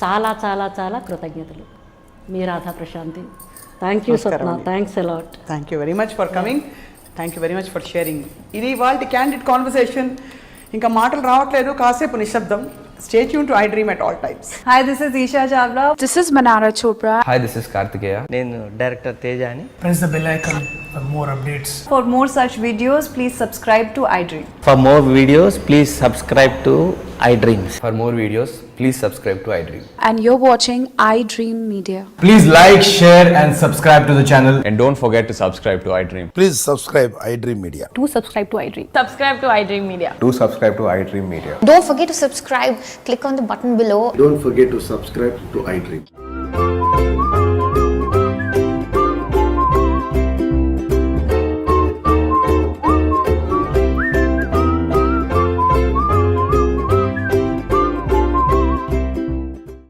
చాలా చాలా చాలా కృతజ్ఞతలు. మీ Radha Prashanti. Thank you Swapna, thanks a lot. Thank you very much for coming, thank you very much for sharing. ఇది వాళ్ళ క్యాండిడ్ కాన్వర్సేషన్. ఇంకా మాటలు రావట్లేదు, కాసేపు నిశ్శబ్దం. Stay tuned to iDream at all times. Hi, this is Isha Chavla. This is Manara Chopra. Hi, this is Kartikeya. నేను director Teja అని. Press the bell icon for more updates. For more such videos, please subscribe to iDream. For more videos, please subscribe to iDreams. For more videos, please subscribe to iDream. And you're watching iDream Media. Please like, share and subscribe to the channel. And don't forget to subscribe to iDream. Please subscribe iDream Media. Do subscribe to iDream. Subscribe to iDream Media. Do subscribe to iDream Media. Don't forget to subscribe. Click on the button below. Don't forget to subscribe to iDream.